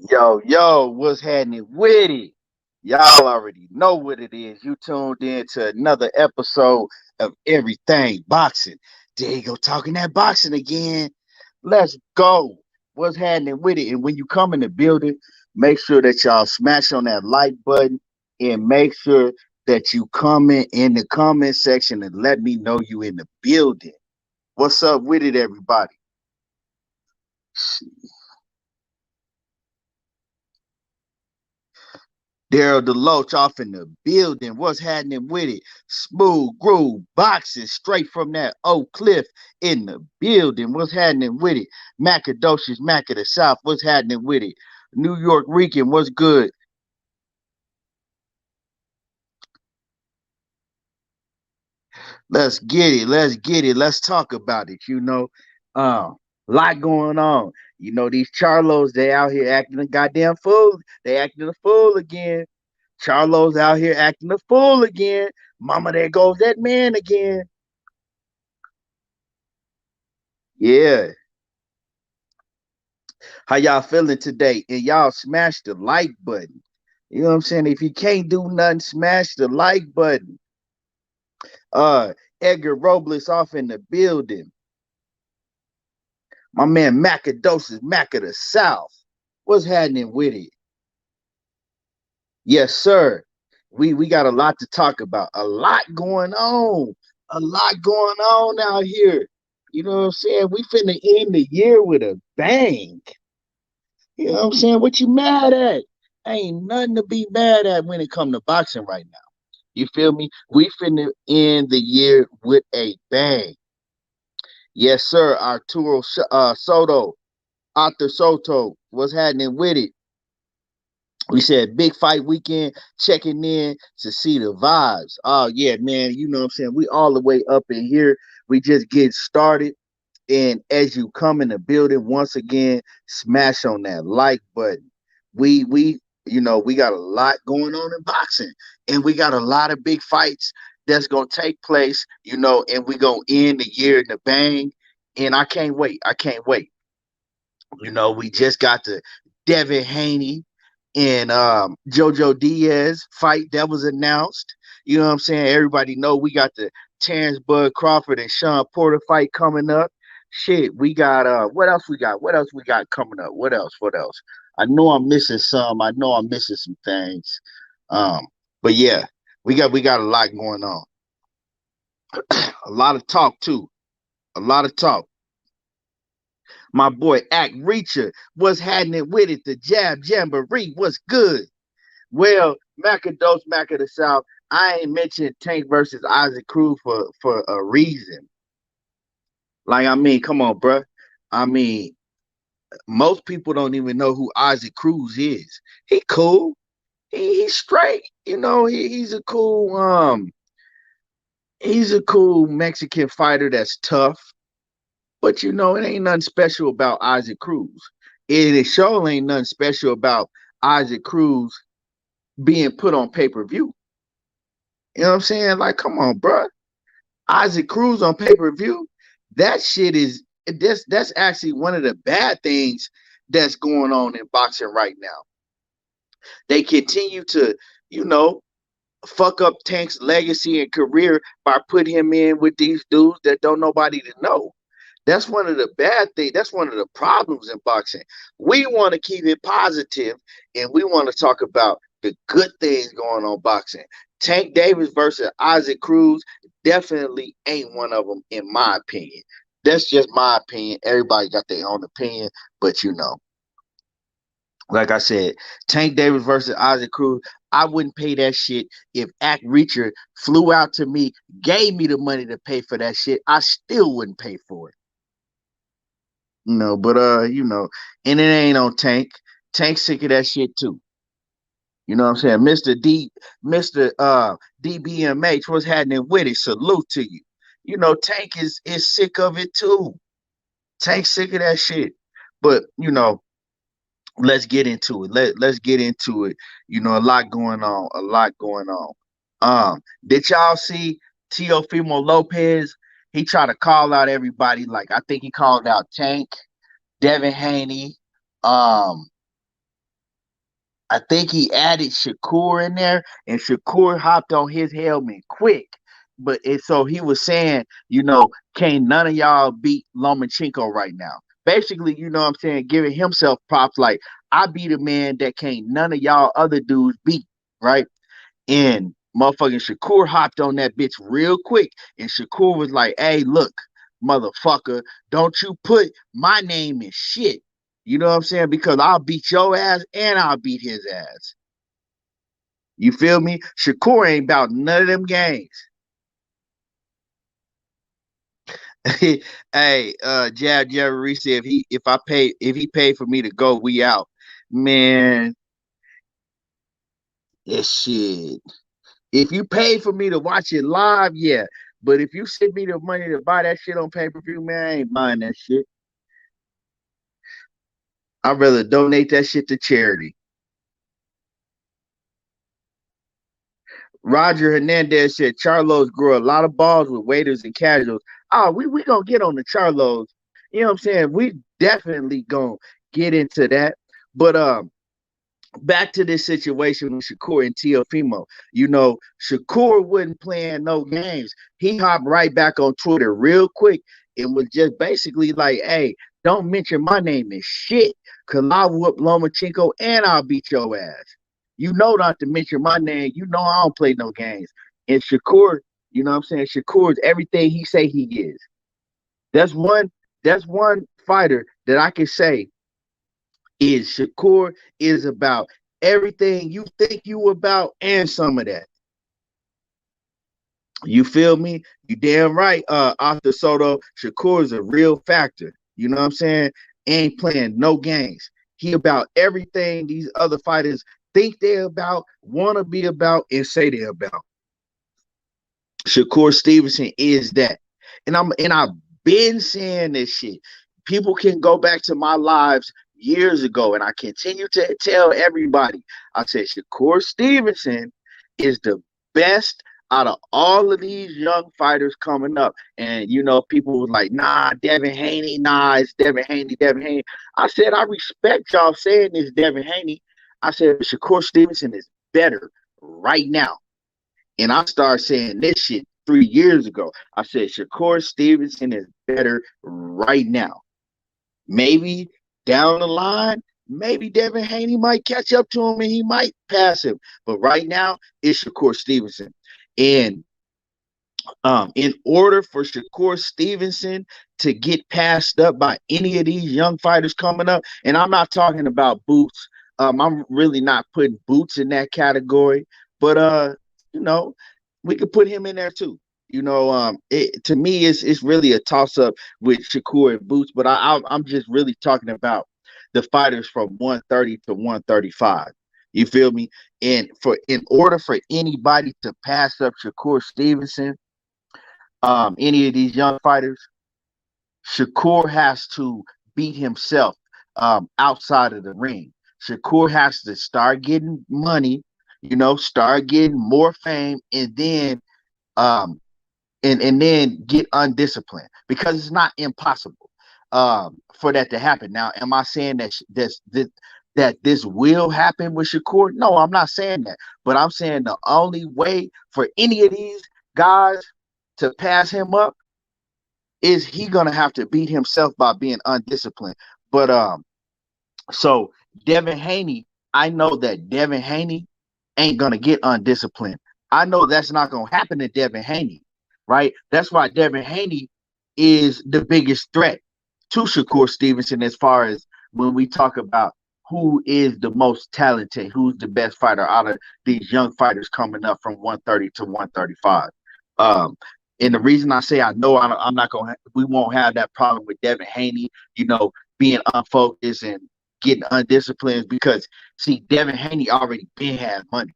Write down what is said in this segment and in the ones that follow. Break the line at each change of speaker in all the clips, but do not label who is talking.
Yo, what's happening with it? Y'all already know what it is. You tuned in to another episode of Everything Boxing. There you go, talking that boxing again. Let's go. What's happening with it? And when you come in the building, make sure that y'all smash on that like button and make sure that you comment in the comment section and let me know you in the building. What's up with it, everybody? Daryl DeLoach off in the building. What's happening with it? Smooth groove boxing straight from that Oak Cliff in the building. What's happening with it? Macadocious Mac of the South. What's happening with it? New York Rican. What's good? Let's get it. Let's get it. Let's talk about it. Lot going on. These Charlos, they out here acting a goddamn fool. They acting a fool again. Charlo's out here acting a fool again. Mama, there goes that man again. Yeah. How y'all feeling today? And y'all smash the like button. You know what I'm saying? If you can't do nothing, smash the like button. Uh Edgar Robles off in the building. My man Macadocious Mac of the South. What's happening with it? Yes, sir. We got a lot to talk about. A lot going on. A lot going on out here. You know what I'm saying? We finna end the year with a bang. You know what I'm saying? What you mad at? Ain't nothing to be mad at when it come to boxing right now. You feel me? We finna end the year with a bang. Yes, sir. Arturo Soto, Arthur Soto, what's happening with it? We said big fight weekend, checking in to see the vibes. Oh yeah, man. You know what I'm saying? We all the way up in here. We just get started. And as you come in the building, once again, smash on that like button. We got a lot going on in boxing, and we got a lot of big fights that's gonna take place, and we gonna end the year in the bang. And I can't wait. I can't wait. We just got the Devin Haney and Jojo Diaz fight that was announced. You know what I'm saying? Everybody know we got the Terrence Bud Crawford and Sean Porter fight coming up. Shit, we got what else we got? What else we got coming up? What else? What else? I know I'm missing some. I know I'm missing some things. But yeah, we got a lot going on. A lot of talk too. A lot of talk. My boy Act Reacher, what's happening with it? The Jab Jamboree, what's good? Well, Macados, Mac of the South, I ain't mentioned Tank versus Isaac Cruz for a reason. Like, I mean, come on, bruh. I mean, most people don't even know who Isaac Cruz is. He cool. He's straight. He's a cool Mexican fighter that's tough. But it ain't nothing special about Isaac Cruz. It sure ain't nothing special about Isaac Cruz being put on pay-per-view. You know what I'm saying? Like, come on, bro. Isaac Cruz on pay-per-view. That shit is that's actually one of the bad things that's going on in boxing right now. They continue to, you know, fuck up Tank's legacy and career by putting him in with these dudes that don't nobody to know. That's one of the bad things. That's one of the problems in boxing. We want to keep it positive and we want to talk about the good things going on boxing. Tank Davis versus Isaac Cruz definitely ain't one of them, in my opinion. That's just my opinion. Everybody got their own opinion, but like I said, Tank Davis versus Isaac Cruz. I wouldn't pay that shit if Act Reacher flew out to me, gave me the money to pay for that shit. I still wouldn't pay for it. And it ain't on Tank. Tank sick of that shit too. You know what I'm saying? Mr. DBMH, what's happening with it? Salute to you. Tank is sick of it too. Tank sick of that shit. But let's get into it. Let's get into it. A lot going on. A lot going on. Did y'all see Teofimo Lopez? He tried to call out everybody. Like, I think he called out Tank, Devin Haney, um, I think he added Shakur in there, and Shakur hopped on his helmet quick. But so he was saying, can't none of y'all beat Lomachenko right now. Basically, what I'm saying, giving himself props like I beat a man that can't none of y'all other dudes beat, right? And motherfucking Shakur hopped on that bitch real quick. And Shakur was like, hey, look, motherfucker, don't you put my name in shit. You know what I'm saying? Because I'll beat your ass and I'll beat his ass. You feel me? Shakur ain't about none of them games. Hey, Jab Jerry said if he paid for me to go, we out. Man, this shit. If you pay for me to watch it live, yeah. But if you send me the money to buy that shit on pay-per-view, man, I ain't buying that shit. I'd rather donate that shit to charity. Roger Hernandez said Charlos grow a lot of balls with waiters and casuals. Oh, we gonna get on the Charlos. You know what I'm saying? We definitely gonna get into that. But back to this situation with Shakur and Teofimo. Shakur wasn't playing no games. He hopped right back on Twitter real quick and was just basically like, hey, don't mention my name in shit, because I'll whoop Lomachenko and I'll beat your ass. You know not to mention my name. You know I don't play no games. And Shakur, you know what I'm saying? Shakur is everything he say he is. That's one fighter that I can say is Shakur is about everything you think you about and some of that. You feel me? You damn right, Arthur Soto. Shakur is a real factor. You know what I'm saying? Ain't playing no games. He about everything these other fighters think they're about, want to be about, and say they're about. Shakur Stevenson is that. I've been saying this shit. People can go back to my lives years ago, and I continue to tell everybody. I said Shakur Stevenson is the best out of all of these young fighters coming up. And people were like, nah, Devin Haney, nah, it's Devin Haney, Devin Haney. I said, I respect y'all saying this, Devin Haney. I said Shakur Stevenson is better right now. And I started saying this shit 3 years ago. I said Shakur Stevenson is better right now. Maybe down the line, maybe Devin Haney might catch up to him and he might pass him. But right now, it's Shakur Stevenson. And in order for Shakur Stevenson to get passed up by any of these young fighters coming up, and I'm not talking about Boots. I'm really not putting Boots in that category, but we could put him in there too. To me, it's really a toss up with Shakur and Boots, but I'm just really talking about the fighters from 130 to 135. You feel me? And in order for anybody to pass up Shakur Stevenson, any of these young fighters, Shakur has to beat himself outside of the ring. Shakur has to start getting money, start getting more fame, and then and then get undisciplined, because it's not impossible for that to happen. Now, am I saying that this will happen with Shakur? No, I'm not saying that. But I'm saying the only way for any of these guys to pass him up is he gonna have to beat himself by being undisciplined. But so Devin Haney, I know that Devin Haney ain't gonna get undisciplined. I know that's not gonna happen to Devin Haney, right? That's why Devin Haney is the biggest threat to Shakur Stevenson as far as when we talk about who is the most talented, who's the best fighter out of these young fighters coming up from 130 to 135. And the reason I say I know I'm not we won't have that problem with Devin Haney, being unfocused and getting undisciplined, because see, Devin Haney already been had money.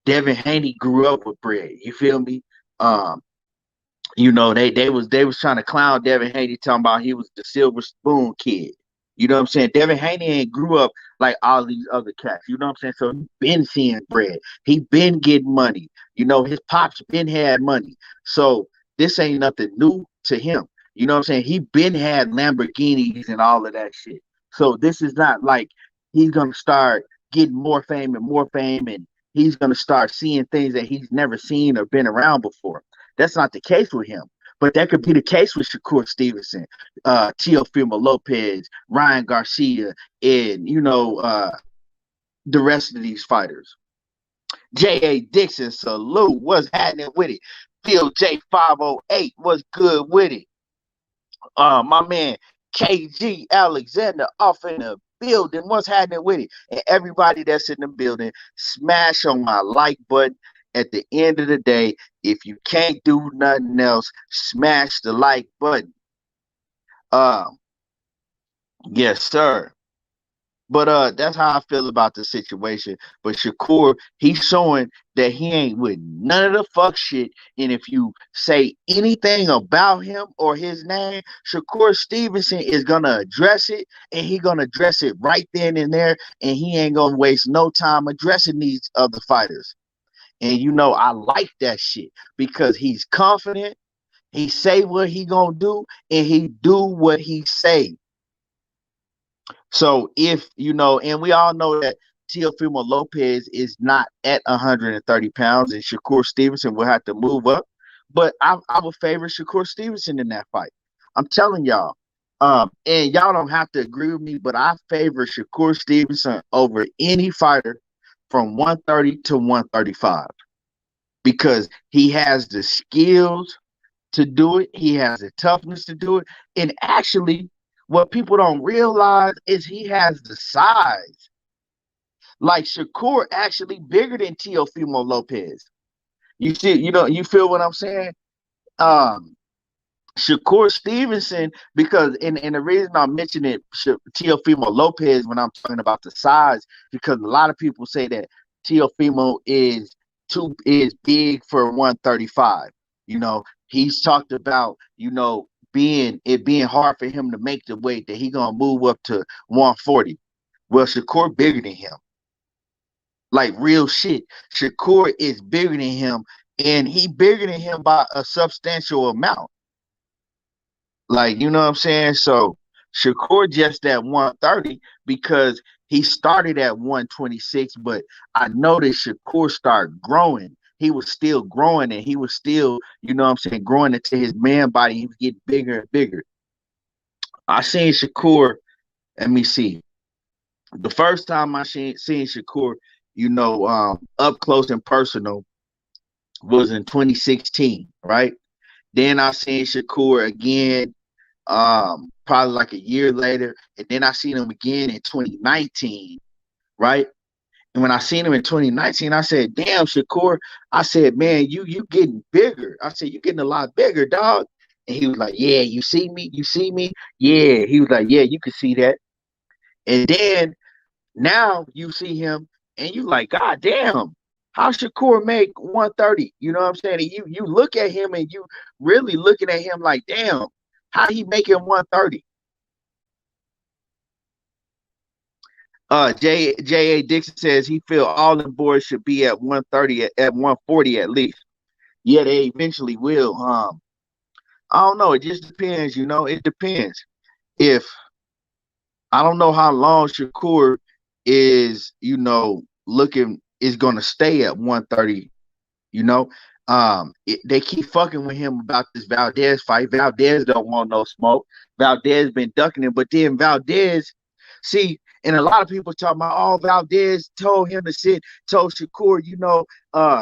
Devin Haney grew up with bread. You feel me? They was trying to clown Devin Haney, talking about he was the silver spoon kid. You know what I'm saying? Devin Haney ain't grew up like all these other cats. You know what I'm saying? So he been seeing bread. He been getting money. His pops been had money. So this ain't nothing new to him. You know what I'm saying? He been had Lamborghinis and all of that shit. So this is not like he's gonna start getting more fame and more fame, and he's going to start seeing things that he's never seen or been around before. That's not the case with him. But that could be the case with Shakur Stevenson, Teofimo Lopez, Ryan Garcia, and the rest of these fighters. J.A. Dixon, salute. What's happening with it? Phil J508, what's good with it? My man KG Alexander off in the building. What's happening with it? And everybody that's in the building, smash on my like button. At the end of the day, if you can't do nothing else, smash the like button. Yes, sir. But that's how I feel about the situation. But Shakur, he's showing that he ain't with none of the fuck shit. And if you say anything about him or his name, Shakur Stevenson is gonna address it, and he gonna address it right then and there, and he ain't gonna waste no time addressing these other fighters. And I like that shit because he's confident, he say what he gonna do, and he do what he say. So if and we all know that Teofimo Lopez is not at 130 pounds, and Shakur Stevenson will have to move up. But I would favor Shakur Stevenson in that fight. I'm telling y'all. And y'all don't have to agree with me, but I favor Shakur Stevenson over any fighter from 130 to 135 because he has the skills to do it. He has the toughness to do it. And actually, what people don't realize is he has the size. Like Shakur actually bigger than Teofimo Lopez. You see, you feel what I'm saying? Shakur Stevenson, because and the reason I'm mentioning Teofimo Lopez when I'm talking about the size, because a lot of people say that Teofimo is big for 135. He's talked about, being hard for him to make the weight that he gonna move up to 140. Well, Shakur bigger than him. Like real shit. Shakur is bigger than him, and he bigger than him by a substantial amount. Like, you know what I'm saying? So Shakur just at 130 because he started at 126, but I noticed Shakur started growing. He was still growing, and he was still, growing into his man body. He was getting bigger and bigger. I seen Shakur, let me see. The first time I seen Shakur, up close and personal was in 2016, right? Then I seen Shakur again, probably like a year later, and then I seen him again in 2019, right? And when I seen him in 2019, I said, damn, Shakur, I said, man, you getting bigger. I said, you getting a lot bigger, dog. And he was like, yeah, you see me? You see me? Yeah. He was like, yeah, you can see that. And then now you see him and you like, God damn, how Shakur make 130? You know what I'm saying? And you look at him and you really looking at him like, damn, how he making 130? J.A. Dixon says he feel all the boys should be at 130 at 140 at least. Yeah, they eventually will. I don't know. It just depends. It depends. If I don't know how long Shakur is, looking is gonna stay at 130. They keep fucking with him about this Valdez fight. Valdez don't want no smoke. Valdez been ducking him, but then Valdez, see. And a lot of people talking about, oh, Valdez told him to told Shakur,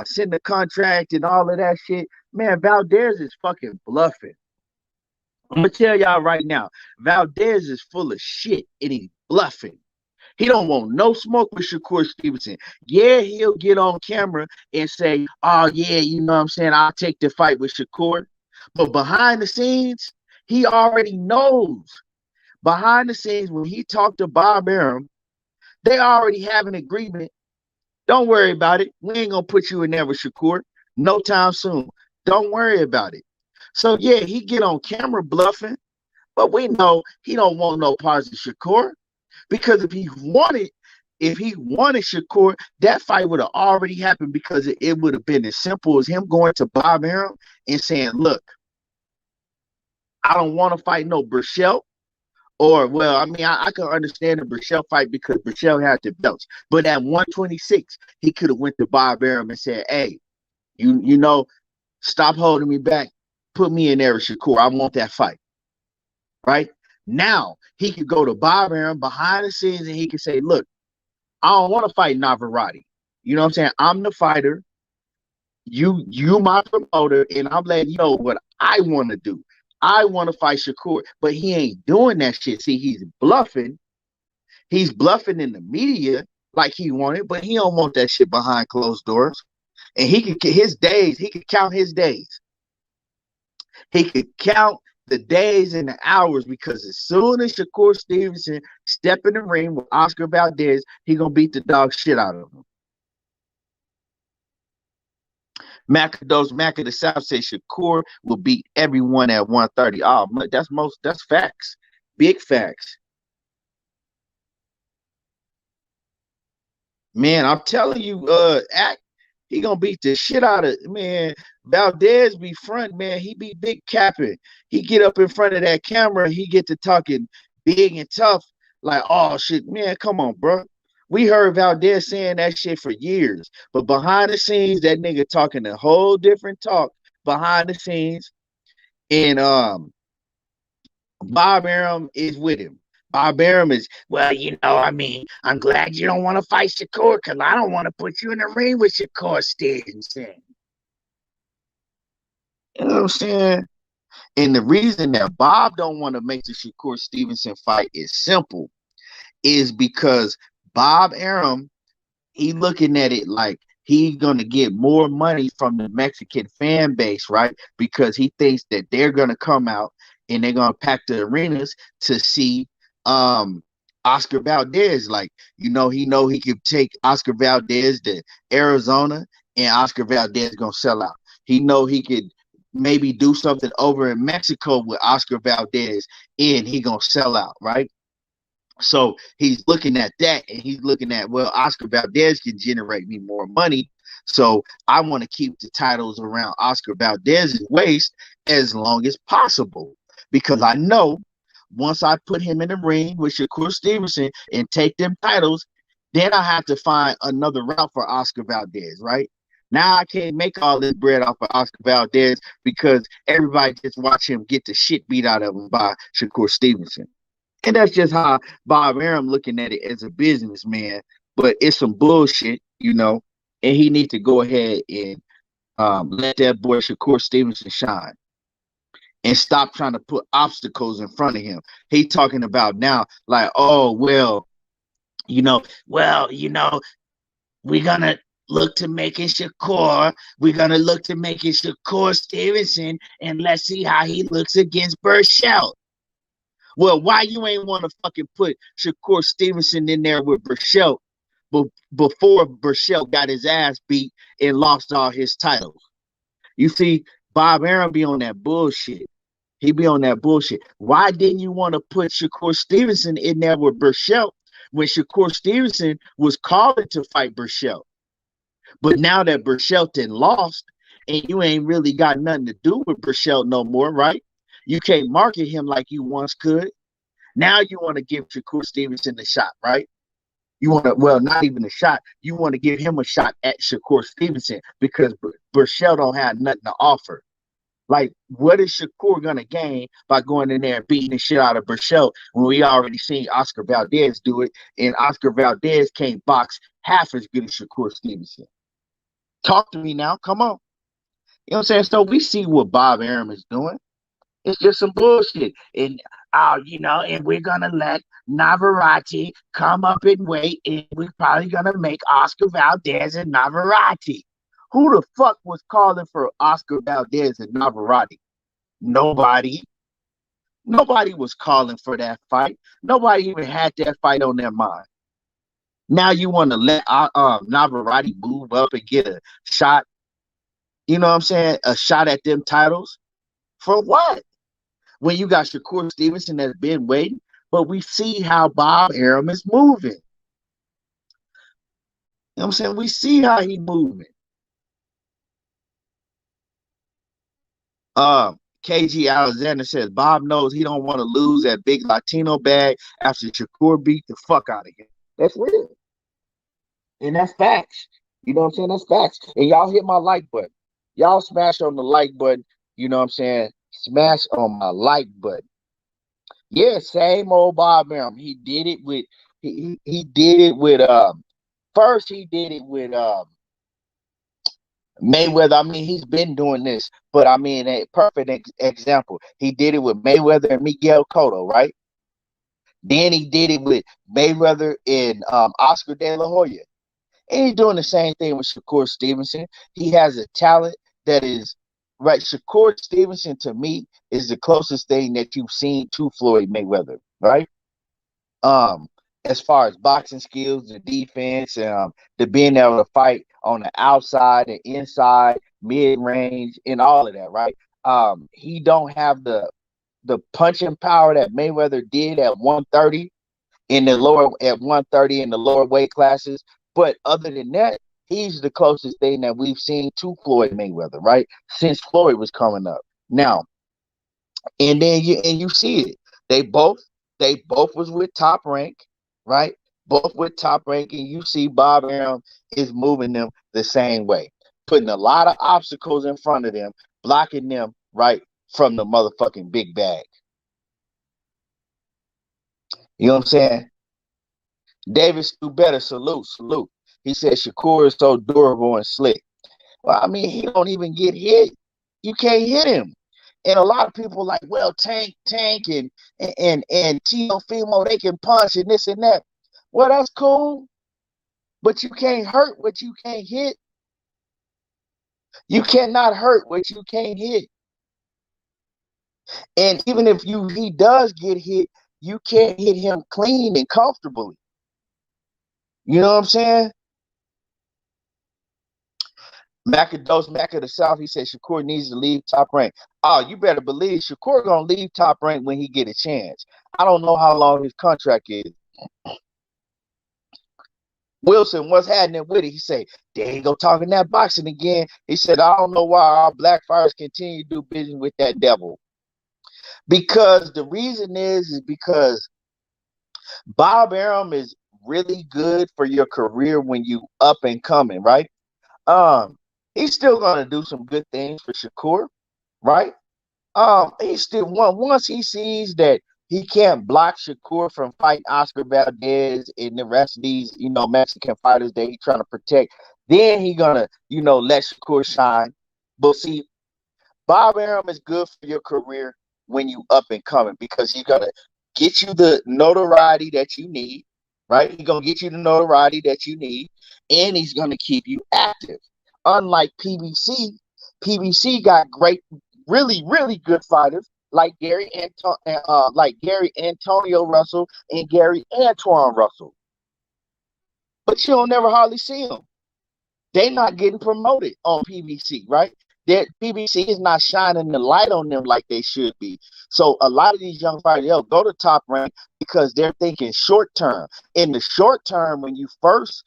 send the contract and all of that shit. Man, Valdez is fucking bluffing. I'm going to tell y'all right now, Valdez is full of shit and he's bluffing. He don't want no smoke with Shakur Stevenson. Yeah, he'll get on camera and say, oh, yeah, you know what I'm saying, I'll take the fight with Shakur. But behind the scenes, he already knows. Behind the scenes, when he talked to Bob Arum, they already have an agreement. Don't worry about it. We ain't going to put you in there with Shakur no time soon. Don't worry about it. So, yeah, he get on camera bluffing, but we know he don't want no parts of Shakur because if he wanted Shakur, that fight would have already happened because it would have been as simple as him going to Bob Arum and saying, look, I don't want to fight no Burchell. Or, well, I mean, I can understand the Burchell fight because Burchell had the belts. But at 126, he could have went to Bob Arum and said, hey, you know, stop holding me back. Put me in there with Shakur. I want that fight. Right? Now, he could go to Bob Arum behind the scenes and he could say, look, I don't want to fight Navarrete. You know what I'm saying? I'm the fighter. You my promoter, and I'm letting you know what I want to do. I want to fight Shakur, but he ain't doing that shit. See, he's bluffing. He's bluffing in the media like he wanted, but he don't want that shit behind closed doors. And he could his days. He could count his days. He could count the days and the hours because as soon as Shakur Stevenson step in the ring with Oscar Valdez, he gonna beat the dog shit out of him. Mac of the South say Shakur will beat everyone at 130. Oh, that's facts. Big facts. Man, I'm telling you, he gonna beat the shit out of, man. Valdez be front, man. He be big capping. He get up in front of that camera, he get to talking big and tough, like, oh shit, man, come on, bro. We heard Valdez saying that shit for years, but behind the scenes, that nigga talking a whole different talk behind the scenes, and Bob Arum is with him. Bob Arum is, well, I mean, I'm glad you don't want to fight Shakur because I don't want to put you in the ring with Shakur Stevenson. You know what I'm saying? And the reason that Bob don't want to make the Shakur Stevenson fight is simple, is because Bob Arum, he looking at it like he's gonna get more money from the Mexican fan base, right? Because he thinks that they're gonna come out and they're gonna pack the arenas to see Oscar Valdez. Like, he could take Oscar Valdez to Arizona and Oscar Valdez gonna sell out. He know he could maybe do something over in Mexico with Oscar Valdez and he gonna sell out, right? So he's looking at that and he's looking at, well, Oscar Valdez can generate me more money. So I want to keep the titles around Oscar Valdez's waist as long as possible. Because I know once I put him in the ring with Shakur Stevenson and take them titles, then I have to find another route for Oscar Valdez, right? Now I can't make all this bread off of Oscar Valdez because everybody just watch him get the shit beat out of him by Shakur Stevenson. And that's just how Bob Arum looking at it as a businessman. But it's some bullshit, and he needs to go ahead and let that boy Shakur Stevenson shine and stop trying to put obstacles in front of him. He talking about now like, oh, well, we're going to look to making Shakur. We're going to look to making Shakur Stevenson, and let's see how he looks against Burchell. Well, why you ain't want to fucking put Shakur Stevenson in there with Burchell before Burchell got his ass beat and lost all his titles? You see, Bob Arum be on that bullshit. He be on that bullshit. Why didn't you want to put Shakur Stevenson in there with Burchell when Shakur Stevenson was calling to fight Burchell? But now that Burchell lost and you ain't really got nothing to do with Burchell no more, right? You can't market him like you once could. Now you want to give Shakur Stevenson a shot, right? You want to, well, not even a shot. You want to give him a shot at Shakur Stevenson because Burchell don't have nothing to offer. Like, what is Shakur going to gain by going in there and beating the shit out of Burchell when we already seen Oscar Valdez do it, and Oscar Valdez can't box half as good as Shakur Stevenson? Talk to me now. Come on. You know what I'm saying? So we see what Bob Arum is doing. It's just some bullshit. And and we're gonna let Navarrete come up in weight, and we're probably gonna make Oscar Valdez and Navarrete. Who the fuck was calling for Oscar Valdez and Navarrete? Nobody. Nobody was calling for that fight. Nobody even had that fight on their mind. Now you want to let Navarrete move up and get a shot, you know what I'm saying? A shot at them titles? For what? When you got Shakur Stevenson that's been waiting, but we see how Bob Arum is moving. You know what I'm saying? We see how he's moving. KG Alexander says Bob knows he don't want to lose that big Latino bag after Shakur beat the fuck out of him. That's real. And that's facts. You know what I'm saying? That's facts. And y'all hit my like button. Y'all smash on the like button. You know what I'm saying? Smash on my like button. Yeah, same old Bob Arum. He did it with he did it with first he did it with Mayweather. I mean, he's been doing this, but I mean, a perfect example. He did it with Mayweather and Miguel Cotto, right? Then he did it with Mayweather and Oscar De La Hoya. And he's doing the same thing with Shakur Stevenson. He has a talent that is right. Shakur Stevenson, to me, is the closest thing that you've seen to Floyd Mayweather, right? Um, as far as boxing skills, the defense, the being able to fight on the outside and inside, mid range, and all of that, right? He don't have the punching power that Mayweather did at 130 in the lower at 130 in the lower weight classes. But other than that, he's the closest thing that we've seen to Floyd Mayweather, right? Since Floyd was coming up. Now, and then you see it. They both was with Top Rank, right? Both with Top Rank, and you see Bob Arum is moving them the same way, putting a lot of obstacles in front of them, blocking them right from the motherfucking big bag. You know what I'm saying? Davis do better. Salute, salute. He said Shakur is so durable and slick. Well, I mean, he don't even get hit. You can't hit him. And a lot of people like, well, Tank, and Teofimo, they can punch and this and that. Well, that's cool, but you can't hurt what you can't hit. You cannot hurt what you can't hit. And even if he does get hit, you can't hit him clean and comfortably. You know what I'm saying? Macados, Mac of the South, he said Shakur needs to leave Top Rank. Oh, you better believe Shakur gonna leave Top Rank when he get a chance. I don't know how long his contract is. Wilson, what's happening with it? He said, there you go talking that boxing again. He said, I don't know why our black fighters continue to do business with that devil. Because the reason is because Bob Arum is really good for your career when you up and coming, right? He's still gonna do some good things for Shakur, right? He's still once he sees that he can't block Shakur from fighting Oscar Valdez and the rest of these, Mexican fighters that he's trying to protect, then he gonna, let Shakur shine. But see, Bob Arum is good for your career when you up and coming because he's gonna get you the notoriety that you need, right? He's gonna get you the notoriety that you need, and he's gonna keep you active. Unlike PBC got great, really, really good fighters like Gary Antonio Russell and Gary Antoine Russell, but you don't never hardly see them. They're not getting promoted on PBC, right? That PBC is not shining the light on them like they should be. So a lot of these young fighters, they'll go to Top Rank because they're thinking short term. In the short term, when you first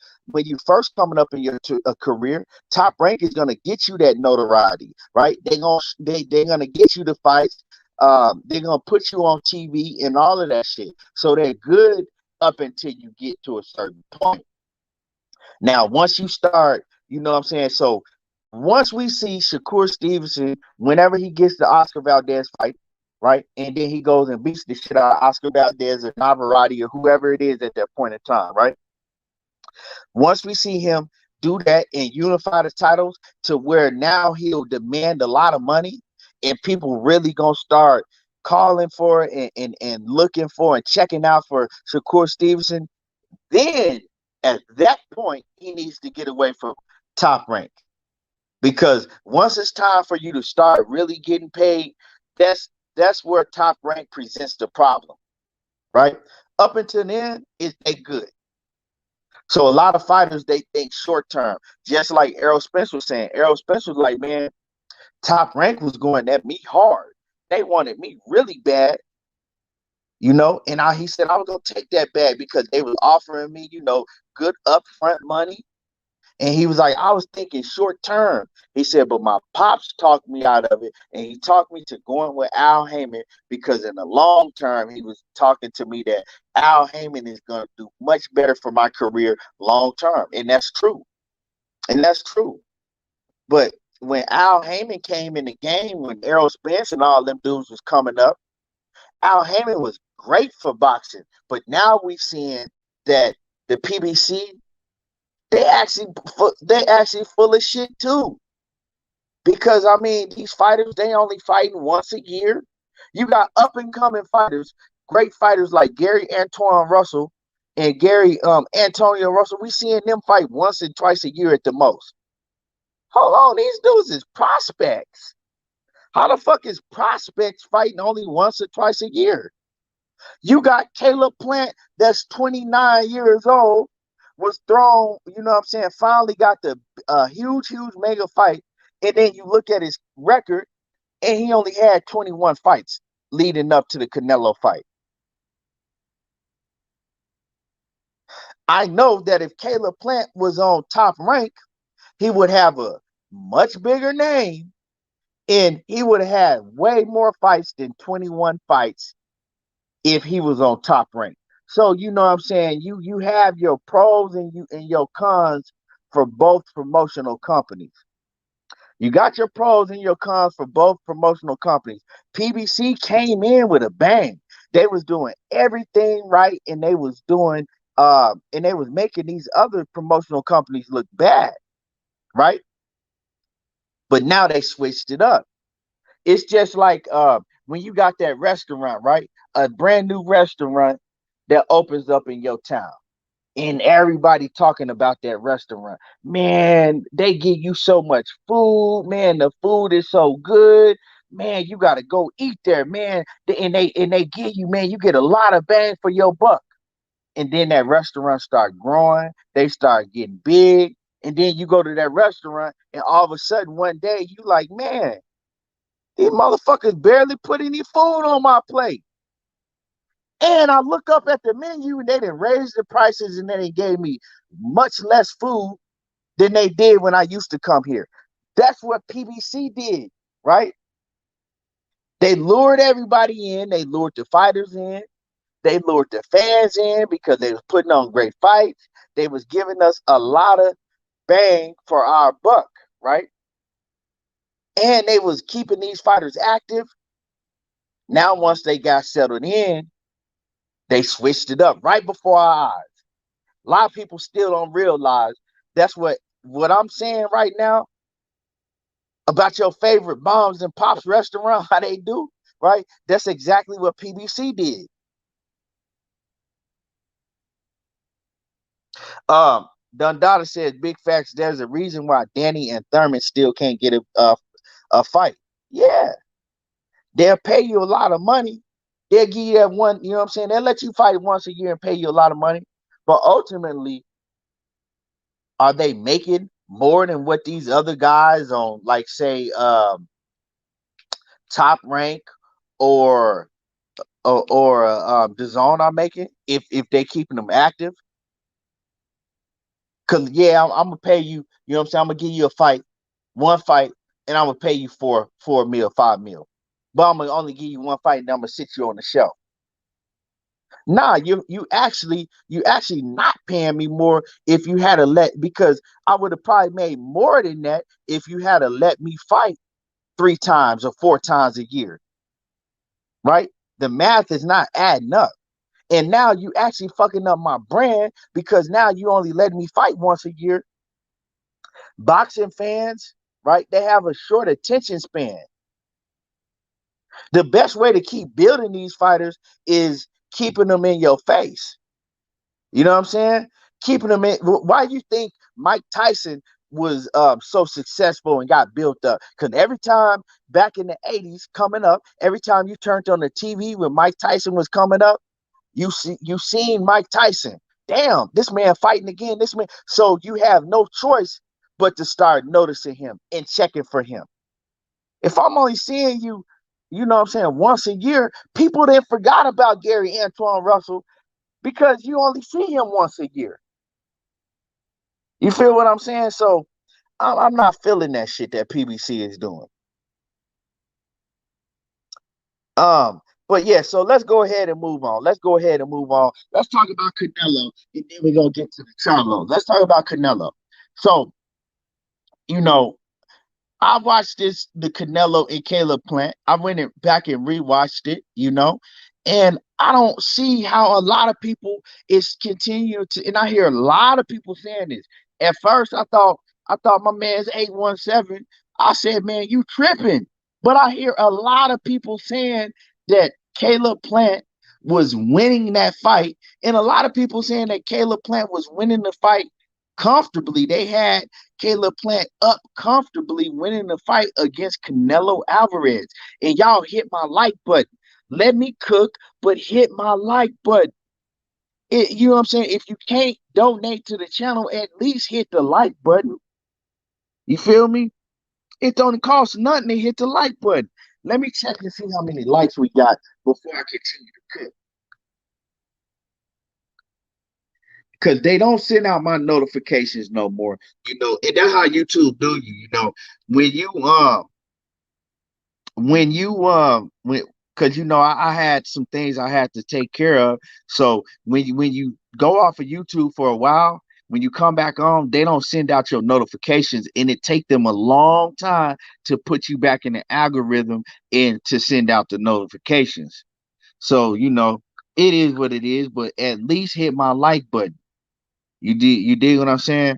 coming up in your career, Top Rank is gonna get you that notoriety, right? They're gonna get you the fights. They're gonna put you on TV and all of that shit. So they're good up until you get to a certain point. Now, once you start, you know what I'm saying? So once we see Shakur Stevenson, whenever he gets the Oscar Valdez fight, right? And then he goes and beats the shit out of Oscar Valdez or Navarrete or whoever it is at that point in time, right? Once we see him do that and unify the titles to where now he'll demand a lot of money and people really gonna start calling for it and looking for and checking out for Shakur Stevenson, then at that point he needs to get away from Top Rank. Because once it's time for you to start really getting paid, that's where Top Rank presents the problem, right? Up until then, they good. So a lot of fighters, they think short term. Just like Errol Spence was saying. Errol Spence was like, man, Top Rank was going at me hard. They wanted me really bad, and he said I was going to take that bag because they was offering me, good upfront money. And he was like, I was thinking short term. He said, but my pops talked me out of it. And he talked me to going with Al Heyman because in the long term, he was talking to me that Al Heyman is going to do much better for my career long term. And that's true. And that's true. But when Al Heyman came in the game, when Errol Spence and all them dudes was coming up, Al Heyman was great for boxing. But now we seeing that the PBC, they actually full of shit too. Because I mean, these fighters, they only fighting once a year. You got up and coming fighters, great fighters like Gary Antoine Russell and Gary Antonio Russell. We seeing them fight once and twice a year at the most. Hold on, these dudes is prospects. How the fuck is prospects fighting only once or twice a year? You got Caleb Plant that's 29 years old, was thrown, you know what I'm saying, finally got the huge mega fight. And then you look at his record, and he only had 21 fights leading up to the Canelo fight. I know that if Caleb Plant was on Top Rank, he would have a much bigger name, and he would have had way more fights than 21 fights if he was on Top Rank. So you know what I'm saying, you have your pros and your cons for both promotional companies. You got your pros and your cons for both promotional companies. PBC came in with a bang. They was doing everything right, and they was doing and they was making these other promotional companies look bad, right? But now they switched it up. It's just like when you got that restaurant, right? A brand new restaurant that opens up in your town. And everybody talking about that restaurant. Man, they give you so much food. Man, the food is so good. Man, you gotta go eat there, man. And they give you, man, you get a lot of bang for your buck. And then that restaurant start growing. They start getting big. And then you go to that restaurant, and all of a sudden one day you like, man, these motherfuckers barely put any food on my plate. And I look up at the menu, and they didn't raise the prices, and then they gave me much less food than they did when I used to come here. That's what PBC did, right? They lured everybody in. They lured the fighters in. They lured the fans in because they was putting on great fights. They was giving us a lot of bang for our buck, right? And they was keeping these fighters active. Now, once they got settled in, they switched it up right before our eyes. A lot of people still don't realize that's what I'm saying right now about your favorite Moms and Pops restaurant, how they do, right? That's exactly what PBC did. Dundada says, big facts, there's a reason why Danny and Thurman still can't get a fight. Yeah. They'll pay you a lot of money. They'll give you that one, you know what I'm saying? They'll let you fight once a year and pay you a lot of money. But ultimately, are they making more than what these other guys on, like, say, Top Rank or DAZN are making if they keeping them active? Because, yeah, I'm going to pay you, you know what I'm saying? I'm going to give you a fight, one fight, and I'm going to pay you for 4 mil, 5 mil. But I'm going to only give you one fight, and I'm going to sit you on the shelf. Nah, you actually not paying me more if you had to because I would have probably made more than that if you had to let me fight 3 times or 4 times a year. Right? The math is not adding up. And now you actually fucking up my brand because now you only let me fight once a year. Boxing fans, right? They have a short attention span. The best way to keep building these fighters is keeping them in your face. You know what I'm saying? Keeping them in. Why do you think Mike Tyson was so successful and got built up? Because every time back in the 80s coming up, every time you turned on the TV when Mike Tyson was coming up, you seen Mike Tyson. Damn, this man fighting again. This man. So you have no choice but to start noticing him and checking for him. If I'm only seeing you, you know what I'm saying, once a year, people then forgot about Gary Antoine Russell because you only see him once a year. You feel what I'm saying? So I'm not feeling that shit that PBC is doing. Um, but yeah, so let's go ahead and move on. Let's go ahead and move on. Let's talk about Canelo, and then we're gonna get to the Charlo. Let's talk about Canelo. So, you know, I watched the Canelo and Caleb Plant. I went back and rewatched it, and I don't see how a lot of people is continuing to, and I hear a lot of people saying this. At first, I thought my man's 817. I said, man, you tripping. But I hear a lot of people saying that Caleb Plant was winning that fight, and a lot of people saying that Caleb Plant was winning the fight comfortably. They had Caleb Plant up comfortably winning the fight against Canelo Alvarez. And y'all hit my like button. Let me cook, but hit my like button. You know what I'm saying? If you can't donate to the channel, at least hit the like button. You feel me? It don't cost nothing to hit the like button. Let me check and see how many likes we got before I continue to cook. Because they don't send out my notifications no more. And that's how YouTube do you. When you when because I had some things I had to take care of. So when you go off of YouTube for a while, when you come back on, they don't send out your notifications, and it take them a long time to put you back in the algorithm and to send out the notifications. So it is what it is, but at least hit my like button. You dig what I'm saying?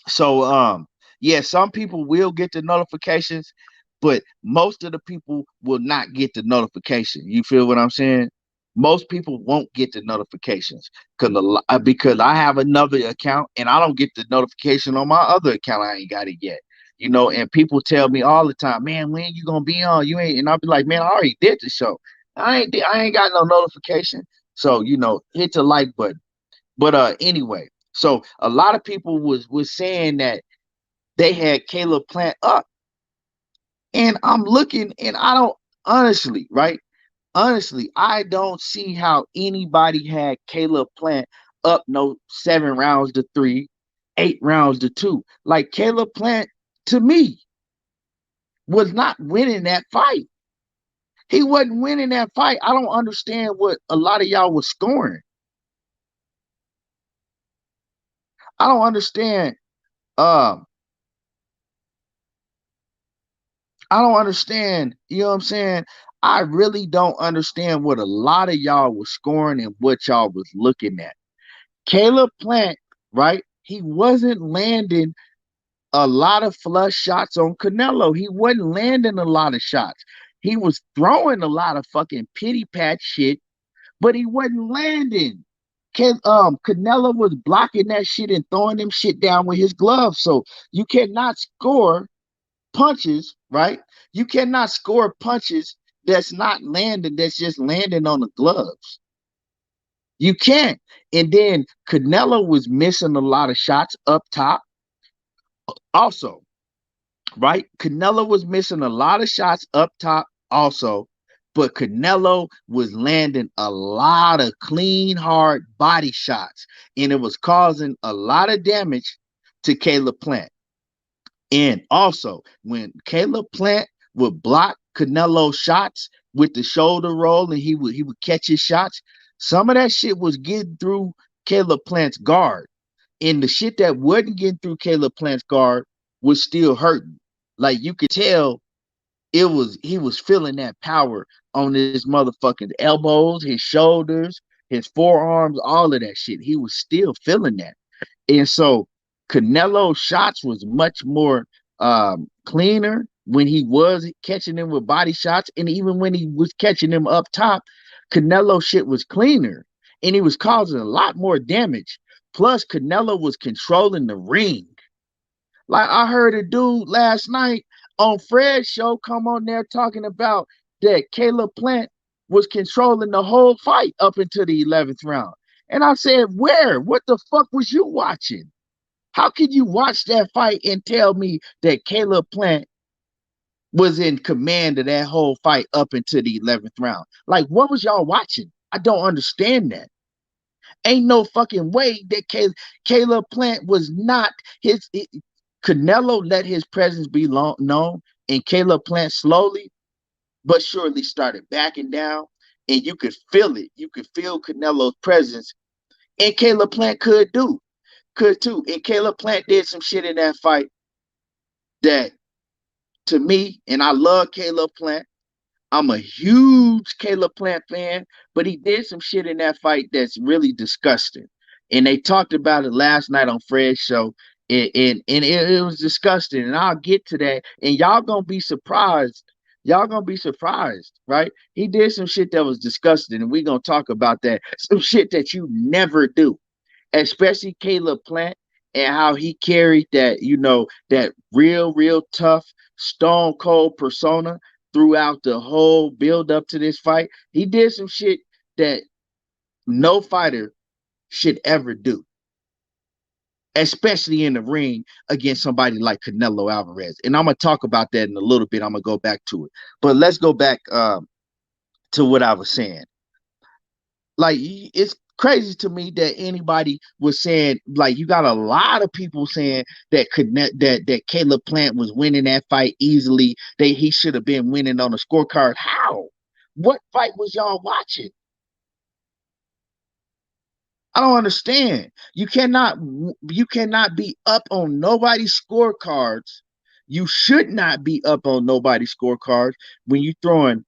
So yeah, some people will get the notifications, but most of the people will not get the notification. You feel what I'm saying? Most people won't get the notifications because I have another account and I don't get the notification on my other account. I ain't got it yet. And people tell me all the time, man, when you gonna be on? You ain't, and I'll be like, man, I already did the show. I ain't got no notification. So hit the like button. But anyway, so a lot of people was saying that they had Caleb Plant up. And I'm looking and I don't honestly, right? Honestly, I don't see how anybody had Caleb Plant up no 7 rounds to 3, 8 rounds to 2. Like Caleb Plant to me was not winning that fight. He wasn't winning that fight. I don't understand what a lot of y'all was scoring. I don't understand. Um, I don't understand. You know what I'm saying? I really don't understand what a lot of y'all was scoring and what y'all was looking at. Caleb Plant, right? He wasn't landing a lot of flush shots on Canelo. He wasn't landing a lot of shots. He was throwing a lot of fucking pity patch shit, but he wasn't landing. Canelo was blocking that shit and throwing them shit down with his gloves. So you cannot score punches, right? You cannot score punches that's not landing, that's just landing on the gloves. You can't. And then Canelo was missing a lot of shots up top. Also, right? Canelo was missing a lot of shots up top also, but Canelo was landing a lot of clean, hard body shots, and it was causing a lot of damage to Caleb Plant. And also, when Caleb Plant would block Canelo shots with the shoulder roll and he would catch his shots, some of that shit was getting through Caleb Plant's guard. And the shit that wasn't getting through Caleb Plant's guard was still hurting. Like you could tell he was feeling that power on his motherfucking elbows, his shoulders, his forearms, all of that shit. He was still feeling that. And so Canelo's shots was much more cleaner when he was catching them with body shots. And even when he was catching them up top, Canelo shit was cleaner. And he was causing a lot more damage. Plus, Canelo was controlling the ring. Like I heard a dude last night on Fred's show come on there talking about that Caleb Plant was controlling the whole fight up into the 11th round. And I said, where? What the fuck was you watching? How can you watch that fight and tell me that Caleb Plant was in command of that whole fight up into the 11th round? Like, what was y'all watching? I don't understand that. Ain't no fucking way that Caleb Plant was not his. Canelo let his presence be known, and Caleb Plant slowly but surely started backing down, and you could feel it. You could feel Canelo's presence, and Caleb Plant could too. And Caleb Plant did some shit in that fight that, to me, and I love Caleb Plant. I'm a huge Caleb Plant fan, but he did some shit in that fight that's really disgusting. And they talked about it last night on Fred's show, and it was disgusting. And I'll get to that. And y'all gonna be surprised. Y'all gonna be surprised, right? He did some shit that was disgusting, and we're gonna talk about that. Some shit that you never do, especially Caleb Plant, and how he carried that, that real tough, stone cold persona throughout the whole build up to this fight. He did some shit that no fighter should ever do, especially in the ring against somebody like Canelo Alvarez. And I'm gonna talk about that in a little bit. I'm gonna go back to it, but let's go back to what I was saying. Like, it's crazy to me that anybody was saying, like, you got a lot of people saying that that Caleb Plant was winning that fight easily, that he should have been winning on the scorecard. How? What fight was y'all watching? I don't understand. You cannot be up on nobody's scorecards. You should not be up on nobody's scorecards when you throwing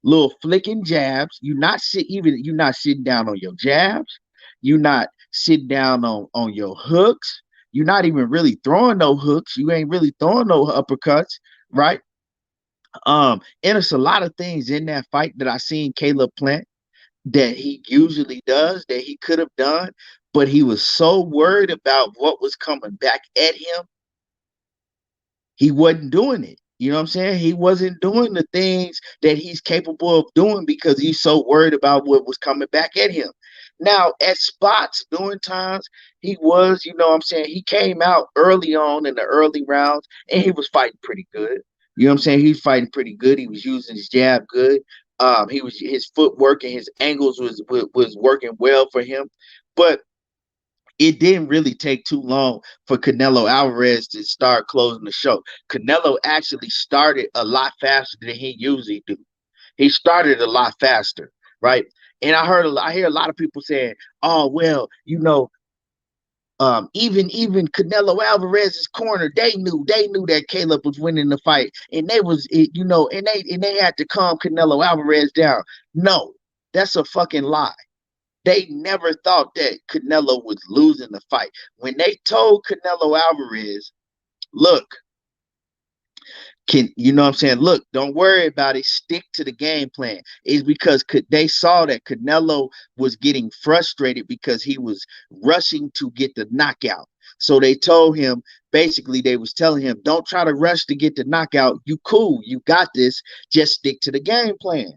little flicking jabs. You're not sitting down on your jabs. You're not sitting down on your hooks. You're not even really throwing no hooks. You ain't really throwing no uppercuts, right? And it's a lot of things in that fight that I seen Caleb Plant that he usually does, that he could have done, but he was so worried about what was coming back at him, he wasn't doing it. You know what I'm saying? He wasn't doing the things that he's capable of doing because he's so worried about what was coming back at him. Now, at spots, during times, he was, you know what I'm saying, he came out early on in the early rounds and he was fighting pretty good. You know what I'm saying? He was fighting pretty good. He was using his jab good. He was his footwork and his angles was working well for him. But it didn't really take too long for Canelo Alvarez to start closing the show. Canelo actually started a lot faster than he usually do. He started a lot faster, right? And I hear a lot of people saying, "Oh, well, even Canelo Alvarez's corner, they knew that Caleb was winning the fight, and and they had to calm Canelo Alvarez down." No, that's a fucking lie. They never thought that Canelo was losing the fight. When they told Canelo Alvarez, look, you know what I'm saying? Look, don't worry about it. Stick to the game plan. It's because they saw that Canelo was getting frustrated because he was rushing to get the knockout. So they told him, basically, they was telling him, don't try to rush to get the knockout. You cool. You got this. Just stick to the game plan.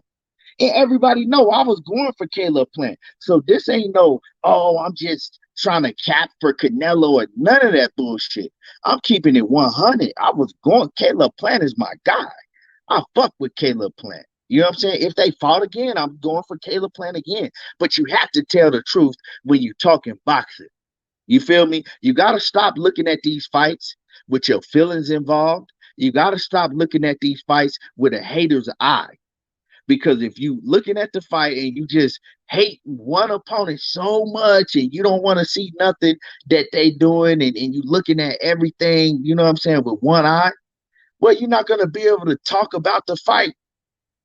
And everybody know I was going for Caleb Plant. So this ain't no, oh, I'm just trying to cap for Canelo or none of that bullshit. I'm keeping it 100. I was going, Caleb Plant is my guy. I fuck with Caleb Plant. You know what I'm saying? If they fought again, I'm going for Caleb Plant again. But you have to tell the truth when you talking boxing. You feel me? You got to stop looking at these fights with your feelings involved. You got to stop looking at these fights with a hater's eye. Because if you looking at the fight and you just hate one opponent so much and you don't want to see nothing that they doing, and you looking at everything, you know what I'm saying, with one eye, well, you're not going to be able to talk about the fight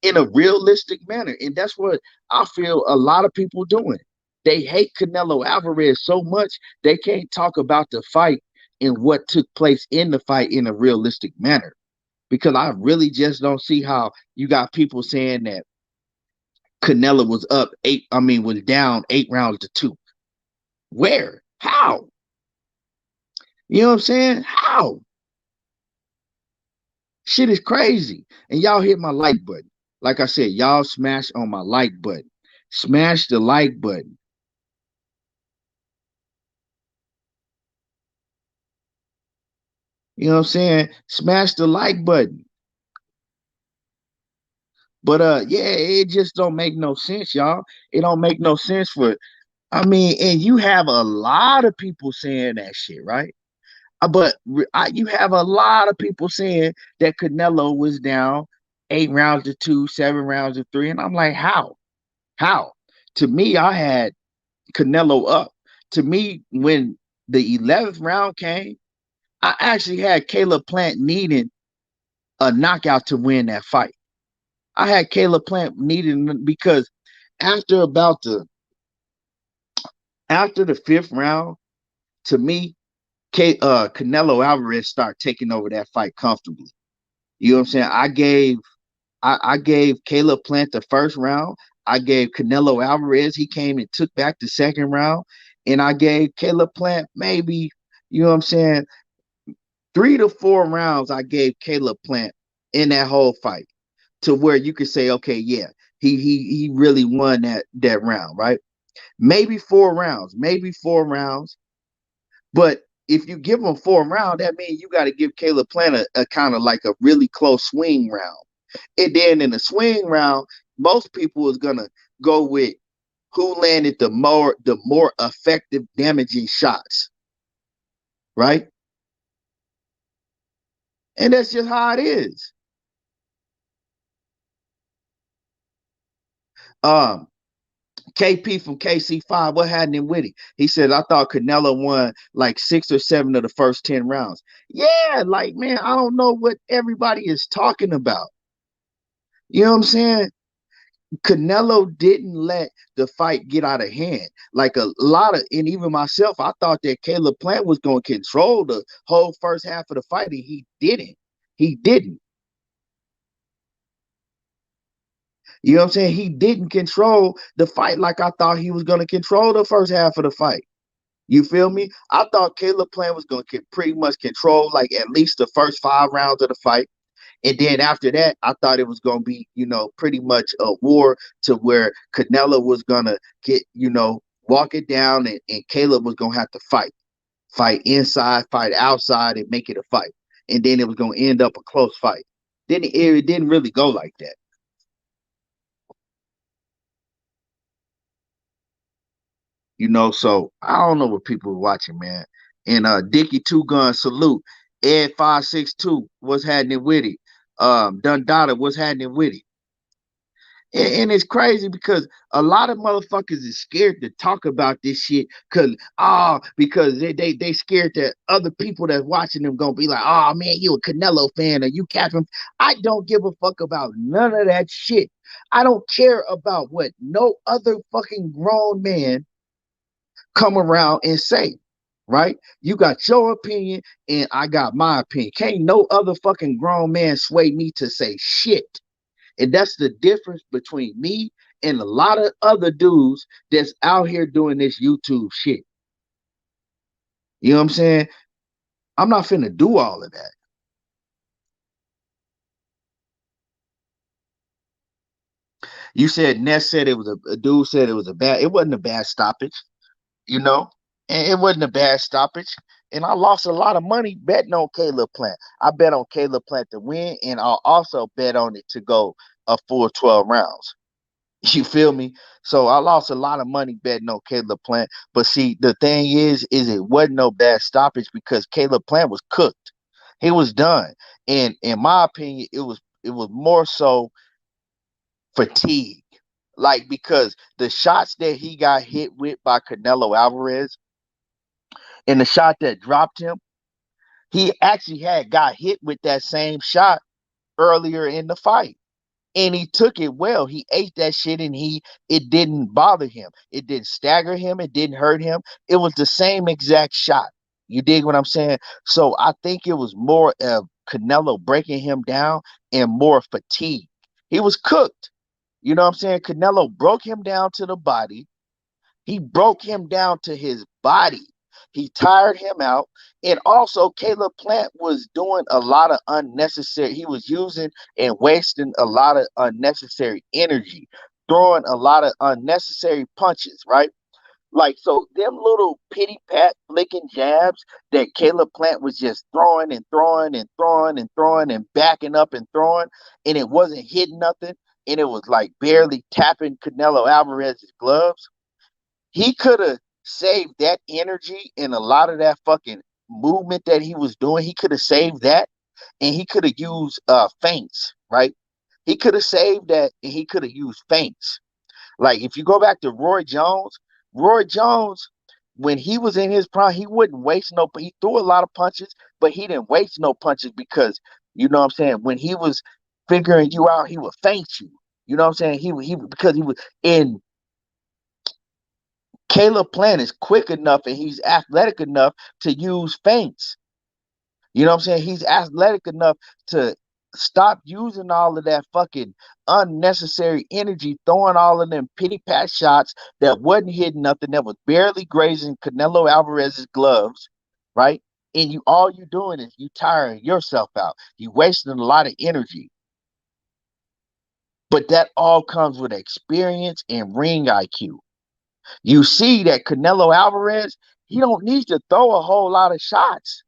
in a realistic manner. And that's what I feel a lot of people doing. They hate Canelo Alvarez so much they can't talk about the fight and what took place in the fight in a realistic manner. Because I really just don't see how you got people saying that Canelo was was down 8 rounds to 2. Where? How? You know what I'm saying? How? Shit is crazy. And y'all hit my like button. Like I said, y'all smash on my like button. Smash the like button. You know what I'm saying? Smash the like button. But yeah, it just don't make no sense, y'all. It don't make no sense for I mean, and you have a lot of people saying that shit, right? But you have a lot of people saying that Canelo was down 8 rounds to two, 7 rounds to three, and I'm like, how? How? To me, I had Canelo up. To me, when the 11th round came, I actually had Caleb Plant needing a knockout to win that fight. I had Caleb Plant needing because after about the after the fifth round, to me, Canelo Alvarez started taking over that fight comfortably. You know what I'm saying? I gave Caleb Plant the first round. I gave Canelo Alvarez, he came and took back the second round. And I gave Caleb Plant maybe, you know what I'm saying, 3 to 4 rounds I gave Caleb Plant in that whole fight to where you could say, okay, yeah, he really won that round, right? Maybe 4 rounds. But if you give him 4 rounds, that means you got to give Caleb Plant a kind of like a really close swing round. And then in the swing round, most people is gonna go with who landed the more effective damaging shots, right? And that's just how it is. Um, KP from KC5, what happened with it? He said, I thought Canelo won like 6 or 7 of the first 10 rounds. Yeah, like, man, I don't know what everybody is talking about. You know what I'm saying? Canelo didn't let the fight get out of hand. Like a lot of, and even myself, I thought that Caleb Plant was going to control the whole first half of the fight, and he didn't. He didn't. You know what I'm saying? He didn't control the fight like I thought he was going to control the first half of the fight. You feel me? I thought Caleb Plant was going to pretty much control like at least the first 5 rounds of the fight. And then after that, I thought it was going to be, pretty much a war to where Canelo was going to get, walk it down and Caleb was going to have to fight inside, fight outside, and make it a fight. And then it was going to end up a close fight. Then it didn't really go like that. So I don't know what people are watching, man. And Dickie Two Gun salute. Ed 562, what's happening with it? Dundada, what's happening with it? And it's crazy because a lot of motherfuckers is scared to talk about this shit because they scared that other people that's watching them gonna be like, oh man, you a Canelo fan or you capping. I don't give a fuck about none of that shit. I don't care about what no other fucking grown man come around and say. Right? You got your opinion and I got my opinion. Can't no other fucking grown man sway me to say shit. And that's the difference between me and a lot of other dudes that's out here doing this YouTube shit. You know what I'm saying? I'm not finna do all of that. You said Ness said it was a dude said it was it wasn't a bad stoppage, you know? And it wasn't a bad stoppage. And I lost a lot of money betting on Caleb Plant. I bet on Caleb Plant to win, and I'll also bet on it to go a full 12 rounds. You feel me? So I lost a lot of money betting on Caleb Plant. But see, the thing is it wasn't no bad stoppage because Caleb Plant was cooked. He was done. And in my opinion, it was more so fatigue. Like because the shots that he got hit with by Canelo Alvarez and the shot that dropped him, he actually had got hit with that same shot earlier in the fight. And he took it well. He ate that shit and it didn't bother him. It didn't stagger him. It didn't hurt him. It was the same exact shot. You dig what I'm saying? So I think it was more of Canelo breaking him down and more fatigue. He was cooked. You know what I'm saying? Canelo broke him down to the body. He broke him down to his body. He tired him out. And also, Caleb Plant was doing a lot of unnecessary, he was using and wasting a lot of unnecessary energy, throwing a lot of unnecessary punches, right? Like, so them little pity pat flicking jabs that Caleb Plant was just throwing and throwing and throwing and throwing and backing up and throwing, and it wasn't hitting nothing, and it was like barely tapping Canelo Alvarez's gloves. He could have saved that energy and a lot of that fucking movement that he was doing. He could have saved that, and he could have used feints, right? He could have saved that, and he could have used feints. Like if you go back to Roy Jones, when he was in his prime, he wouldn't waste no. He threw a lot of punches, but he didn't waste no punches because you know what I'm saying. When he was figuring you out, he would feint you. You know what I'm saying? He because he was in. Caleb Plant is quick enough and he's athletic enough to use feints. You know what I'm saying? He's athletic enough to stop using all of that fucking unnecessary energy, throwing all of them pity pat shots that wasn't hitting nothing, that was barely grazing Canelo Alvarez's gloves, right? And you all you doing is you tiring yourself out. You wasting a lot of energy. But that all comes with experience and ring IQ. You see that Canelo Alvarez, he don't need to throw a whole lot of shots.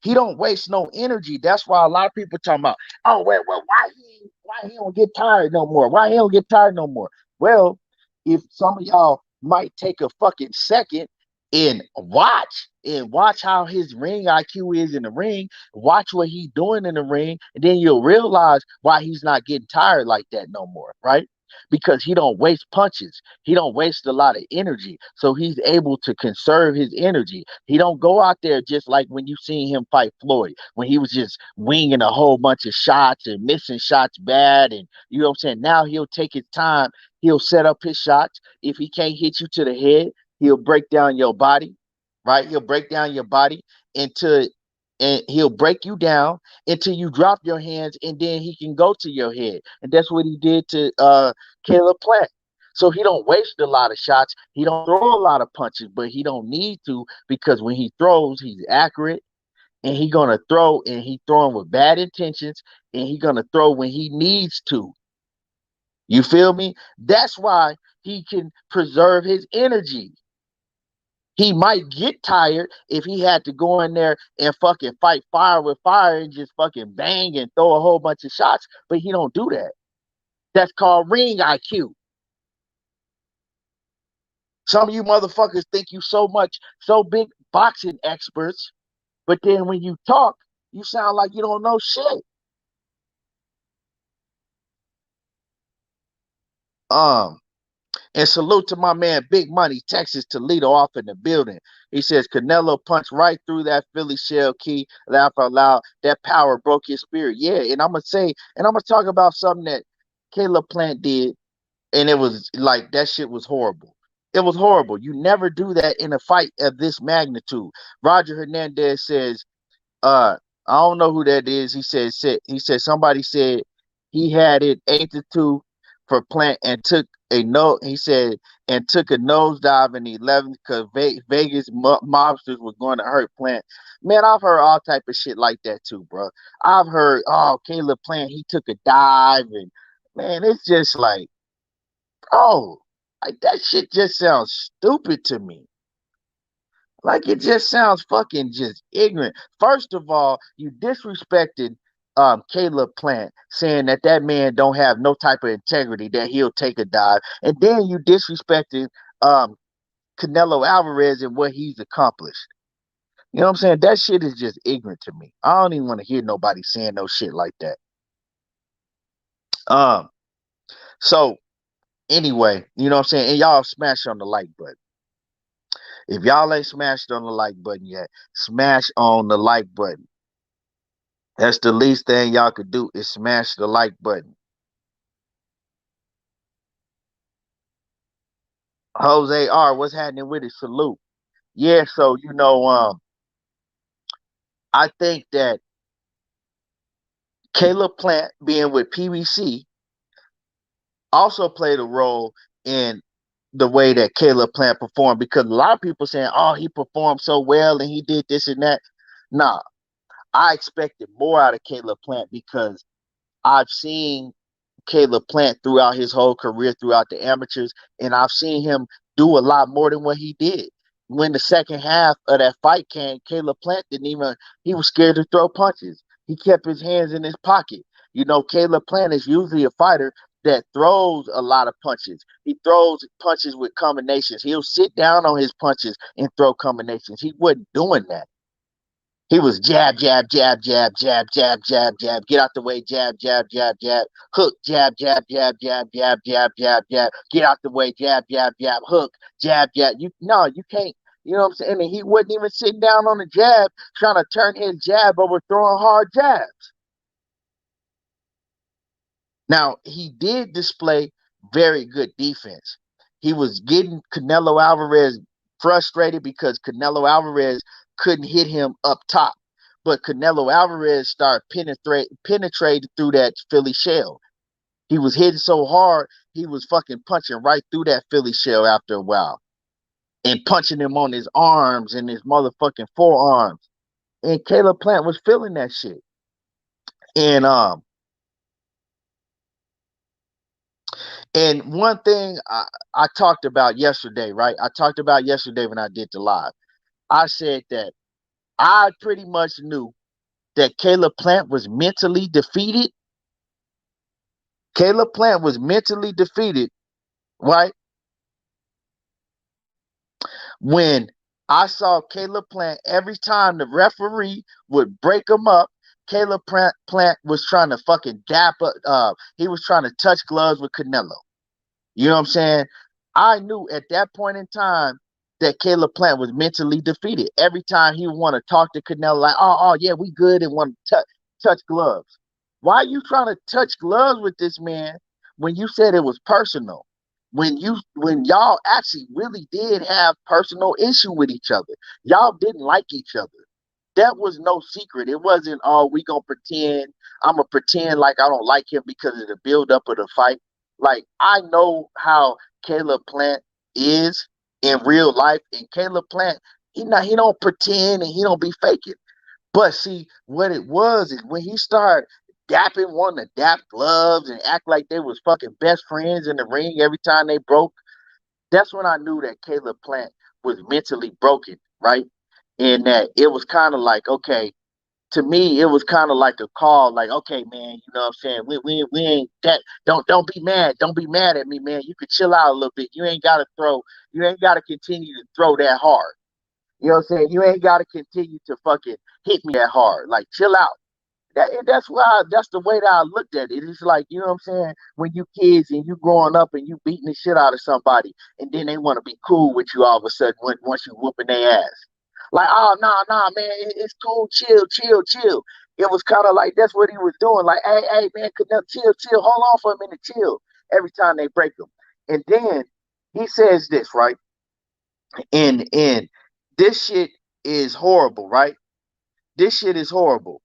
He don't waste no energy. That's why a lot of people talking about, oh, well, why he don't get tired no more? Why he don't get tired no more? Well, if some of y'all might take a fucking second and watch how his ring IQ is in the ring, watch what he's doing in the ring, and then you'll realize why he's not getting tired like that no more, right? Because he don't waste punches. He don't waste a lot of energy. So he's able to conserve his energy. He don't go out there just like when you seen him fight Floyd, when he was just winging a whole bunch of shots and missing shots bad. And you know what I'm saying? Now he'll take his time. He'll set up his shots. If he can't hit you to the head, he'll break down your body, right? He'll break down your body into and he'll break you down until you drop your hands and then he can go to your head. And that's what he did to Caleb Plant. So he don't waste a lot of shots. He don't throw a lot of punches, but he don't need to because when he throws, he's accurate and he gonna throw and he throwing with bad intentions and he gonna throw when he needs to. You feel me? That's why he can preserve his energy. He might get tired if he had to go in there and fucking fight fire with fire and just fucking bang and throw a whole bunch of shots, but he don't do that. That's called ring IQ. Some of you motherfuckers think you so big boxing experts, but then when you talk, you sound like you don't know shit. Um, And salute to my man Big Money, Texas Toledo off in the building. He says Canelo punched right through that Philly shell key, laugh out loud. That power broke his spirit. Yeah, and I'm gonna talk about something that Caleb Plant did, and it was like that shit was horrible. It was horrible. You never do that in a fight of this magnitude. Roger Hernandez says I don't know who that is. He said somebody said he had it 8-2 for Plant and took a note. He said and took a nosedive in the 11th because Vegas mobsters were going to hurt Plant. Man, I've heard all type of shit like that too, bro. I've heard Caleb Plant he took a dive and man, it's just like like that shit just sounds stupid to me. Like it just sounds fucking just ignorant. First of all, you disrespected Caleb Plant, saying that that man don't have no type of integrity, that he'll take a dive, and then you disrespected um, Canelo Alvarez and what he's accomplished. You know what I'm saying? That shit is just ignorant to me. I don't even want to hear nobody saying no shit like that. Um, so anyway, you know what I'm saying? And y'all smash on the like button. If y'all ain't smashed on the like button yet, smash on the like button. That's the least thing y'all could do is smash the like button. Jose R, what's happening with it? Salute. Yeah, so I think that Caleb Plant being with PBC also played a role in the way that Caleb Plant performed because a lot of people saying, oh, he performed so well and he did this and that. Nah, I expected more out of Caleb Plant because I've seen Caleb Plant throughout his whole career, throughout the amateurs, and I've seen him do a lot more than what he did. When the second half of that fight came, Caleb Plant didn't even, he was scared to throw punches. He kept his hands in his pocket. You know, Caleb Plant is usually a fighter that throws a lot of punches. He throws punches with combinations. He'll sit down on his punches and throw combinations. He wasn't doing that. He was jab, jab, jab, jab, jab, jab, jab, jab. Get out the way, jab, jab, jab, jab. Hook, jab, jab, jab, jab, jab, jab, jab, jab. Get out the way, jab, jab, jab. Hook, jab, jab. You can't. You know what I'm saying? And he wasn't even sitting down on the jab, trying to turn his jab over, throwing hard jabs. Now, he did display very good defense. He was getting Canelo Alvarez frustrated because Canelo Alvarez couldn't hit him up top. But Canelo Alvarez started penetrating through that Philly shell. He was hitting so hard, he was fucking punching right through that Philly shell after a while. And punching him on his arms and his motherfucking forearms. And Caleb Plant was feeling that shit. And one thing I talked about yesterday, right? I talked about yesterday when I did the live. I said that I pretty much knew that Caleb Plant was mentally defeated. Caleb Plant was mentally defeated, right? When I saw Caleb Plant, every time the referee would break him up, Caleb Plant was trying to fucking dap up. He was trying to touch gloves with Canelo. You know what I'm saying? I knew at that point in time that Caleb Plant was mentally defeated. Every time he would want to talk to Canelo, like, oh, yeah, we good, and want to touch gloves. Why are you trying to touch gloves with this man when you said it was personal? When y'all actually really did have personal issue with each other. Y'all didn't like each other. That was no secret. It wasn't, oh, we gonna pretend. I'm gonna pretend like I don't like him because of the build up of the fight. Like, I know how Caleb Plant is in real life, and Caleb Plant, he don't pretend and he don't be faking. But see, what it was is when he started wanting to dap gloves and act like they was fucking best friends in the ring every time they broke, that's when I knew that Caleb Plant was mentally broken, right? And that it was kind of like, okay, to me, it was kind of like a call, like, okay, man, you know what I'm saying? We ain't that. Don't be mad. Don't be mad at me, man. You could chill out a little bit. You ain't gotta continue to throw that hard. You know what I'm saying? You ain't gotta continue to fucking hit me that hard. Like, chill out. That's the way that I looked at it. It's like, you know what I'm saying? When you kids and you growing up and you beating the shit out of somebody, and then they want to be cool with you all of a sudden once you whooping their ass. Like, oh, nah, man, it's cool, chill, chill, chill. It was kind of like that's what he was doing. Like, hey, man, chill, hold on for a minute, chill. Every time they break him, and then he says this, right? And this shit is horrible, right? This shit is horrible.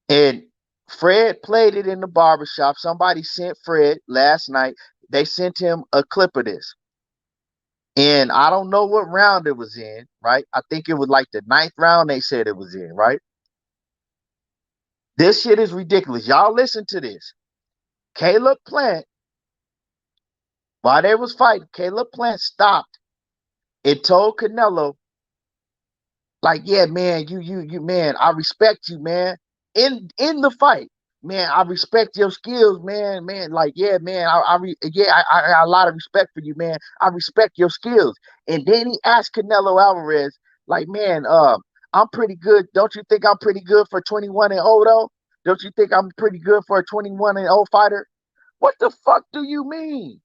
And Fred played it in the barbershop. Somebody sent Fred last night. They sent him a clip of this. And I don't know what round it was in, right? I think it was like the 9th round they said it was in, right? This shit is ridiculous. Y'all listen to this. Caleb Plant, while they was fighting, Caleb Plant stopped and told Canelo, like, yeah, man, you, man, I respect you, man. In the fight, man, I respect your skills, man, like, yeah, man, I got a lot of respect for you, man. I respect your skills. And then he asked Canelo Alvarez, like, man, I'm pretty good. Don't you think I'm pretty good for 21-0 though? Don't you think I'm pretty good for a 21-0 fighter? What the fuck do you mean?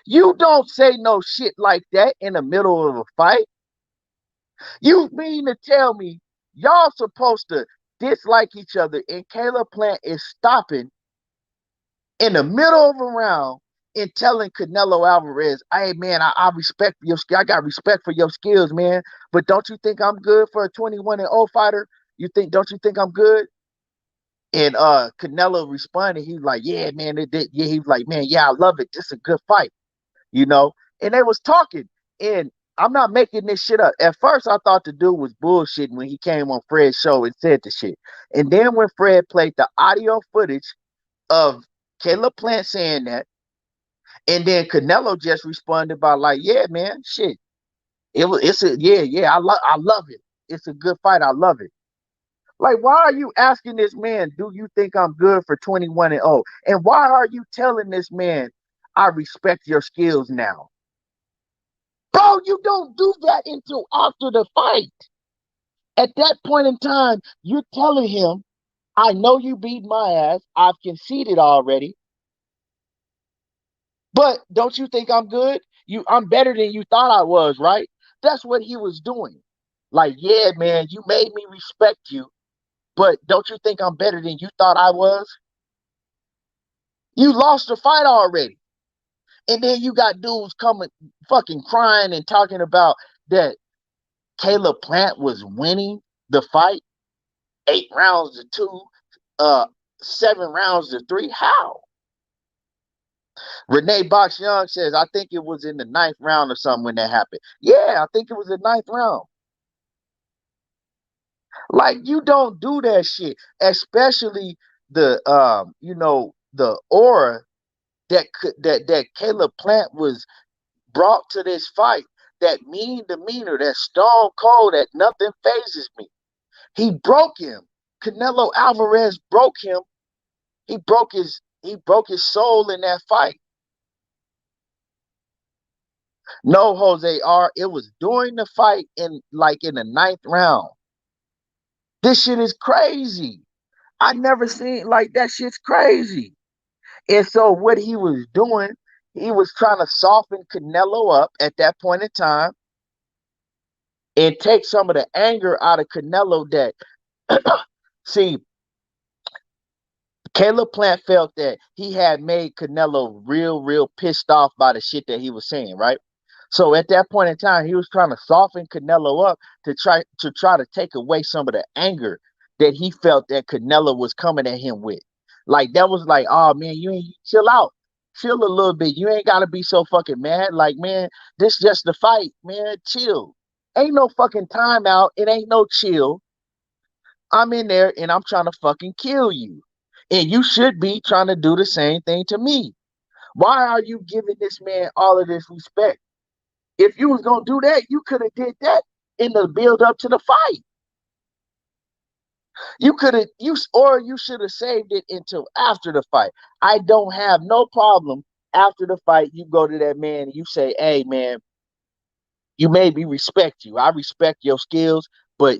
You don't say no shit like that in the middle of a fight. You mean to tell me y'all supposed to dislike each other and Caleb Plant is stopping in the middle of a round and telling Canelo Alvarez, hey, man, I respect your skill. I got respect for your skills, man. But don't you think I'm good for a 21-0 fighter? Don't you think I'm good? And Canelo responded, he was like, yeah, man, yeah, he was like, man, yeah, I love it. This is a good fight, you know? And they was talking, and I'm not making this shit up. At first, I thought the dude was bullshitting when he came on Fred's show and said the shit. And then when Fred played the audio footage of Caleb Plant saying that, and then Canelo just responded by like, yeah, man, shit. I love it. It's a good fight. I love it. Like, why are you asking this man, do you think I'm good for 21-0? And why are you telling this man, I respect your skills now? Bro, you don't do that until after the fight. At that point in time, you're telling him, I know you beat my ass. I've conceded already. But don't you think I'm good? I'm better than you thought I was, right? That's what he was doing. Like, yeah, man, you made me respect you, but don't you think I'm better than you thought I was? You lost the fight already. And then you got dudes coming fucking crying and talking about that Caleb Plant was winning the fight 8 rounds to 2, 7 rounds to 3. How? Renee Box Young says, I think it was in the 9th round or something when that happened. Yeah, I think it was the 9th round. Like, you don't do that shit, especially the aura that Caleb Plant was brought to this fight, that mean demeanor, that stone cold, that nothing phases me. He broke him. Canelo Alvarez broke him. He broke his soul in that fight. No, Jose R. It was during the fight in the 9th round. This shit is crazy. I never seen like that shit's crazy. And so what he was doing, he was trying to soften Canelo up at that point in time and take some of the anger out of Canelo that see, Caleb Plant felt that he had made Canelo real pissed off by the shit that he was saying, right? So at that point in time, he was trying to soften Canelo up to try to take away some of the anger that he felt that Canelo was coming at him with. Like, that was like, oh man, you ain't chill out. Chill a little bit. You ain't gotta be so fucking mad. Like, man, this just the fight, man. Chill. Ain't no fucking timeout. It ain't no chill. I'm in there and I'm trying to fucking kill you. And you should be trying to do the same thing to me. Why are you giving this man all of this respect? If you was gonna do that, you could have did that in the build up to the fight. You could have you should have saved it until after the fight. I don't have no problem after the fight. You go to that man and you say, "Hey, man, you made me respect you. I respect your skills, but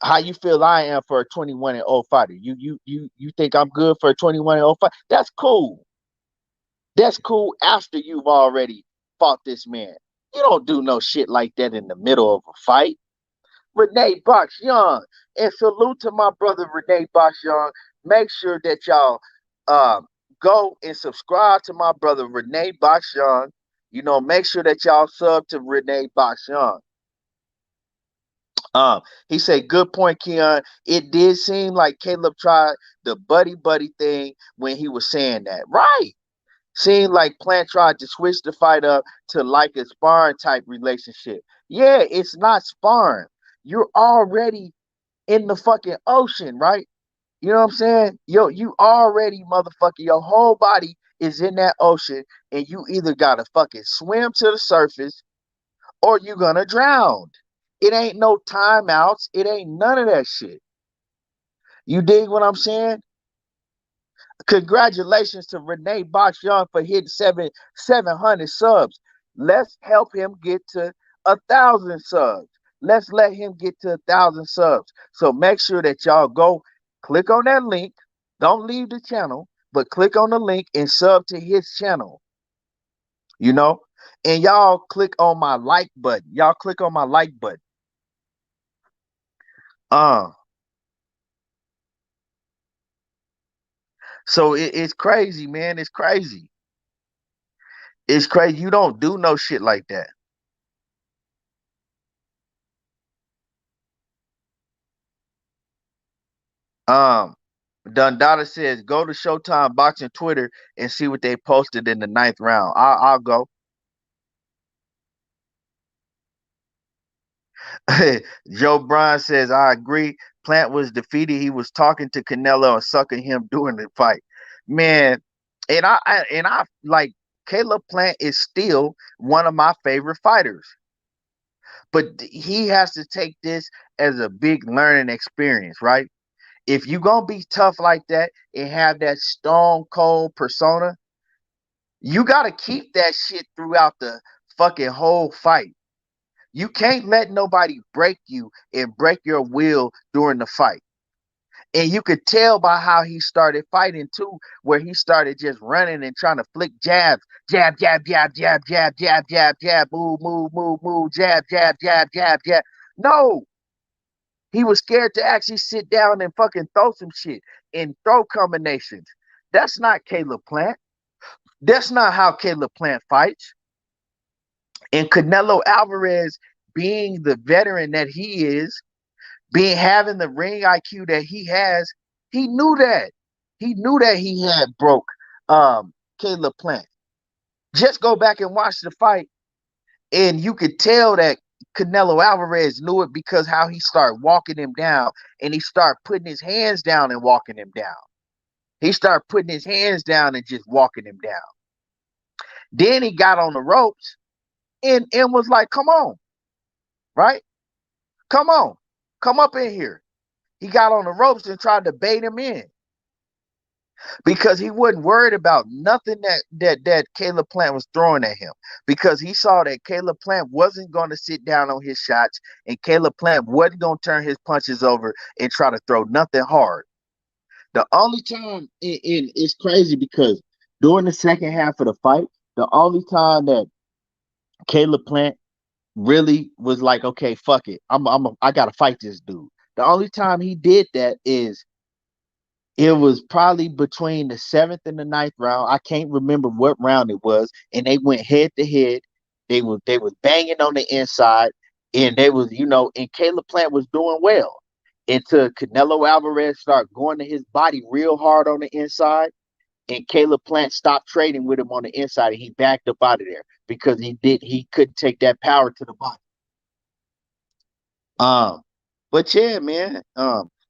how you feel I am for a 21-0 fighter. You think I'm good for a 21-0 fight? That's cool. That's cool after you've already fought this man. You don't do no shit like that in the middle of a fight." Renee Box Young. And salute to my brother Renee Box Young. Make sure that y'all go and subscribe to my brother Renee Box Young. Make sure that y'all sub to Renee Box Young. He said, good point, Keon. It did seem like Caleb tried the buddy thing when he was saying that. Right. Seemed like Plant tried to switch the fight up to like a sparring type relationship. Yeah, it's not sparring. You're already in the fucking ocean, right? You know what I'm saying? Yo, you already, motherfucker, your whole body is in that ocean, and you either gotta fucking swim to the surface or you're gonna drown. It ain't no timeouts. It ain't none of that shit. You dig what I'm saying? Congratulations to Renee Box Young for hitting 700 subs. Let's help him get to 1,000 subs. Let's let him get to 1,000 subs. So make sure that y'all go click on that link. Don't leave the channel, but click on the link and sub to his channel. And y'all click on my like button. Y'all click on my like button. So it's crazy, man. It's crazy. It's crazy. You don't do no shit like that. Dundada says, go to Showtime Boxing Twitter and see what they posted in the 9th round. I'll go. Joe Bryan says, I agree. Plant was defeated. He was talking to Canelo and sucking him during the fight. Man, and I like Caleb Plant is still one of my favorite fighters. But he has to take this as a big learning experience, right? If you gonna be tough like that and have that stone cold persona, you gotta keep that shit throughout the fucking whole fight. You can't let nobody break you and break your will during the fight. And you could tell by how he started fighting too, where he started just running and trying to flick jabs, jab, jab, jab, jab, jab, jab, jab, jab, move, move, move, move, jab, jab, jab, jab, jab. No, he was scared to actually sit down and fucking throw some shit and throw combinations. That's not Caleb Plant. That's not how Caleb Plant fights. And Canelo Alvarez, being the veteran that he is, being having the ring IQ that he has, he knew that. He knew that he had broke Caleb Plant. Just go back and watch the fight, and you could tell that Canelo Alvarez knew it because how he started walking him down, and he started putting his hands down and walking him down. He started putting his hands down and just walking him down. Then he got on the ropes and was like, "Come on, right? Come on, come up in here." He got on the ropes and tried to bait him in because he wasn't worried about nothing that Caleb Plant was throwing at him, because he saw that Caleb Plant wasn't going to sit down on his shots, and Caleb Plant wasn't going to turn his punches over and try to throw nothing hard. The only time, it's crazy because during the second half of the fight, the only time that Caleb Plant really was like, okay, fuck it, I gotta fight this dude. The only time he did that is it was probably between the seventh and the ninth round. I can't remember what round it was, and they went head to head. They was banging on the inside, and they was and Caleb Plant was doing well until Canelo Alvarez started going to his body real hard on the inside, and Caleb Plant stopped trading with him on the inside, and he backed up out of there because he couldn't take that power to the body. But yeah, man,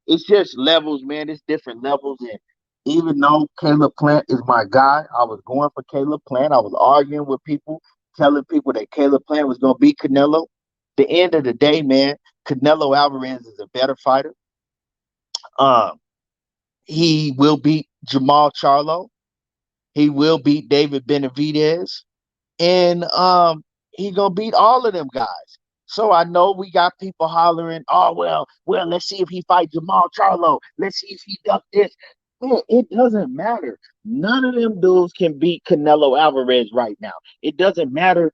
it's just levels, man. It's different levels, and even though Caleb Plant is my guy, I was going for Caleb Plant. I was arguing with people, telling people that Caleb Plant was going to beat Canelo. The end of the day, man, Canelo Alvarez is a better fighter. Um, he will beat Jermall Charlo. He will beat David Benavidez, and he gonna beat all of them guys. So I know we got people hollering, "Oh well, let's see if he fight Jermall Charlo. Let's see if he duck this." Man, it doesn't matter. None of them dudes can beat Canelo Alvarez right now. It doesn't matter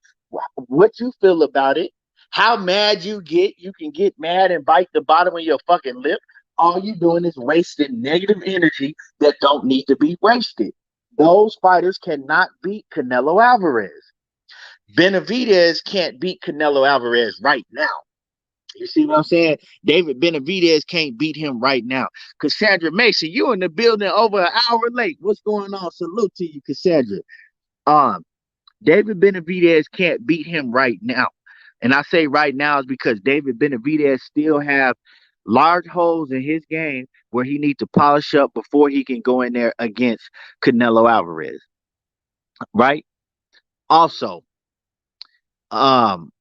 what you feel about it, how mad you get. You can get mad and bite the bottom of your fucking lip. All you doing is wasting negative energy that don't need to be wasted. Those fighters cannot beat Canelo Alvarez. Benavidez can't beat Canelo Alvarez right now. You see what I'm saying? David Benavidez can't beat him right now. Cassandra Mason, you in the building over an hour late. What's going on? Salute to you, Cassandra. Um, David Benavidez can't beat him right now. And I say right now is because David Benavidez still have large holes in his game where he needs to polish up before he can go in there against Canelo Alvarez. Right? Also, um,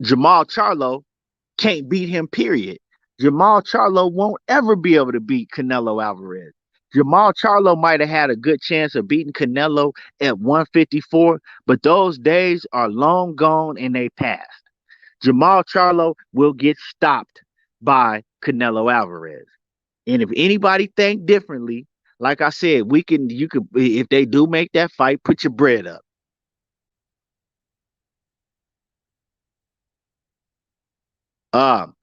Jermall Charlo can't beat him, period. Jermall Charlo won't ever be able to beat Canelo Alvarez. Jermall Charlo might have had a good chance of beating Canelo at 154, but those days are long gone and they passed. Jermall Charlo will get stopped by Canelo Alvarez. And if anybody think differently, like I said, you could, if they do make that fight, put your bread up. Um,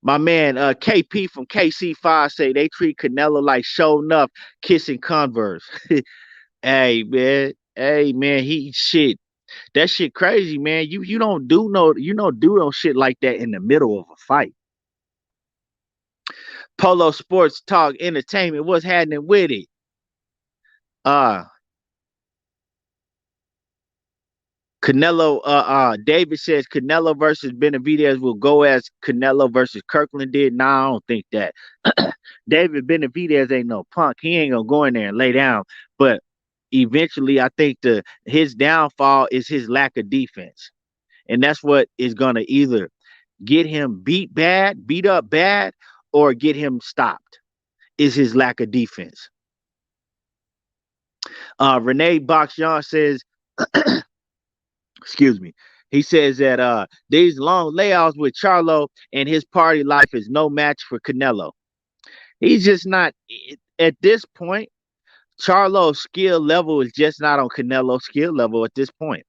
My man KP from KC5 say they treat Canelo like show enough kissing Converse. Hey man, he shit. That shit crazy, man. You don't do no shit like that in the middle of a fight. Polo Sports Talk Entertainment, what's happening with it? Uh David says Canelo versus Benavidez will go as Canelo versus Kirkland did. Nah, I don't think that. David Benavidez ain't no punk. He ain't gonna go in there and lay down. But eventually, I think his downfall is his lack of defense, and that's what is gonna either get him beat up bad, or get him stopped is his lack of defense. Renee Boxyon says, excuse me, he says that these long layouts with Charlo and his party life is no match for Canelo. He's just not at this point. Charlo's skill level is just not on Canelo's skill level at this point.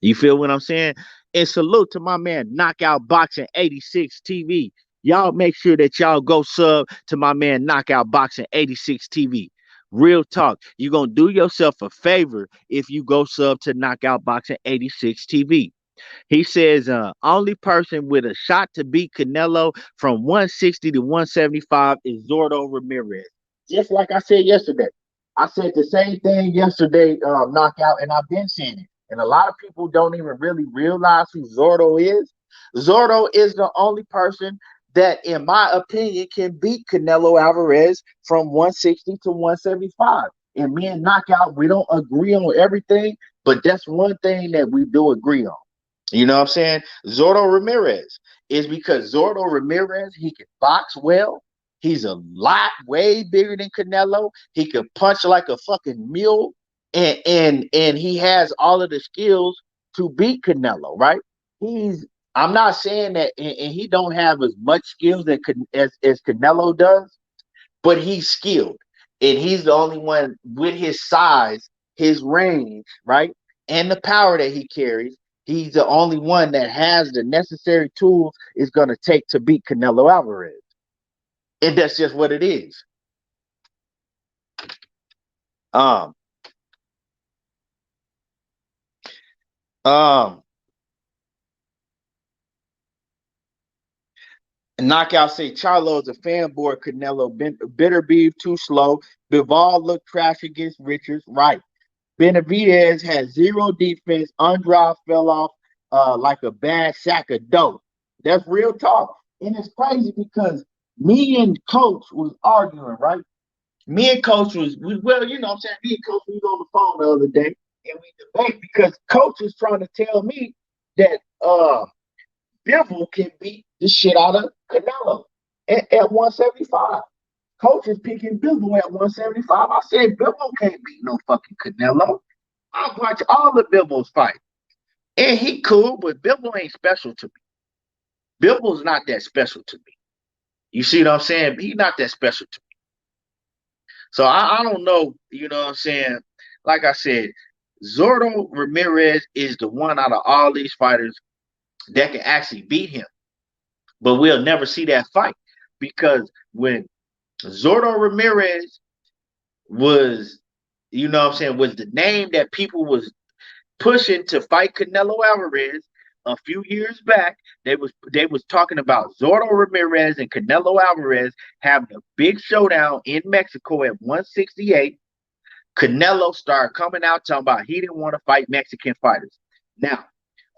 You feel what I'm saying? And salute to my man, Knockout Boxing 86 TV. Y'all make sure that y'all go sub to my man, Knockout Boxing 86 TV. Real talk. You're going to do yourself a favor if you go sub to Knockout Boxing 86 TV. He says, only person with a shot to beat Canelo from 160 to 175 is Zordo Ramirez. Just like I said yesterday. I said the same thing yesterday, Knockout, and I've been saying it. And a lot of people don't even really realize who Zordo is. Zordo is the only person that, in my opinion, can beat Canelo Alvarez from 160 to 175. And me and Knockout, we don't agree on everything, but that's one thing that we do agree on. You know what I'm saying? Zordo Ramirez is because Zordo Ramirez, he can box well. He's a lot way bigger than Canelo. He can punch like a fucking mule, and he has all of the skills to beat Canelo, right? I'm not saying that, and he don't have as much skills as Canelo does, but he's skilled, and he's the only one with his size, his range, right, and the power that he carries. He's the only one that has the necessary tools it's going to take to beat Canelo Alvarez. And that's just what it is. Um, Knockout say Charlo is a fanboy. Canelo bitter beef too slow. Bivol looked trash against Richards. Right. Benavidez had zero defense. Andrade fell off like a bad sack of dough. That's real talk. And it's crazy because me and Coach was arguing, right? Me and Coach well, you know what I'm saying? Me and Coach was on the phone the other day, and we debate because Coach is trying to tell me that Bivol can beat the shit out of Canelo at 175. Coach is picking Bivol at 175. I said, Bivol can't beat no fucking Canelo. I've watched all the Bivol's fight. And he cool, but Bivol ain't special to me. Bivol's not that special to me. You see what I'm saying? He's not that special to me. So I don't know, you know what I'm saying? Like I said, Zordo Ramirez is the one out of all these fighters that can actually beat him. But we'll never see that fight because when Zordo Ramirez was, you know what I'm saying, was the name that people was pushing to fight Canelo Alvarez a few years back. They was talking about Zordo Ramirez and Canelo Alvarez having a big showdown in Mexico at 168. Canelo started coming out talking about he didn't want to fight Mexican fighters. Now,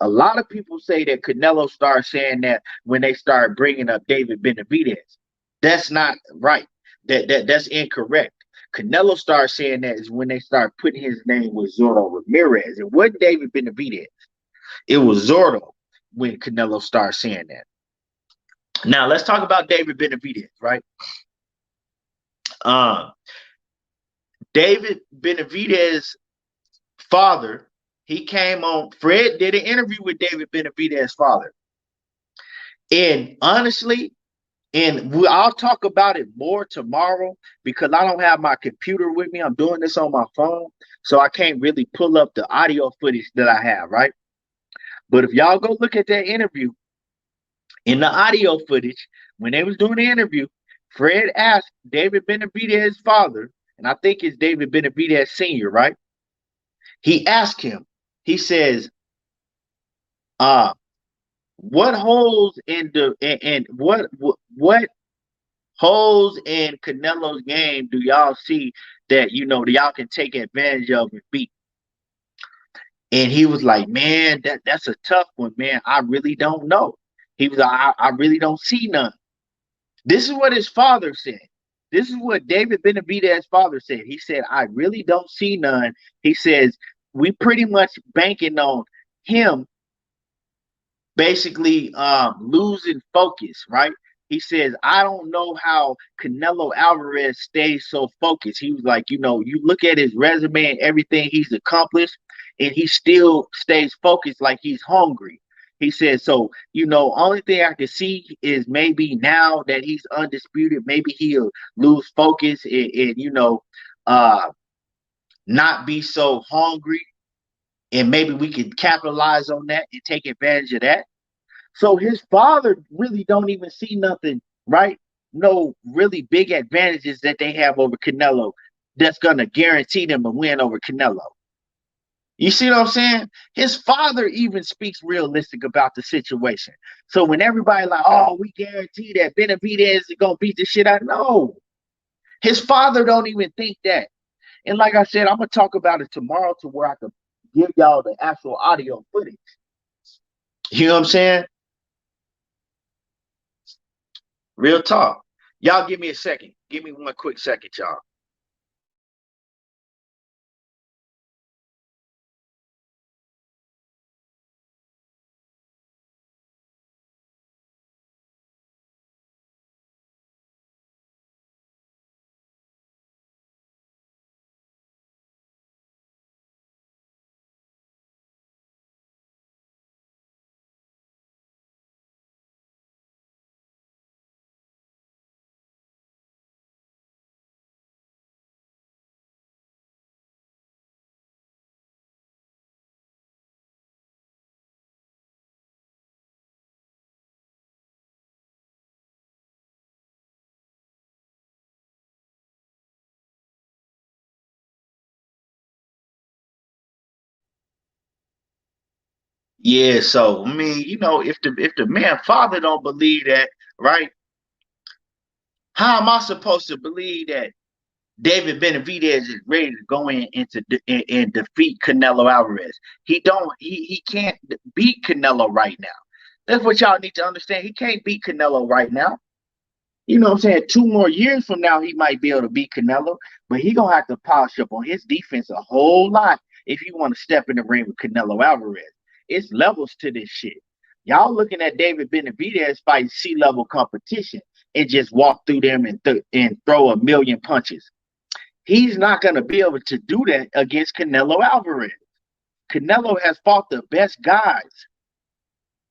a lot of people say that Canelo started saying that when they started bringing up David Benavidez. That's not right. That's incorrect. Canelo started saying that is when they started putting his name with Zordo Ramirez. It wasn't David Benavidez. It was Zordo when Canelo started saying that. Now, let's talk about David Benavidez, right? David Benavidez's father, he came on, Fred did an interview with David Benavidez's father. And honestly, I'll talk about it more tomorrow because I don't have my computer with me. I'm doing this on my phone, so I can't really pull up the audio footage that I have, right? But if y'all go look at that interview, in the audio footage, when they was doing the interview, Fred asked David Benavidez's father, and I think it's David Benavidez Sr., right? He asked him, he says, what holes in what holes in Canelo's game do y'all see that y'all can take advantage of and beat? And he was like, man, that's a tough one, man. I really don't know. He was like, I really don't see none. This is what his father said. This is what David Benavidez's father said. He said, I really don't see none. He says, we pretty much banking on him basically losing focus, right? He says, I don't know how Canelo Alvarez stays so focused. He was like, you look at his resume and everything he's accomplished, and he still stays focused like he's hungry. He said, so, only thing I can see is maybe now that he's undisputed, maybe he'll lose focus and uh, not be so hungry. And maybe we could capitalize on that and take advantage of that. So his father really don't even see nothing, right? No really big advantages that they have over Canelo that's gonna guarantee them a win over Canelo. You see what I'm saying? His father even speaks realistic about the situation. So when everybody like, oh, we guarantee that Benavidez is gonna beat the shit out, no. His father don't even think that. And like I said, I'm gonna talk about it tomorrow to where I can give y'all the actual audio footage. You know what I'm saying? Real talk. Y'all give me a second. Give me one quick second, y'all. Yeah, so I mean, if the man father don't believe that, right? How am I supposed to believe that David Benavidez is ready to go in and defeat Canelo Alvarez? He can't beat Canelo right now. That's what y'all need to understand. He can't beat Canelo right now. You know what I'm saying? 2 more years from now, he might be able to beat Canelo, but he gonna have to polish up on his defense a whole lot if he want to step in the ring with Canelo Alvarez. It's levels to this shit. Y'all looking at David Benavidez fight C-level competition and just walk through them and throw a million punches. He's not gonna be able to do that against Canelo Alvarez. Canelo has fought the best guys,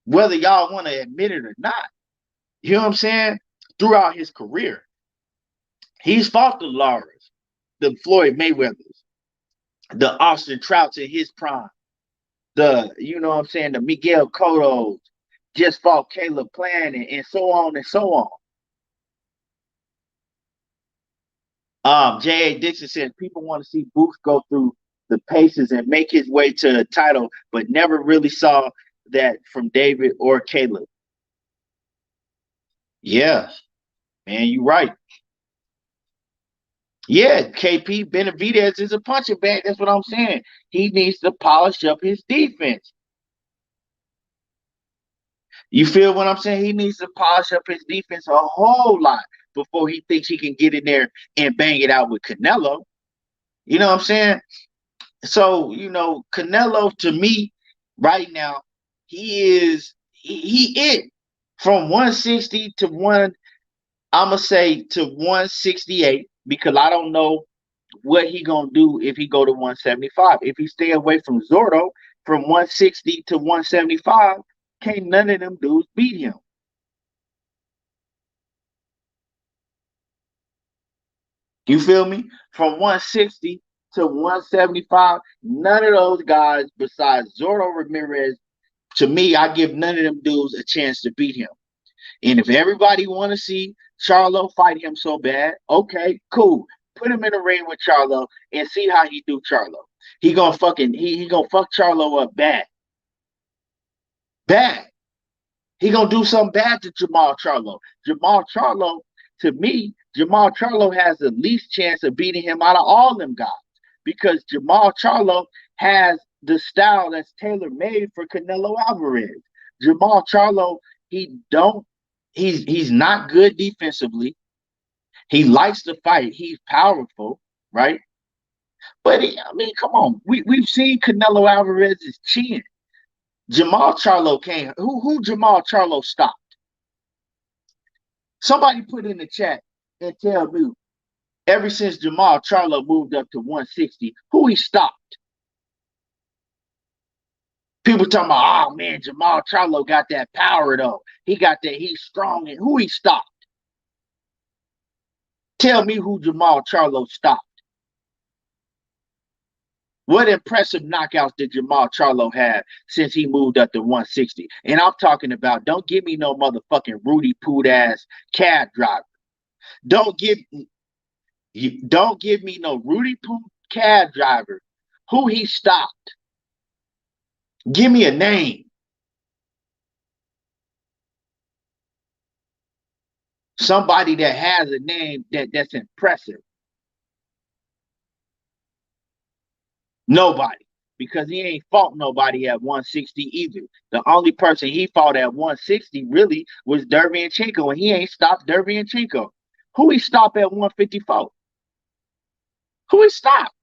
whether y'all want to admit it or not. You know what I'm saying? Throughout his career. He's fought the Lauras, the Floyd Mayweathers, the Austin Trouts in his prime, the Miguel Cottos, just fought Caleb Plant and so on and so on. J.A. Dixon says people want to see Booth go through the paces and make his way to a title, but never really saw that from David or Caleb. Yeah, man, you're right. Yeah, KP Benavidez is a punching bag. That's what I'm saying. He needs to polish up his defense. You feel what I'm saying? He needs to polish up his defense a whole lot before he thinks he can get in there and bang it out with Canelo. You know what I'm saying? So, Canelo to me right now, he it from 160 to I'ma say to 168 because I don't know what he gonna do if he go to 175. If he stay away from Zordo from 160 to 175, can't none of them dudes beat him. You feel me? From 160 to 175, none of those guys besides Zordo Ramirez, to me, I give none of them dudes a chance to beat him. And if everybody want to see Charlo fight him so bad, okay, cool. Put him in a ring with Charlo and see how he do Charlo. He gonna fuck Charlo up bad. Bad. He gonna do something bad to Jermall Charlo. Jermall Charlo, to me, Jermall Charlo has the least chance of beating him out of all them guys because Jermall Charlo has the style that's tailor made for Canelo Alvarez. Jermall Charlo, he's not good defensively. He likes to fight. He's powerful, right? But I mean, come on, we've seen Canelo Alvarez's chin. Jermall Charlo came. Who Jermall Charlo stopped? Somebody put in the chat and tell me, ever since Jermall Charlo moved up to 160, who he stopped? People talking about, oh man, Jermall Charlo got that power though. He got that, he's strong. And who he stopped? Tell me who Jermall Charlo stopped. What impressive knockouts did Jermall Charlo have since he moved up to 160? And I'm talking about, don't give me no motherfucking Rudy Poot ass cab driver. Don't give don't give me no Rudy Poot cab driver. Who he stopped? Give me a name. Somebody that has a name that's impressive. Nobody. Because he ain't fought nobody at 160 either. The only person he fought at 160 really was Derevyanchenko, and he ain't stopped Derevyanchenko. Who he stopped at 154? Who he stopped?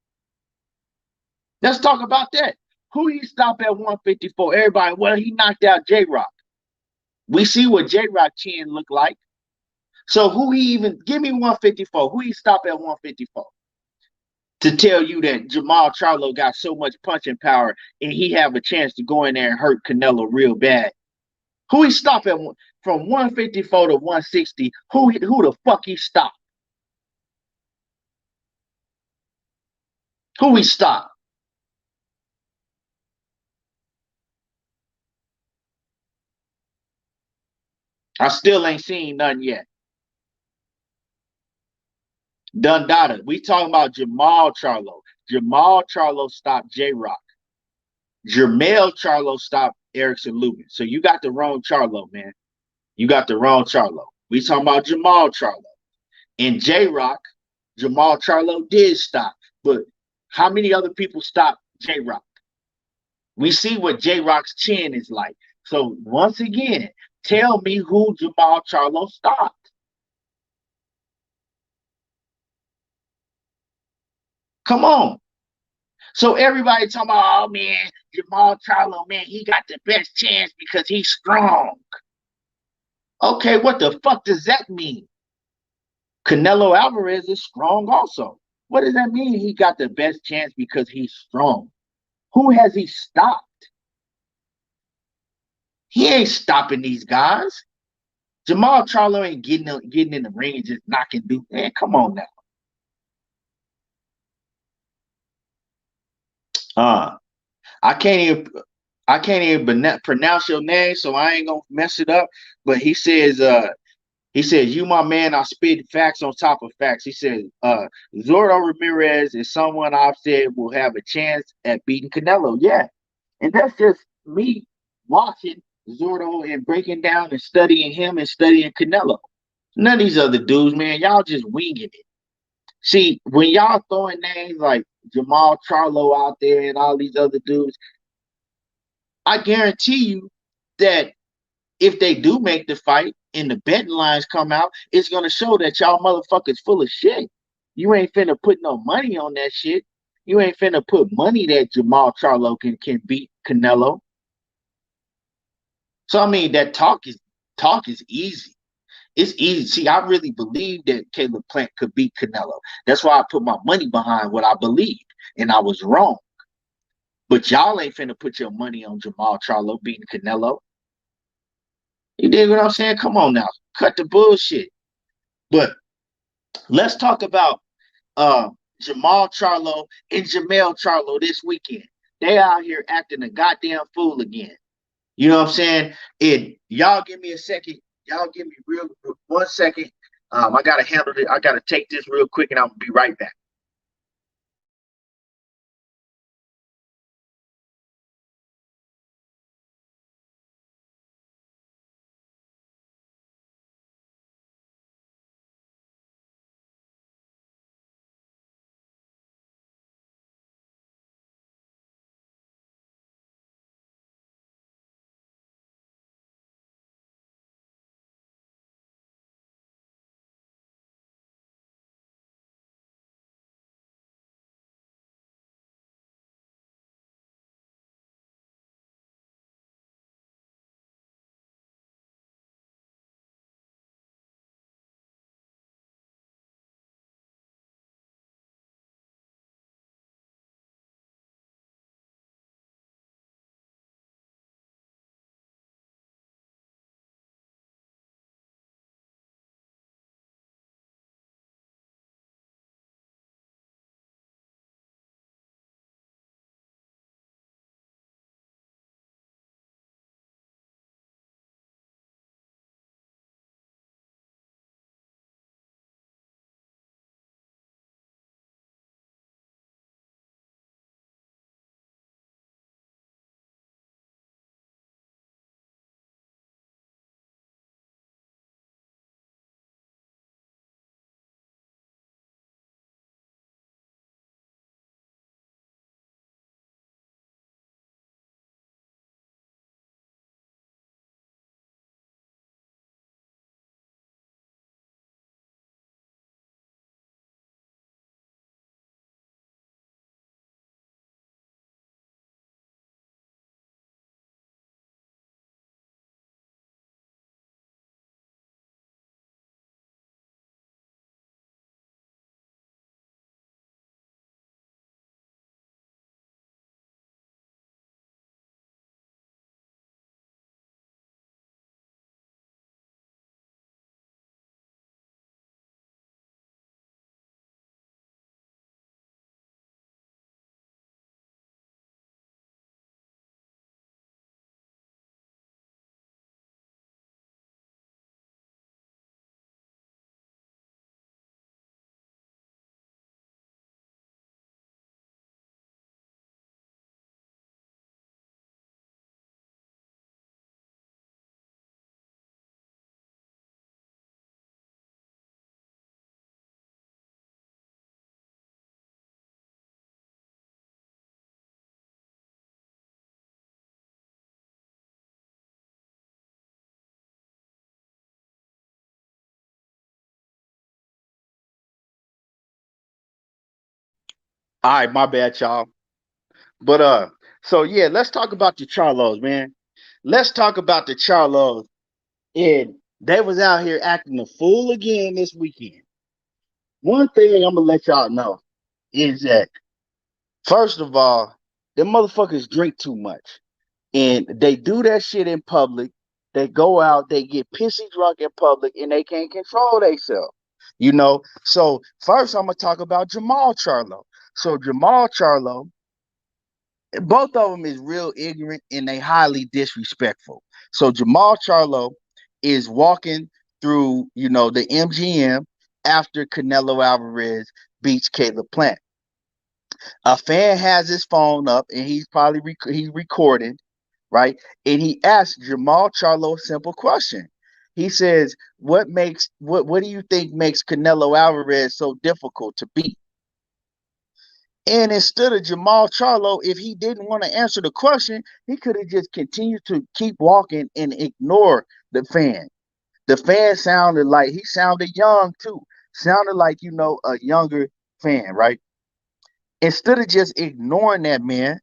Let's talk about that. Who he stopped at 154? Everybody, well, he knocked out J-Rock. We see what J-Rock chin looked like. So who he even, give me 154. Who he stopped at 154? To tell you that Jermall Charlo got so much punching power and he have a chance to go in there and hurt Canelo real bad. Who he stopped at from 154 to 160? Who the fuck he stopped? Who he stopped? I still ain't seen none yet. Done data. We talking about Jermall Charlo. Jermall Charlo stopped J-Rock. Jermell Charlo stopped Erickson Lubin. So you got the wrong Charlo, man. You got the wrong Charlo. We talking about Jermall Charlo. In J-Rock, Jermall Charlo did stop. But how many other people stopped J-Rock? We see what J-Rock's chin is like. So once again, tell me who Jermall Charlo stopped. Come on. So everybody talking about, oh man, Jermall Charlo, man, he got the best chance because he's strong. Okay, what the fuck does that mean? Canelo Alvarez is strong also. What does that mean? He got the best chance because he's strong. Who has he stopped? He ain't stopping these guys. Jermall Charlo ain't getting in the ring and just knocking dude. Man, come on now. Uh, I can't even pronounce your name, so I ain't gonna mess it up. But he says, you my man, I spit facts on top of facts. He says, Zordo Ramirez is someone I've said will have a chance at beating Canelo. Yeah. And that's just me watching Zordo and breaking down and studying him and studying Canelo. None of these other dudes, man, y'all just winging it. See, when y'all throwing names like Jermall Charlo out there and all these other dudes, I guarantee you that if they do make the fight and the betting lines come out, it's gonna show that y'all motherfuckers full of shit. You ain't finna put no money on that shit. You ain't finna put money that Jermall Charlo can beat Canelo. So I mean that talk is easy. It's easy. See, I really believe that Caleb Plant could beat Canelo. That's why I put my money behind what I believed, and I was wrong. But y'all ain't finna put your money on Jermall Charlo beating Canelo. You dig what I'm saying? Come on now, cut the bullshit. But let's talk about uh Jermall Charlo and Jermell Charlo this weekend. They out here acting a goddamn fool again. You know what I'm saying? And y'all give me a second. Y'all give me real 1 second. I gotta handle it. I gotta take this real quick, and I'm gonna be right back. All right, my bad, y'all. But so yeah, let's talk about the Charlos, man. Let's talk about the Charlos. And they was out here acting a fool again this weekend. One thing I'm gonna let y'all know is that first of all, them motherfuckers drink too much. And they do that shit in public. They go out, they get pissy drunk in public, and they can't control themselves. So first I'm gonna talk about Jermall Charlo. So Jermall Charlo, both of them is real ignorant and they highly disrespectful. So Jermall Charlo is walking through, the MGM after Canelo Alvarez beats Caleb Plant. A fan has his phone up and he's probably he's recording, right? And he asks Jermall Charlo a simple question. He says, what do you think makes Canelo Alvarez so difficult to beat? And instead of Jermall Charlo, if he didn't want to answer the question, he could have just continued to keep walking and ignore the fan. The fan sounded like he sounded young too. Sounded like, a younger fan, right? Instead of just ignoring that man,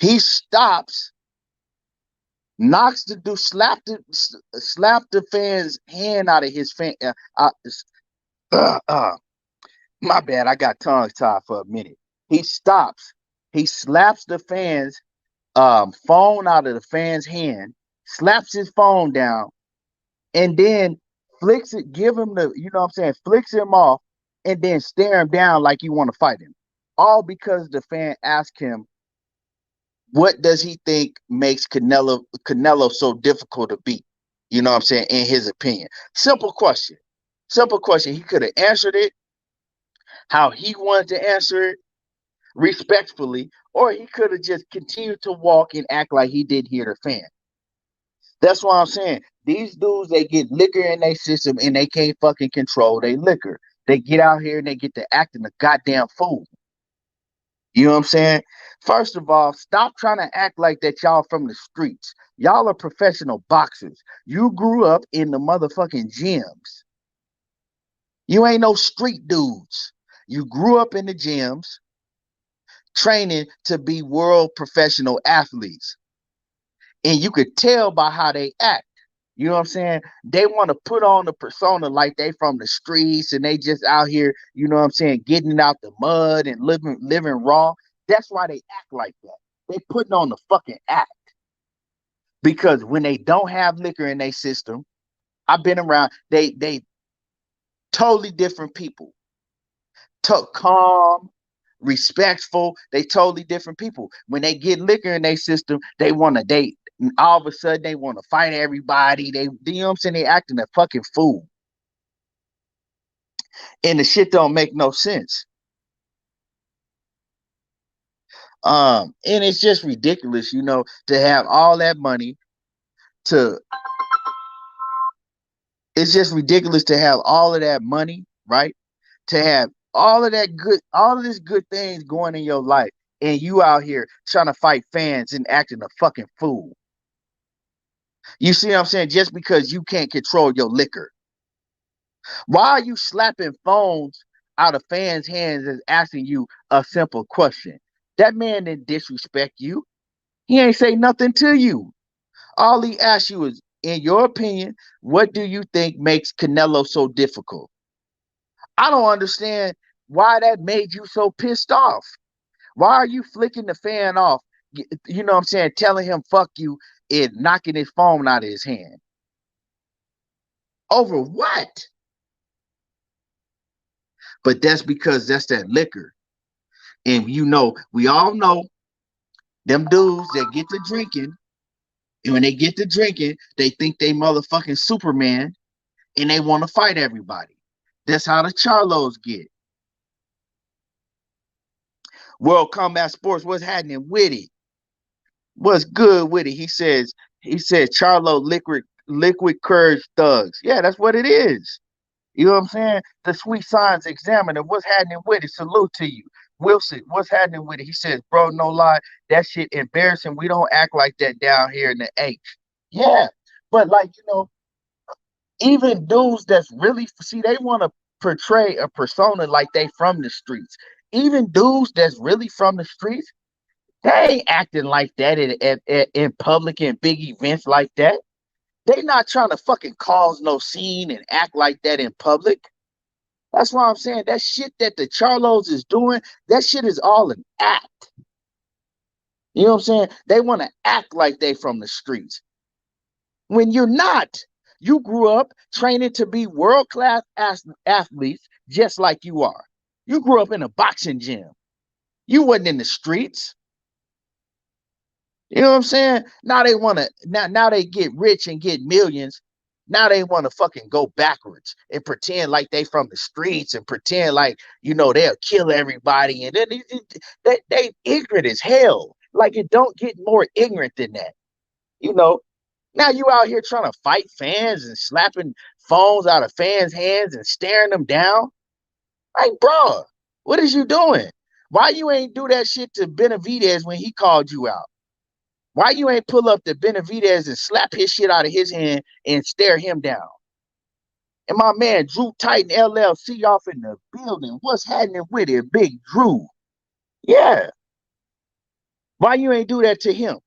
he stops, knocks the dude, slap the fan's hand out of his fan. Uh, uh, my bad, I got tongue tied for a minute. He stops, he slaps the fan's phone out of the fan's hand, slaps his phone down, and then flicks it, give him the, flicks him off, and then stare him down like you want to fight him. All because the fan asked him, what does he think makes Canelo so difficult to beat? In his opinion. Simple question. Simple question. He could have answered it how he wanted to answer it, respectfully, or he could have just continued to walk and act like he didn't hear the fan. That's why I'm saying these dudes, they get liquor in their system and they can't fucking control their liquor. They get out here and they get to acting a goddamn fool. You know what I'm saying? First of all, stop trying to act like that y'all from the streets. Y'all are professional boxers. You grew up in the motherfucking gyms. You ain't no street dudes. You grew up in the gyms training to be world professional athletes. And you could tell by how they act. You know what I'm saying? They want to put on the persona like they from the streets and they just out here, getting out the mud and living raw. That's why they act like that. They putting on the fucking act. Because when they don't have liquor in their system, I've been around, they totally different people. Calm, respectful, they totally different people. When they get liquor in their system, they want to date. All of a sudden they want to fight everybody. They acting a fucking fool. And the shit don't make no sense. And it's just ridiculous, to have all that money to it's just ridiculous to have all of that money, right? To have all of this good things going in your life, and you out here trying to fight fans and acting a fucking fool. You see what I'm saying? Just because you can't control your liquor. Why are you slapping phones out of fans' hands and asking you a simple question? That man didn't disrespect you. He ain't say nothing to you. All he asked you is, in your opinion, what do you think makes Canelo so difficult? I don't understand why that made you so pissed off. Why are you flicking the fan off? You know what I'm saying? Telling him fuck you and knocking his phone out of his hand. Over what? But that's because that's that liquor. And we all know them dudes that get to drinking, and when they get to drinking, they think they motherfucking Superman and they want to fight everybody. That's how the Charlos get. World Combat Sports, what's happening with it? What's good with it? He said Charlo liquid courage thugs. Yeah, that's what it is. You know what I'm saying? The Sweet Science Examiner, what's happening with it? Salute to you. Wilson, what's happening with it? He says, bro, no lie, that shit embarrassing. We don't act like that down here in the H. Yeah, but even dudes that's really, see, they want to portray a persona like they from the streets. even dudes that's really from the streets, they ain't acting like that in public and big events like that. They not trying to fucking cause no scene and act like that in public. That's why I'm saying that shit that the Charlos is doing, that shit is all an act. You know what I'm saying? They want to act like they from the streets. When you're not, you grew up training to be world-class athletes just like you are. You grew up in a boxing gym. You wasn't in the streets. You know what I'm saying? Now they want to now they get rich and get millions. Now they want to fucking go backwards and pretend like they from the streets and pretend like, they'll kill everybody. And then they ignorant as hell. Like it don't get more ignorant than that. You know, now you out here trying to fight fans and slapping phones out of fans' hands and staring them down. Like, bro, what is you doing? Why you ain't do that shit to Benavidez when he called you out? Why you ain't pull up to Benavidez and slap his shit out of his hand and stare him down? And my man Drew Titan LLC off in the building. What's happening with it, Big Drew? Yeah. Why you ain't do that to him?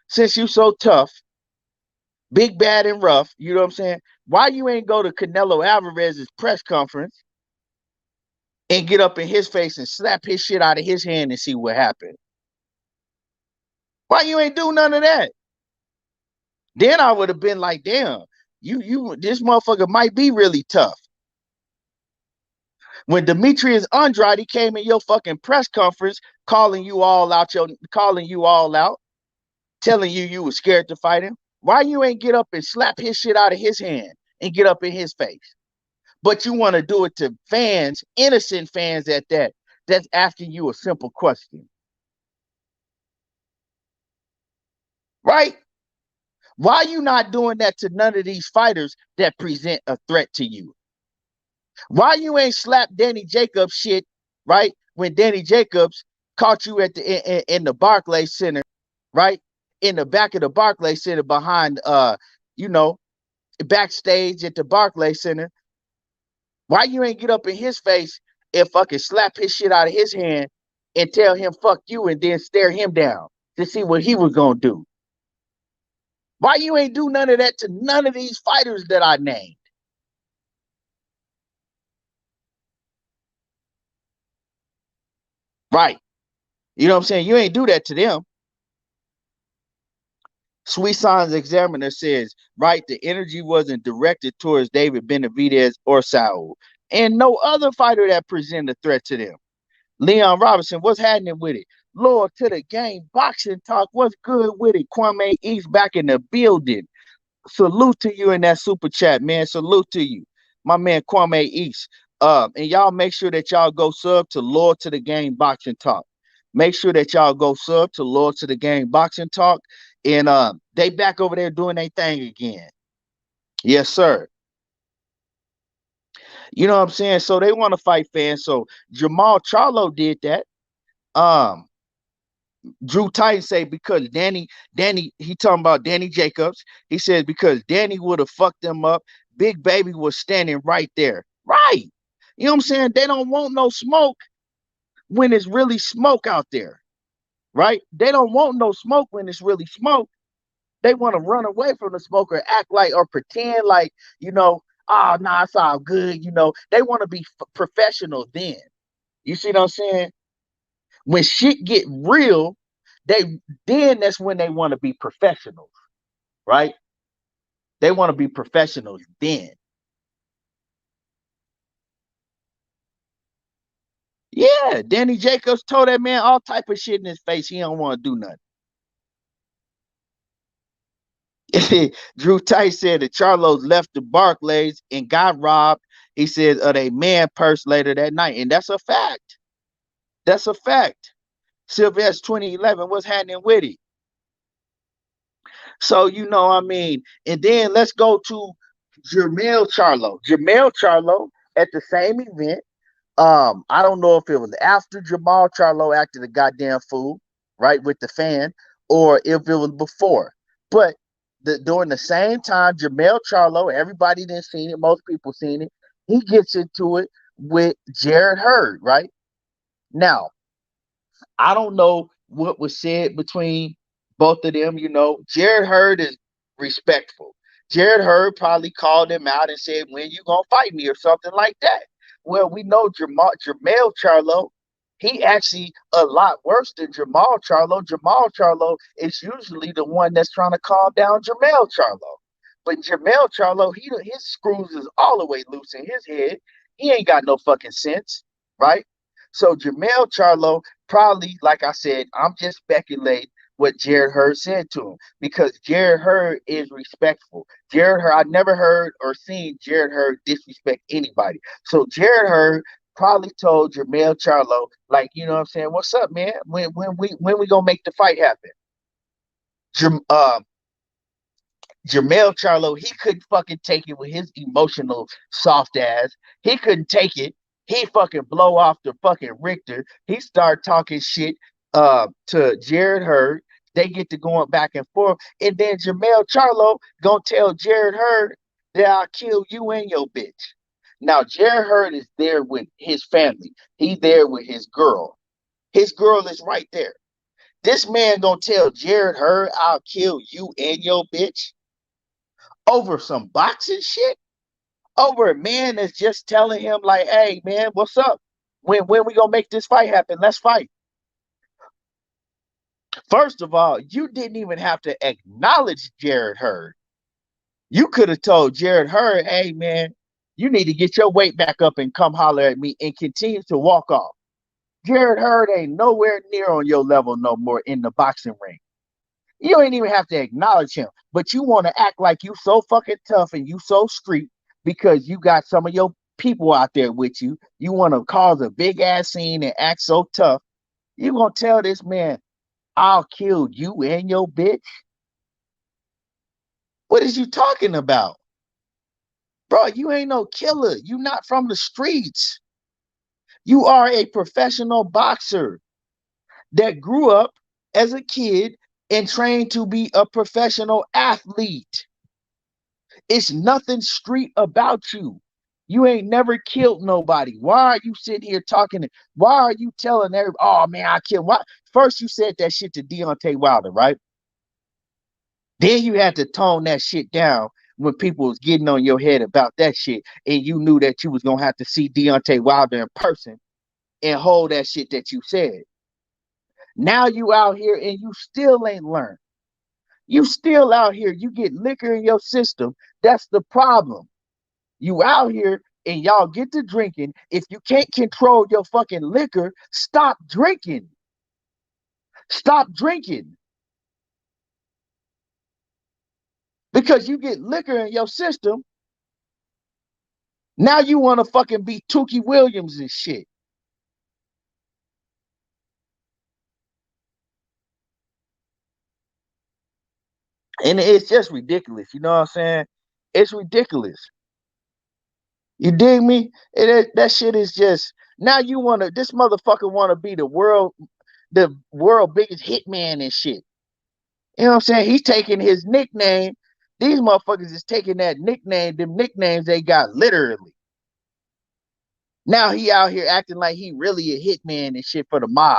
Since you so tough, big, bad, and rough, you know what I'm saying? Why you ain't go to Canelo Alvarez's press conference and get up in his face and slap his shit out of his hand and see what happened? Why you ain't do none of that? Then I would have been like, damn, this motherfucker might be really tough. When Demetrius Andrade came in your fucking press conference, calling you all out, telling you were scared to fight him, why you ain't get up and slap his shit out of his hand and get up in his face? But you want to do it to fans, innocent fans at that, that's asking you a simple question. Right? Why you not doing that to none of these fighters that present a threat to you? Why you ain't slapped Danny Jacobs shit, right? When Danny Jacobs caught you at in the Barclays Center, right? In the back of the Barclays Center behind backstage at the Barclays Center. Why you ain't get up in his face and fucking slap his shit out of his hand and tell him fuck you and then stare him down to see what he was gonna do? Why you ain't do none of that to none of these fighters that I named? Right. You know what I'm saying? You ain't do that to them. Sweet Signs Examiner says, right, the energy wasn't directed towards David Benavidez or Saul, and no other fighter that presented a threat to them. Leon Robinson, what's happening with it? Lord to the game, boxing talk, what's good with it? Kwame East back in the building. Salute to you in that super chat, man. Salute to you, my man Kwame East. And y'all make sure that y'all go sub to Lord to the Game Boxing Talk. Make sure that y'all go sub to Lord to the Game Boxing Talk. And they back over there doing their thing again. Yes, sir. You know what I'm saying? So they want to fight fans. So Jermall Charlo did that. Drew Titan say because Danny, he talking about Danny Jacobs. He says because Danny would have fucked them up. Big Baby was standing right there. Right. You know what I'm saying? They don't want no smoke when it's really smoke out there. Right? They don't want no smoke when it's really smoke. They want to run away from the smoke or act like or pretend like, oh, nah, it's all good. They want to be professional then. You see what I'm saying? When shit get real, that's when they want to be professionals, right? They want to be professionals then. Yeah, Danny Jacobs told that man all type of shit in his face. He don't want to do nothing. Drew Tice said that Charlos left the Barclays and got robbed. He says of a man purse later that night, and that's a fact. That's a fact. Sylvester 2011, what's happening with it? So and then let's go to Jermell Charlo. Jermell Charlo at the same event. I don't know if it was after Jermall Charlo acted a goddamn fool, right, with the fan, or if it was before. But during the same time, Jermell Charlo, everybody didn't seen it, most people seen it. He gets into it with Jared Hurd, right? Now, I don't know what was said between both of them. Jared Hurd is respectful. Jared Hurd probably called him out and said, "When you gonna fight me?" or something like that. Well, we know Jermell Charlo. He actually a lot worse than Jermall Charlo. Jermall Charlo is usually the one that's trying to calm down Jermell Charlo. But Jermell Charlo, his screws is all the way loose in his head. He ain't got no fucking sense, right? So Jermell Charlo probably, like I said, I'm just speculating what Jared Hurd said to him because Jared Hurd is respectful. Jared Hurd, I never heard or seen Jared Hurd disrespect anybody. So Jared Hurd probably told Jermell Charlo, like, you know what I'm saying, what's up, man? When we gonna make the fight happen? Jerm, uh, Jermell Charlo, he couldn't fucking take it with his emotional soft ass. He couldn't take it. He fucking blow off the fucking Richter. He started talking shit to Jared Hurd. They get to going back and forth. And then Jermell Charlo gonna tell Jared Hurd that I'll kill you and your bitch. Now Jared Hurd is there with his family. He's there with his girl. His girl is right there. This man gonna tell Jared Hurd I'll kill you and your bitch over some boxing shit, over a man that's just telling him like, "Hey man, what's up? When we gonna make this fight happen? Let's fight." First of all, you didn't even have to acknowledge Jared Hurd. You could have told Jared Hurd, "Hey man, you need to get your weight back up and come holler at me," and continue to walk off. Jared Hurd ain't nowhere near on your level no more in the boxing ring. You ain't even have to acknowledge him, but you want to act like you so fucking tough and you so street because you got some of your people out there with you. You want to cause a big ass scene and act so tough. You gonna tell this man, "I'll kill you and your bitch"? What is you talking about? Bro, you ain't no killer. You not from the streets. You are a professional boxer that grew up as a kid and trained to be a professional athlete. It's nothing street about you. You ain't never killed nobody. Why are you sitting here talking? Why are you telling everybody, "Oh man, I killed"? Why? First you said that shit to Deontay Wilder, right? Then you had to tone that shit down when people was getting on your head about that shit, and you knew that you was gonna have to see Deontay Wilder in person and hold that shit that you said. Now you out here and you still ain't learned. You still out here. You get liquor in your system. That's the problem. You out here and y'all get to drinking. If you can't control your fucking liquor, stop drinking. Stop drinking. Because you get liquor in your system, now you want to fucking be Tukey Williams and shit. And it's just ridiculous. You know what I'm saying? It's ridiculous. You dig me? That shit is just now you wanna this motherfucker wanna be the world biggest hitman and shit. You know what I'm saying? He's taking his nickname. These motherfuckers is taking that nickname, them nicknames they got literally. Now he out here acting like he really a hitman and shit for the mob.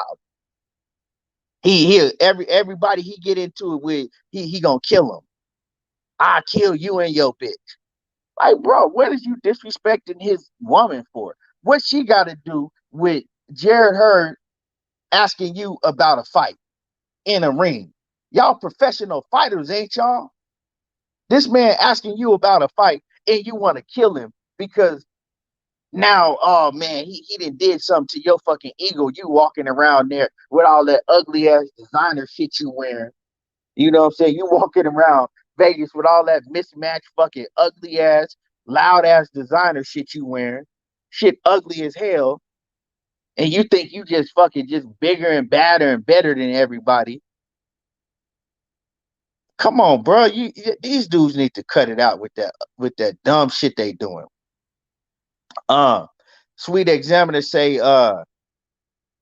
Everybody he get into it with, he gonna kill him. I kill you and your bitch. Like, bro, what is you disrespecting his woman for? What she got to do with Jared Hurd asking you about a fight in a ring? Y'all professional fighters, ain't y'all? This man asking you about a fight and you want to kill him because now, oh man, he did something to your fucking ego. You walking around there with all that ugly ass designer shit you wearing. You know what I'm saying? You walking around Vegas with all that mismatched fucking ugly ass, loud ass designer shit you wearing. Shit ugly as hell. And you think you just fucking just bigger and badder and better than everybody. Come on, bro. These dudes need to cut it out with that dumb shit they doing. Uh Sweet Examiner say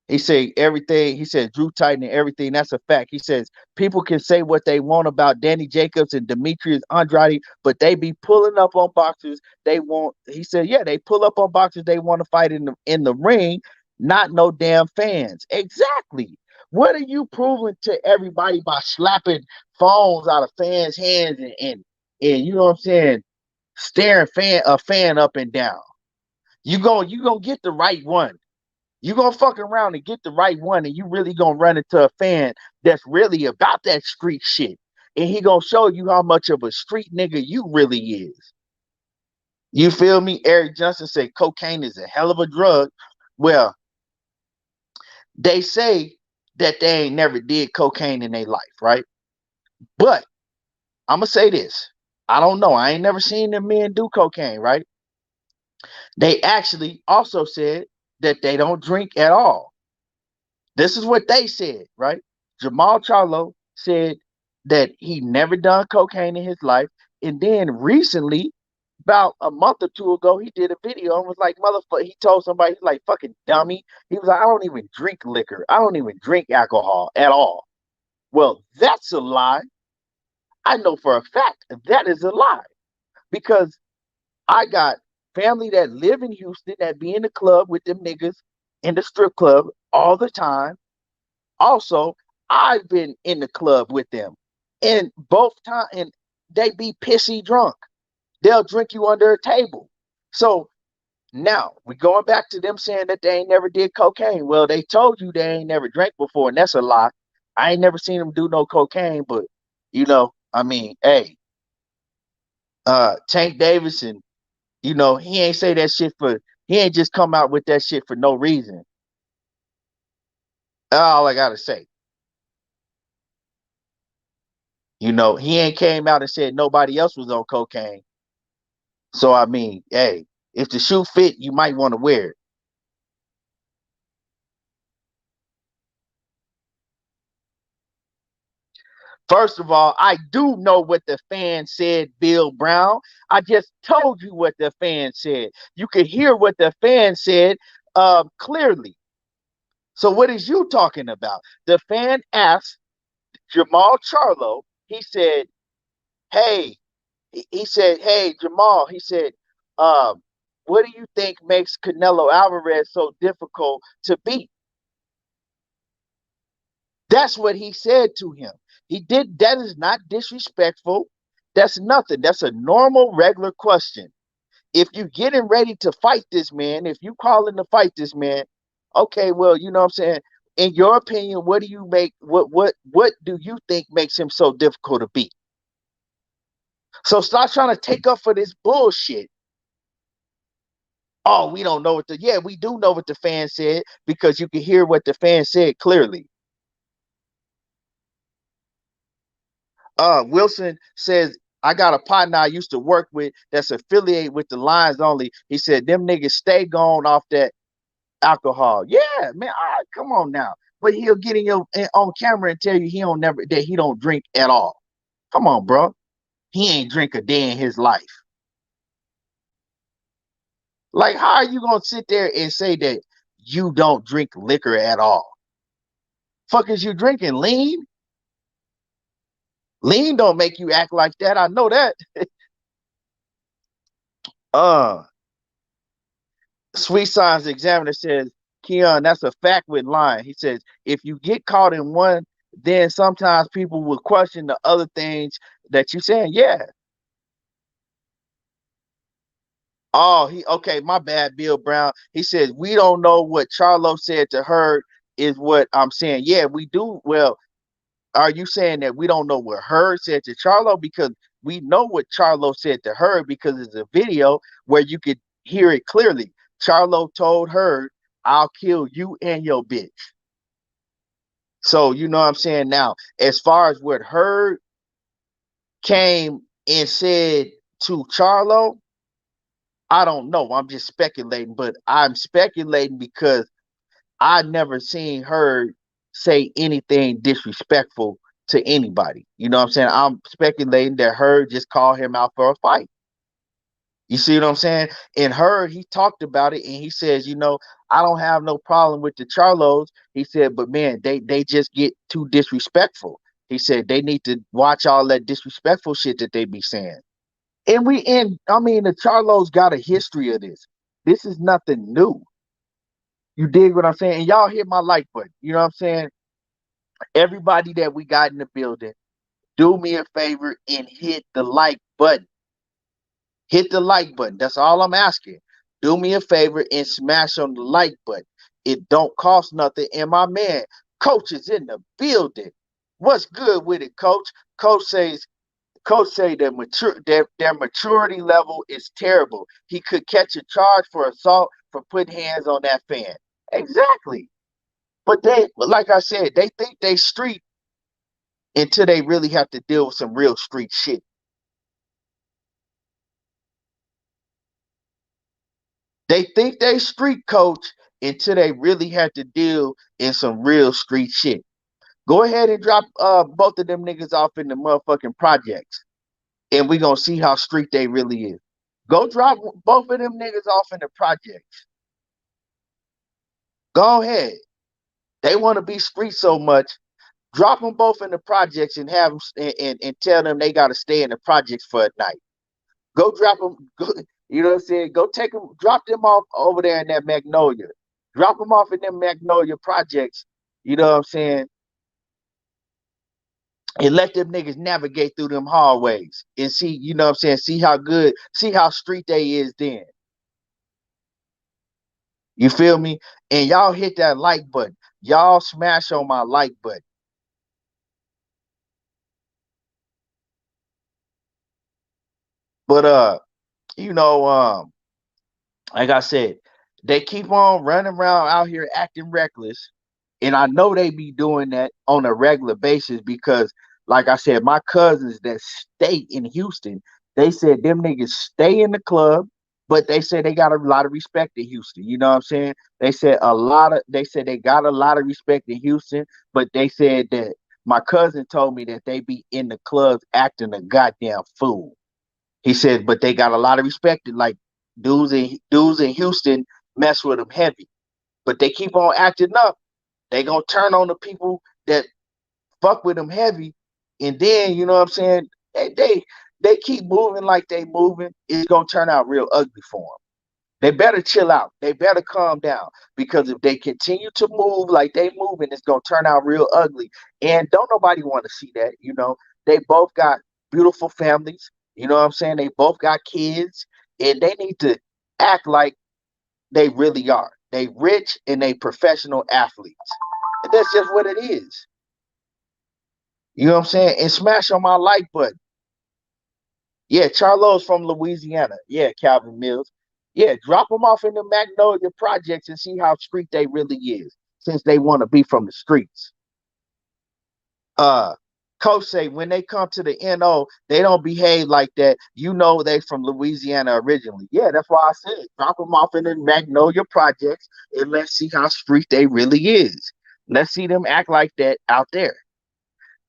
he say everything. He said Drew Titan and everything. That's a fact. He says people can say what they want about Danny Jacobs and Demetrius Andrade, but they be pulling up on boxers they want. He said, yeah, they pull up on boxers they want to fight in the ring. not no damn fans. Exactly. What are you proving to everybody by slapping phones out of fans' hands and you know what I'm saying, staring a fan up and down? You gonna get the right one. You gonna fuck around and get the right one, and you really gonna run into a fan that's really about that street shit, and he gonna show you how much of a street nigga you really is. You feel me? Eric Johnson said cocaine is a hell of a drug. Well, they say that they ain't never did cocaine in their life, right? But I'm gonna say this. I don't know. I ain't never seen them men do cocaine, right? They actually also said that they don't drink at all. This is what they said, right? Jermall Charlo said that he never done cocaine in his life. And then recently, about a month or two ago, he did a video and was like, motherfucker, he told somebody, he's like, fucking dummy. He was like, I don't even drink liquor. I don't even drink alcohol at all. Well, that's a lie. I know for a fact that is a lie because I got family that live in Houston that be in the club with them niggas in the strip club all the time. Also, I've been in the club with them, and both times, and they be pissy drunk. They'll drink you under a table. So now we going back to them saying that they ain't never did cocaine. Well, they told you they ain't never drank before, and that's a lie. I ain't never seen them do no cocaine, but I mean, hey, Tank Davidson, he ain't say that shit for he ain't just come out with that shit for no reason. That's all I gotta say. He ain't came out and said nobody else was on cocaine. So I mean, hey, if the shoe fit, you might want to wear it. First of all, I do know what the fan said, Bill Brown. I just told you what the fan said. You could hear what the fan said clearly. So what is you talking about? The fan asked Jermall Charlo, he said, hey, he said, hey, Jermall, he said, um, what do you think makes Canelo Alvarez so difficult to beat? That's what he said to him. He did. That is not disrespectful. That's nothing. That's a normal, regular question. If you're getting ready to fight this man, if you calling to fight this man, okay, well, you know what I'm saying? In your opinion, what do you make what do you think makes him so difficult to beat? So stop trying to take up for this bullshit. Oh, we don't know what the yeah, we do know what the fan said because you can hear what the fan said clearly. Wilson says, I got a partner I used to work with that's affiliated with the Lions only. He said, them niggas stay gone off that alcohol. Yeah, man, come on now. But he'll get on camera and tell you he don't drink at all. Come on, bro. He ain't drink a day in his life. Like, how are you gonna sit there and say that you don't drink liquor at all? Fuck is you drinking? Lean? Lean don't make you act like that. I know that. uh Sweet Signs Examiner says, Keon, that's a fact with lying. He says, if you get caught in one, then sometimes people will question the other things that you saying. Yeah. Oh, okay, my bad, Bill Brown. He says, we don't know what Charlo said to her, is what I'm saying. Yeah, we do. Well, are you saying that we don't know what her said to Charlo? Because we know what Charlo said to her because it's a video where you could hear it clearly. Charlo told her, I'll kill you and your bitch. So, you know what I'm saying? Now, as far as what her came and said to Charlo, I don't know. I'm just speculating, but I'm speculating because I never seen her say anything disrespectful to anybody. You know what I'm saying? I'm speculating that her just called him out for a fight. You see what I'm saying? And her, he talked about it and he says, I don't have no problem with the Charlos. He said, but man, they just get too disrespectful. He said they need to watch all that disrespectful shit that they be saying. I mean, the Charlos got a history of this. This is nothing new. You dig what I'm saying? And y'all hit my like button. You know what I'm saying? Everybody that we got in the building, do me a favor and hit the like button. Hit the like button. That's all I'm asking. Do me a favor and smash on the like button. It don't cost nothing. And my man, Coach is in the building. What's good with it, Coach? Coach says, Coach say their maturity level is terrible. He could catch a charge for assault for putting hands on that fan. Exactly. But like I said, they think they street until they really have to deal with some real street shit. They think they street coach until they really have to deal in some real street shit. Go ahead and drop both of them niggas off in the motherfucking projects, and we gonna see how street they really is. Go drop both of them niggas off in the projects. Go ahead. They want to be street so much. Drop them both in the projects and have them and tell them they got to stay in the projects for a night. Go drop them. Go, you know what I'm saying? Go take them. Drop them off over there in that Magnolia. Drop them off in them Magnolia projects. You know what I'm saying? And let them niggas navigate through them hallways and see. You know what I'm saying? See how good. See how street they is then. You feel me? And y'all hit that like button. Y'all smash on my like button. But you know, like I said, they keep on running around out here acting reckless. And I know they be doing that on a regular basis because, like I said, my cousins that stay in Houston, they said them niggas stay in the club, but they said they got a lot of respect in Houston. You know what I'm saying? They said they got a lot of respect in Houston, but they said that my cousin told me that they be in the clubs acting a goddamn fool. He said, but they got a lot of respect. Like dudes in Houston mess with them heavy, but they keep on acting up. They gonna turn on the people that fuck with them heavy, and then you know what I'm saying. They keep moving like they moving. It's gonna turn out real ugly for them. They better chill out. They better calm down because if they continue to move like they moving, it's gonna turn out real ugly. And don't nobody want to see that. You know, they both got beautiful families. You know what I'm saying? They both got kids, and they need to act like they really are. They rich and they professional athletes. And that's just what it is. You know what I'm saying? And smash on my like button. Yeah, Charlo's from Louisiana. Yeah, Calvin Mills. Yeah, drop them off in the Magnolia projects and see how street they really is, since they want to be from the streets. Uh Coach say when they come to the NO, they don't behave like that. You know they from Louisiana originally. Yeah, that's why I said drop them off in the Magnolia projects and let's see how street they really is. Let's see them act like that out there.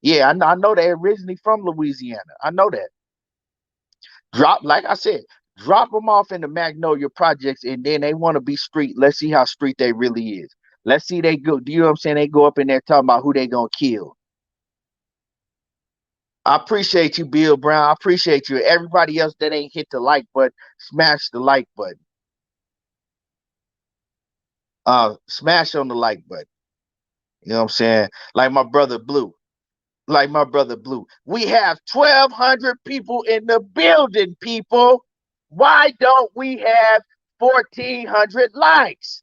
Yeah, I know they originally from Louisiana. I know that. Drop, like I said, drop them off in the Magnolia projects, and then they want to be street. Let's see how street they really is. Let's see they go. Do you know what I'm saying? They go up in there talking about who they gonna kill. I appreciate you, Bill Brown. I appreciate you. Everybody else that ain't hit the like button, smash the like button. Smash on the like button. You know what I'm saying? Like my brother Blue. Like my brother Blue. We have 1,200 people in the building, people. Why don't we have 1,400 likes?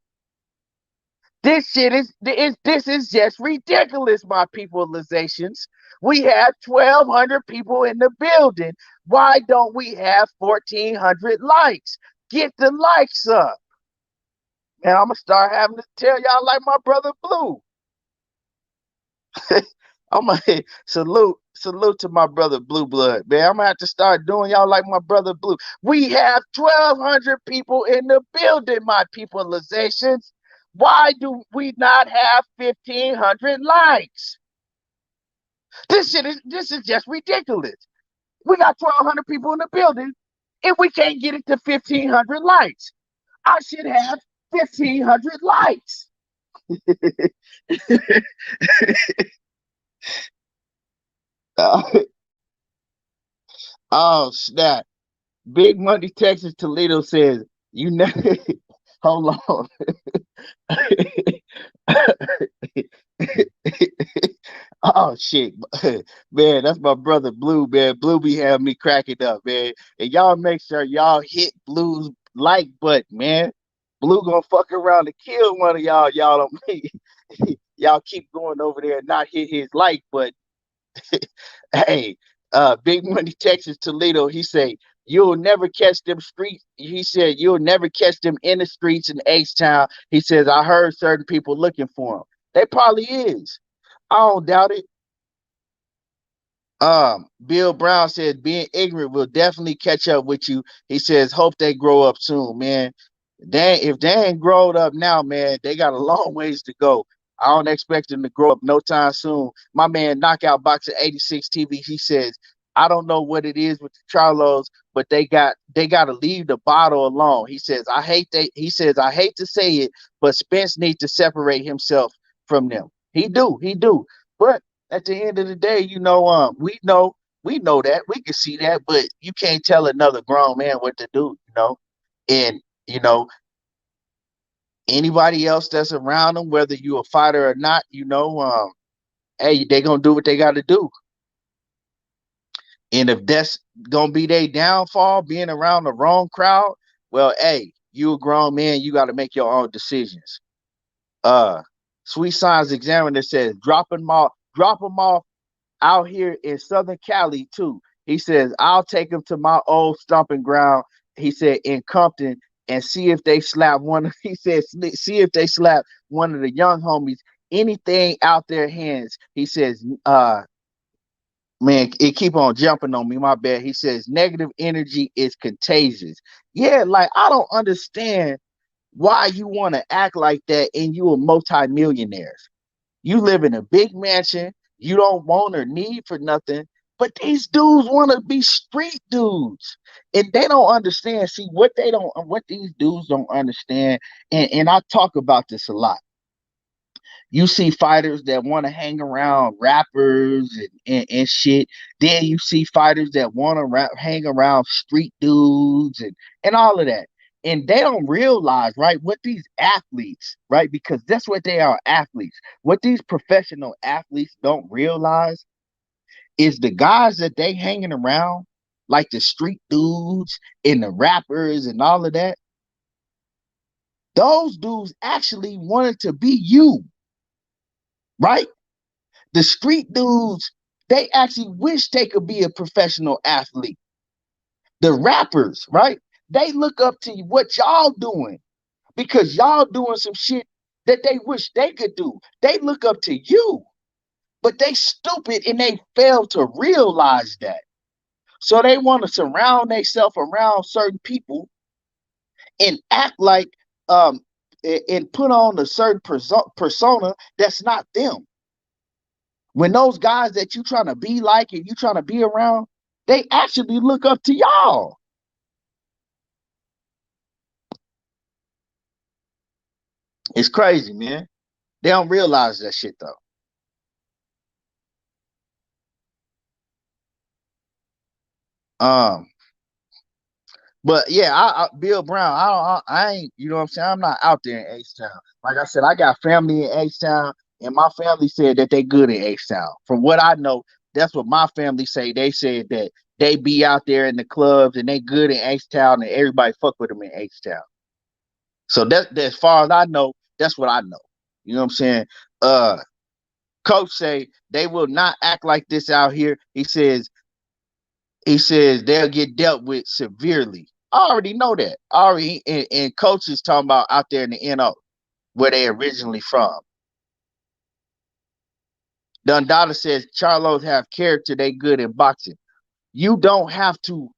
This shit this is just ridiculous, my peopleizations. We have 1,200 people in the building. Why don't we have 1,400 likes? Get the likes up. And I'm gonna start having to tell y'all like my brother Blue. I'm gonna salute to my brother Blue Blood, man. I'm gonna have to start doing y'all like my brother Blue. We have 1,200 people in the building, my peopleizations. Why do we not have 1,500 likes? This is just ridiculous. We got 1,200 people in the building, and we can't get it to 1,500 likes. I should have 1,500 likes. Oh snap! Big Money Texas Toledo says you never Hold on. Oh shit, man, that's my brother Blue, man. Blue be having me cracking up, man. And y'all make sure y'all hit Blue's like button, man. Blue gonna fuck around and kill one of y'all. Y'all don't y'all keep going over there and not hit his like button. Hey, Big Money Texas Toledo, he say, you'll never catch them streets. He said, you'll never catch them in the streets in H-Town. He says, I heard certain people looking for him. They probably is. I don't doubt it. Bill Brown said being ignorant will definitely catch up with you. He says, hope they grow up soon, man. If they ain't grown up now, man, they got a long ways to go. I don't expect them to grow up no time soon. My man, Knockout Boxer 86 TV, he says, I don't know what it is with the Charlos, but they got to leave the bottle alone. He says I hate to say it, but Spence needs to separate himself from them. He do. But at the end of the day, we know that. We can see that, but you can't tell another grown man what to do. And you know, anybody else that's around them, whether you a fighter or not, hey, they gonna do what they gotta do. And if that's gonna be their downfall, being around the wrong crowd, well, hey, you a grown man, you gotta make your own decisions. Uh Sweet Signs Examiner says drop them off out here in Southern Cali too. He says, I'll take him to my old stomping ground. He said in Compton and see if they slap one. He said, see if they slap one of the young homies. Anything out their hands. He says, man, it keep on jumping on me. My bad. He says negative energy is contagious. Yeah, like I don't understand why you want to act like that and you a multi-millionaire. You live in a big mansion. You don't want or need for nothing. But these dudes want to be street dudes. And they don't understand. See, what these dudes don't understand, and I talk about this a lot. You see fighters that want to hang around rappers and shit. Then you see fighters that want to hang around street dudes and all of that. And they don't realize, right, what these athletes, right, because that's what they are, athletes. What these professional athletes don't realize is the guys that they hanging around, like the street dudes and the rappers and all of that, those dudes actually wanted to be you, right? The street dudes, they actually wish they could be a professional athlete. The rappers, right? They look up to what y'all doing because y'all doing some shit that they wish they could do. They look up to you, but they stupid and they fail to realize that. So they want to surround themselves around certain people and act like and put on a certain persona that's not them. When those guys that you trying to be like and you trying to be around, they actually look up to y'all. It's crazy, man. They don't realize that shit though. Um, but yeah, Bill Brown, I ain't, you know what I'm saying? I'm not out there in H Town. Like I said, I got family in H Town, and my family said that they good in H Town. From what I know, that's what my family say. They said that they be out there in the clubs and they good in H Town, and everybody fuck with them in H Town. So that as far as I know, that's what I know. You know what I'm saying? Uh, Coach say they will not act like this out here. He says they'll get dealt with severely. I already know that. Already, and Coach is talking about out there in the NO where they originally from. Dundada says Charlos have character. They good in boxing. You don't have to.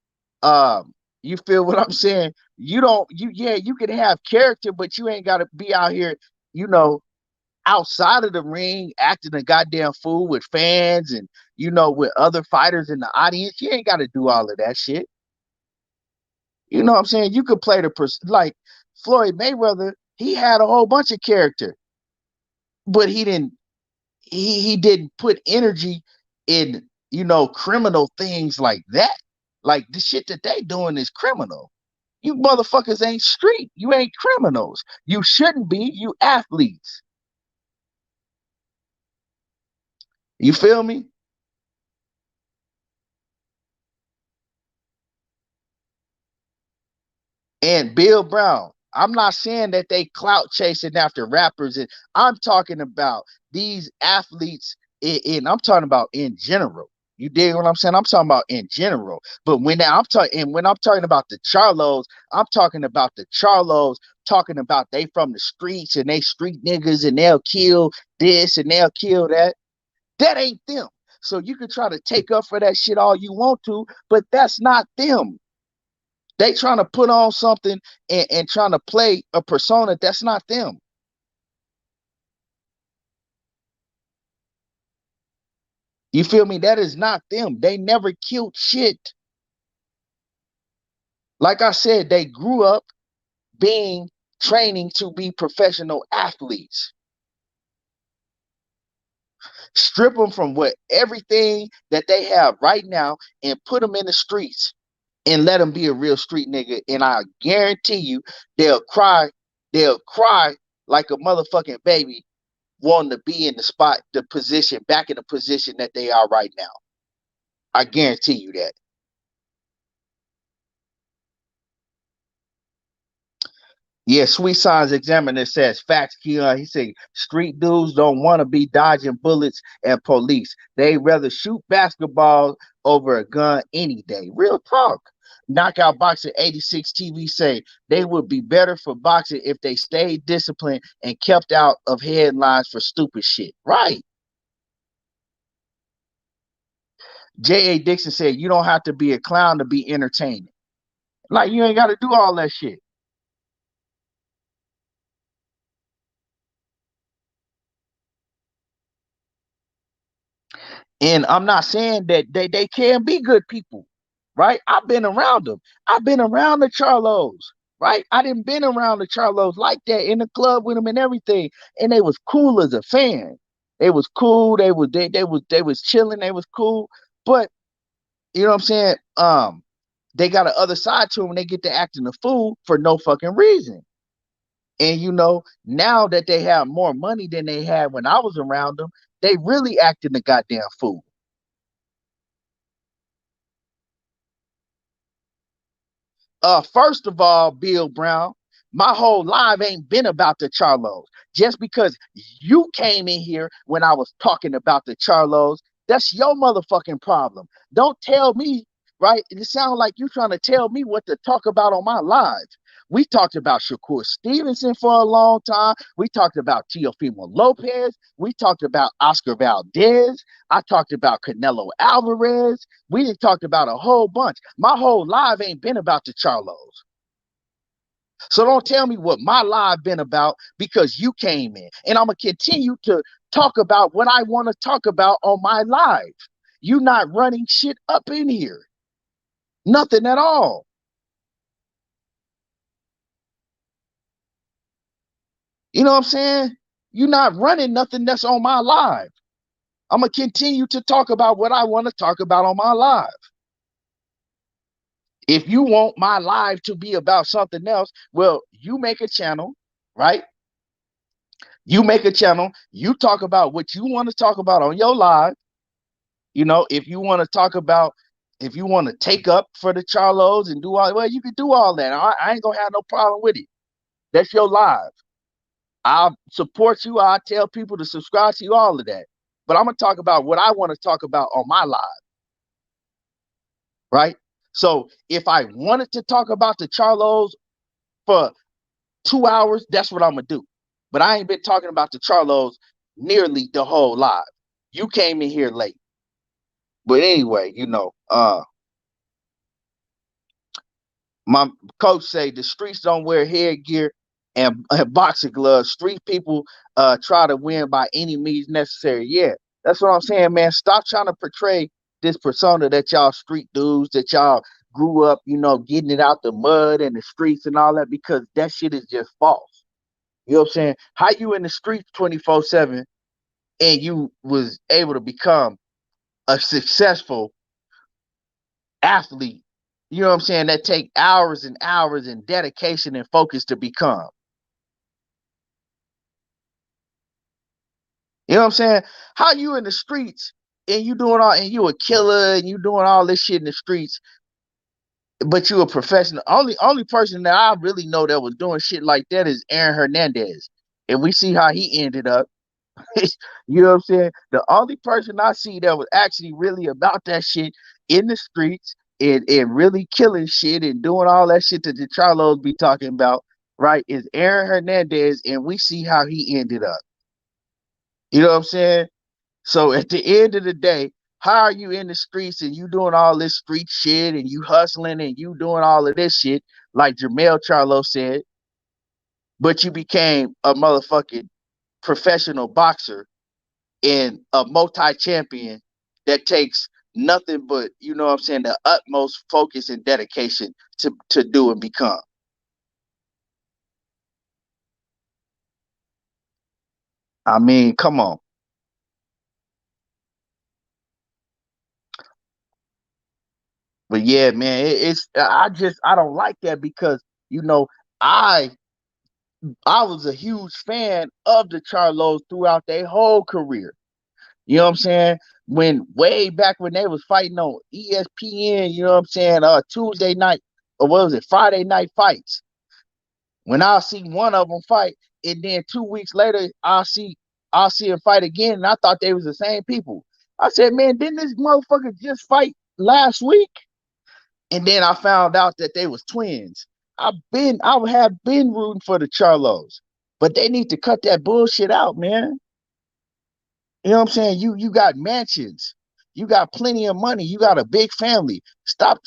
You feel what I'm saying? You don't. You can have character, but you ain't got to be out here. You know, outside of the ring, acting a goddamn fool with fans and with other fighters in the audience. You ain't got to do all of that shit. You know what I'm saying? You could play the person like Floyd Mayweather. He had a whole bunch of character, but he didn't. He didn't put energy in criminal things like that. Like the shit that they doing is criminal. You motherfuckers ain't street. You ain't criminals. You shouldn't be. You athletes. You feel me? And Bill Brown, I'm not saying that they clout chasing after rappers. And I'm talking about these athletes, I'm talking about in general. You dig what I'm saying? I'm talking about in general. But when I'm talking about the Charlos, I'm talking about the Charlos talking about they from the streets and they street niggas and they'll kill this and they'll kill that. That ain't them. So you can try to take up for that shit all you want to, but that's not them. They trying to put on something and trying to play a persona that's not them. You feel me? That is not them. They never killed shit. Like I said, they grew up being training to be professional athletes. Strip them from what everything that they have right now and put them in the streets and let them be a real street nigga. And I guarantee you, they'll cry. They'll cry like a motherfucking baby wanting to be in the spot, the position, back in the position that they are right now. I guarantee you that. Yeah, Sweet Signs Examiner says facts, Keon. He said street dudes don't want to be dodging bullets and police. They rather shoot basketball over a gun any day. Real talk. Knockout Boxer 86 TV say they would be better for boxing if they stayed disciplined and kept out of headlines for stupid shit. Right. J.A. Dixon said you don't have to be a clown to be entertaining. Like you ain't got to do all that shit. And I'm not saying that they can be good people, right? I've been around them. I've been around the Charlos, right? I didn't been around the Charlos like that in the club with them and everything. And they was cool as a fan. They was cool. They was chilling. They was cool. But you know what I'm saying? They got an other side to them. They get to acting a fool for no fucking reason. And now that they have more money than they had when I was around them, they really acting the goddamn fool. First of all, Bill Brown, my whole life ain't been about the Charlos. Just because you came in here when I was talking about the Charlos, that's your motherfucking problem. Don't tell me, right? It sounds like you trying to tell me what to talk about on my live. We talked about Shakur Stevenson for a long time. We talked about Teofimo Lopez. We talked about Oscar Valdez. I talked about Canelo Alvarez. We didn't talk about a whole bunch. My whole life ain't been about the Charlos. So don't tell me what my life been about because you came in. And I'm gonna continue to talk about what I want to talk about on my live. You not running shit up in here. Nothing at all. You know what I'm saying? You're not running nothing that's on my live. I'm gonna continue to talk about what I want to talk about on my live. If you want my live to be about something else, well, you make a channel, right? You make a channel, you talk about what you want to talk about on your live. If you want to talk about, if you want to take up for the Charlos and do all, well, you can do all that. I ain't gonna have no problem with it. That's your live. I'll support you. I'll tell people to subscribe to you, all of that. But I'm gonna talk about what I want to talk about on my live, right? So if I wanted to talk about the Charlos for 2 hours, that's what I'm gonna do. But I ain't been talking about the Charlos nearly the whole live. You came in here late. But anyway, my coach say the streets don't wear headgear and boxing gloves. Street people try to win by any means necessary. Yeah, that's what I'm saying, man. Stop trying to portray this persona that y'all street dudes, that y'all grew up, getting it out the mud and the streets and all that, because that shit is just false. You know what I'm saying? How you in the streets 24/7 and you was able to become a successful athlete You know what I'm saying? That take hours and hours and dedication and focus to become. You know what I'm saying? How you in the streets and you doing all and you a killer and you doing all this shit in the streets, but you a professional. Only person that I really know that was doing shit like that is Aaron Hernandez. And we see how he ended up. You know what I'm saying? The only person I see that was actually really about that shit in the streets and really killing shit and doing all that shit that the Charlos be talking about, right, is Aaron Hernandez, and we see how he ended up. You know what I'm saying? So at the end of the day, how are you in the streets and you doing all this street shit and you hustling and you doing all of this shit, like Jermell Charlo said, but you became a motherfucking professional boxer and a multi-champion that takes nothing but, you know what I'm saying, the utmost focus and dedication to do and become. I mean, come on. But yeah, man, it's I don't like that because you know I I was a huge fan of the Charlos throughout their whole career. You know what I'm saying? When way back when they was fighting on ESPN, you know what I'm saying? Tuesday night or what was it? Friday night fights. When I'll see one of them fight, and then 2 weeks later I'll see him fight again, and I thought they was the same people. I said, man, didn't this motherfucker just fight last week? And then I found out that they was twins. I have been rooting for the Charlos, but they need to cut that bullshit out, man. You know what I'm saying? You got mansions, you got plenty of money, you got a big family. Stop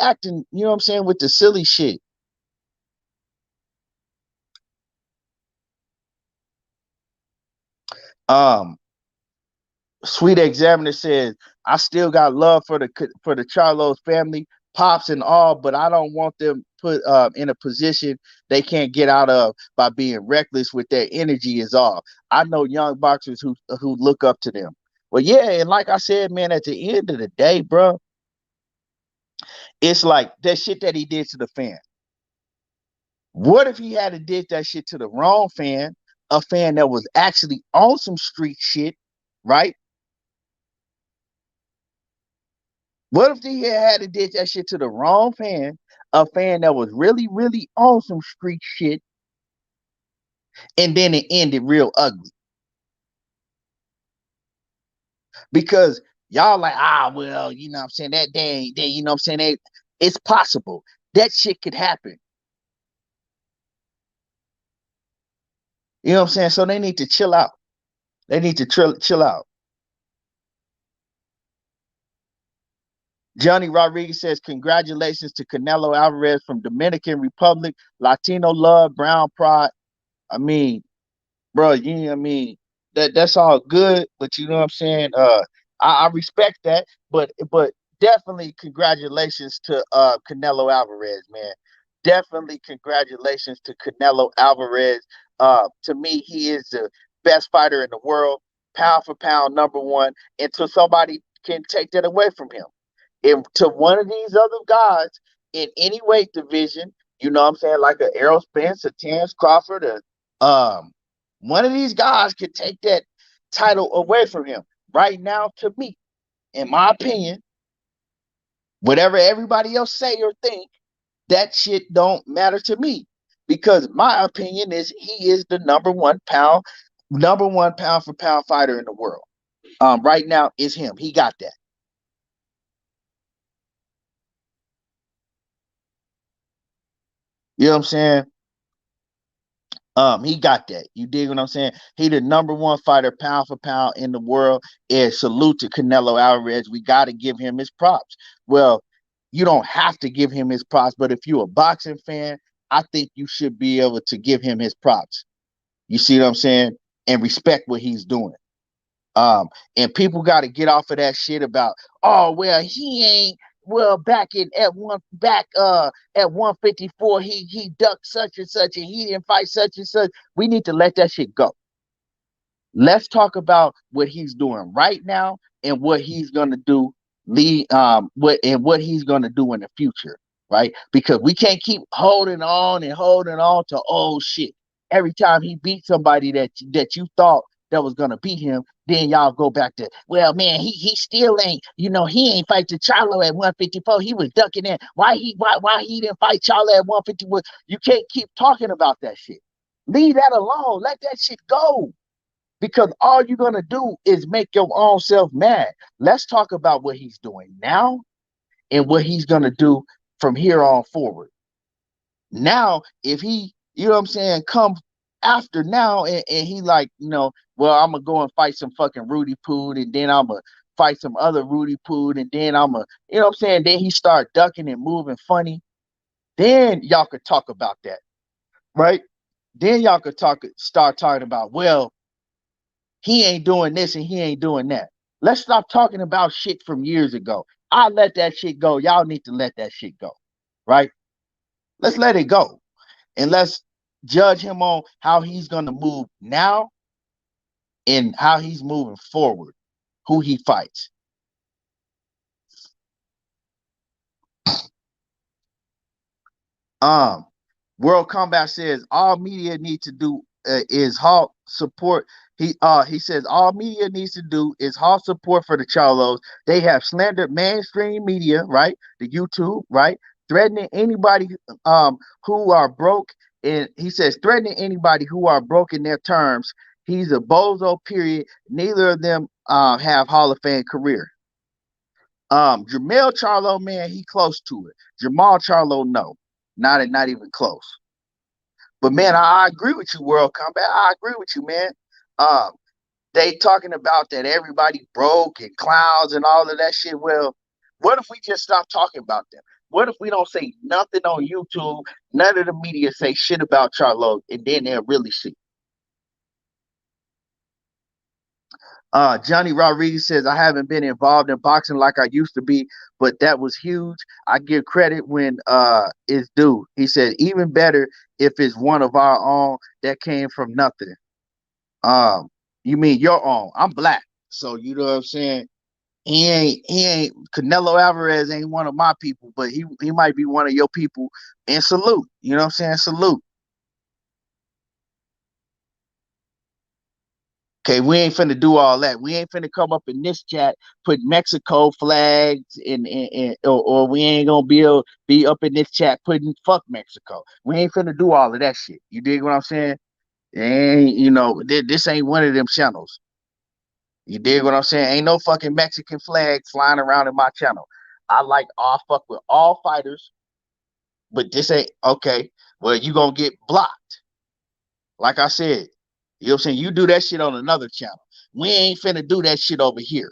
acting. You know what I'm saying, with the silly shit. Um, Sweet Examiner says, I still got love for the Charlos family, pops and all, but I don't want them put in a position they can't get out of by being reckless with their energy is all. I know young boxers who look up to them. Well, yeah, and like I said, man, at the end of the day, bro, it's like that shit that he did to the fan. What if he had to did that shit to the wrong fan, a fan that was actually on some street shit, right? What if he had to did that shit to the wrong fan, a fan that was really, really on some street shit, and then it ended real ugly? Because y'all like, well, you know what I'm saying, that day, you know what I'm saying, it's possible. That shit could happen. You know what I'm saying? So they need to chill out. They need to chill out. Johnny Rodriguez says, congratulations to Canelo Alvarez from Dominican Republic, Latino love, brown pride. I mean, bro, you know what I mean? That's all good, but you know what I'm saying? I respect that, but definitely congratulations to Canelo Alvarez, man. Definitely congratulations to Canelo Alvarez. To me, he is the best fighter in the world, pound for pound, number one. Until somebody can take that away from him. If to one of these other guys in any weight division, you know what I'm saying, like a Errol Spence, a Terrence Crawford, one of these guys could take that title away from him. Right now, to me, in my opinion, whatever everybody else say or think, that shit don't matter to me. Because my opinion is he is the number one pound for pound fighter in the world. Right now is him. He got that. You know what I'm saying? He got that. You dig what I'm saying? He the number one fighter, pound for pound in the world. And salute to Canelo Alvarez. We got to give him his props. Well, you don't have to give him his props, but if you're a boxing fan, I think you should be able to give him his props. You see what I'm saying? And respect what he's doing. Um, and people got to get off of that shit about, oh well, he ain't well back in at one back at 154 he ducked such and such and he didn't fight such and such. We need to let that shit go. Let's talk about what he's doing right now and what he's gonna do what he's gonna do in the future. right? Because we can't keep holding on and holding on to old shit. Every time he beat somebody that you thought that was gonna beat him, then y'all go back to, well, man, he still ain't, he ain't fight the Charlo at 154. He was ducking in. Why he didn't fight Charlo at 151? You can't keep talking about that shit. Leave that alone. Let that shit go. Because all you're gonna do is make your own self mad. Let's talk about what he's doing now and what he's gonna do from here on forward. Now, if he, come after now and he like, well, I'm gonna go and fight some fucking Rudy Poon, and then I'm gonna fight some other Rudy Poon, and then I'm gonna, then he start ducking and moving funny, then y'all could talk about that, right? Then y'all could start talking about, well, he ain't doing this and he ain't doing that. Let's stop talking about shit from years ago. I let that shit go. Y'all need to let that shit go, right? Let's let it go. And let's judge him on how he's going to move now and how he's moving forward, who he fights. World Combat says all media need to do is halt support. He says all media needs to do is halt support for the Charlos. They have slandered mainstream media, right? The YouTube, right? Threatening anybody who are broke, and he says threatening anybody who are broke in their terms. He's a bozo. Period. Neither of them have Hall of Fame career. Jermell Charlo, man, he close to it. Jermall Charlo, no, not even close. But man, I agree with you, World Combat. I agree with you, man. Um, they talking about that everybody broke and clowns and all of that shit. Well, what if we just stop talking about them? What if we don't say nothing on YouTube? None of the media say shit about Charlo, and then they'll really see. Johnny Rodriguez says, I haven't been involved in boxing like I used to be, but that was huge. I give credit when it's due. He said, even better if it's one of our own that came from nothing. You mean your own? I'm black. So you know what I'm saying? He ain't Canelo Alvarez ain't one of my people, but he might be one of your people. And salute. You know what I'm saying? Salute. Okay, we ain't finna do all that. We ain't finna come up in this chat, put Mexico flags or we ain't gonna be up in this chat putting fuck Mexico. We ain't finna do all of that shit. You dig what I'm saying? And this ain't one of them channels. You dig what I'm saying? Ain't no fucking Mexican flag flying around in my channel. I'll fuck with all fighters, but this ain't okay. Well, you gonna get blocked. Like I said, you know what I'm saying? You do that shit on another channel. We ain't finna do that shit over here.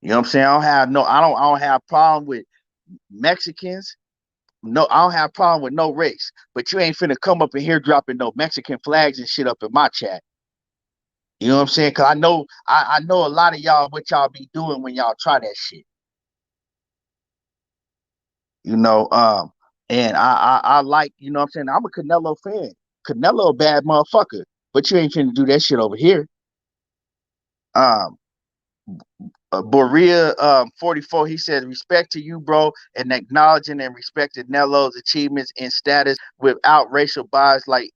You know what I'm saying? I don't have problem with Mexicans. No, I don't have problem with no race. But you ain't finna come up in here dropping no Mexican flags and shit up in my chat. You know what I'm saying? Cause I know a lot of y'all what y'all be doing when y'all try that shit. You know, and I like, you know what I'm saying? I'm a Canelo fan. Canelo a bad motherfucker, but you ain't finna do that shit over here. Um, Borea 44, he says, respect to you, bro, and acknowledging and respecting Nelo's achievements and status without racial bias. Like,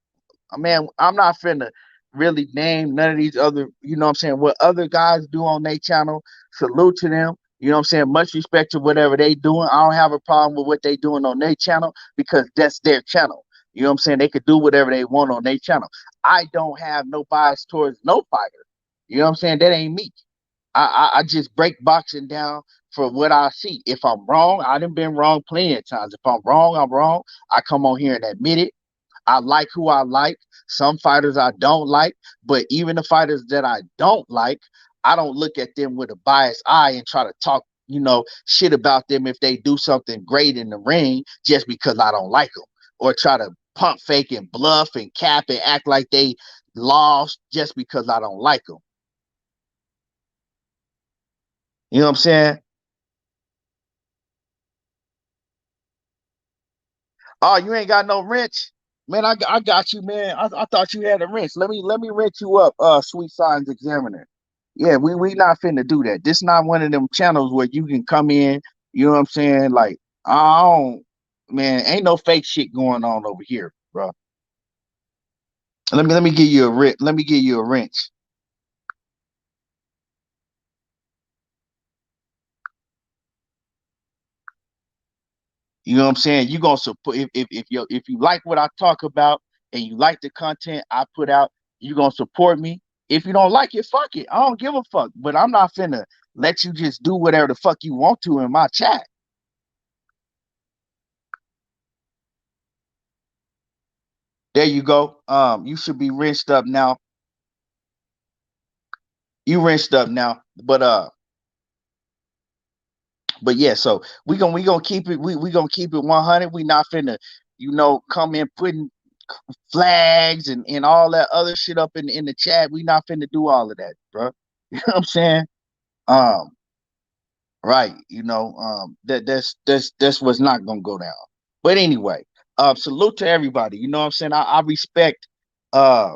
man, I'm not finna really name none of these other, you know what I'm saying, what other guys do on their channel. Salute to them. You know what I'm saying? Much respect to whatever they doing. I don't have a problem with what they doing on their channel because that's their channel. You know what I'm saying? They could do whatever they want on their channel. I don't have no bias towards no fighter. You know what I'm saying? That ain't me. I just break boxing down for what I see. If I'm wrong, I done been wrong plenty of times. If I'm wrong, I'm wrong. I come on here and admit it. I like who I like. Some fighters I don't like, but even the fighters that I don't like, I don't look at them with a biased eye and try to talk, shit about them if they do something great in the ring just because I don't like them, or try to pump fake and bluff and cap and act like they lost just because I don't like them. You know what I'm saying? Oh, you ain't got no wrench, man. I got you, man. I thought you had a wrench. Let me wrench you up, Sweet Signs Examiner. Yeah, we not finna do that. This not one of them channels where you can come in. You know what I'm saying? Like I don't, man. Ain't no fake shit going on over here, bro. Let me give you a wrench. Let me give you a wrench. You know what I'm saying? You gonna support if you like what I talk about and you like the content I put out, you gonna support me. If you don't like it, fuck it. I don't give a fuck. But I'm not finna let you just do whatever the fuck you want to in my chat. There you go. You should be rinsed up now. You rinsed up now. But yeah, so we gonna keep it we gonna keep it 100. We not finna, come in putting flags and all that other shit up in the chat. We not finna do all of that, bro. You know what I'm saying? Um, right. That's what's not gonna go down. But anyway, salute to everybody. You know what I'm saying? I respect uh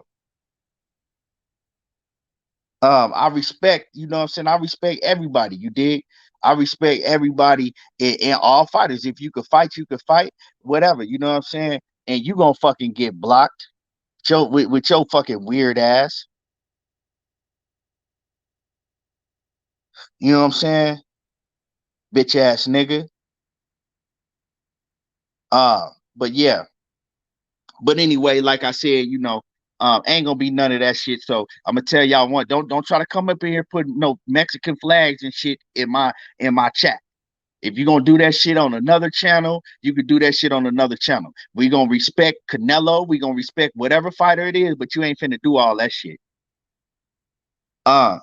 I respect, you know what I'm saying? I respect everybody, you dig? I respect everybody and all fighters. If you could fight, you could fight, whatever, you know what I'm saying? And you gonna fucking get blocked with your fucking weird ass. You know what I'm saying? Bitch ass nigga. But yeah. But anyway, like I said, ain't gonna be none of that shit. So I'm gonna tell y'all one, don't try to come up in here putting no Mexican flags and shit in my chat. If you're gonna do that shit on another channel, you could do that shit on another channel. We gonna respect Canelo, we gonna respect whatever fighter it is, but you ain't finna do all that shit. Uh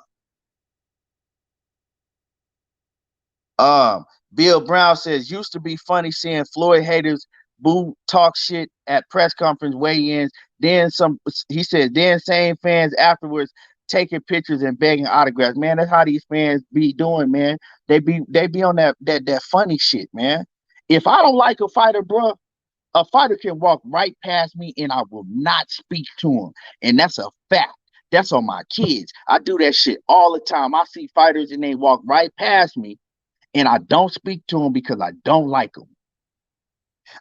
Um, Bill Brown says used to be funny seeing Floyd haters boo talk shit at press conference weigh-ins. Then some, he said, then same fans afterwards taking pictures and begging autographs. Man, that's how these fans be doing, man. They be on that funny shit, man. If I don't like a fighter, bro, a fighter can walk right past me and I will not speak to him. And that's a fact. That's on my kids. I do that shit all the time. I see fighters and they walk right past me and I don't speak to them because I don't like them.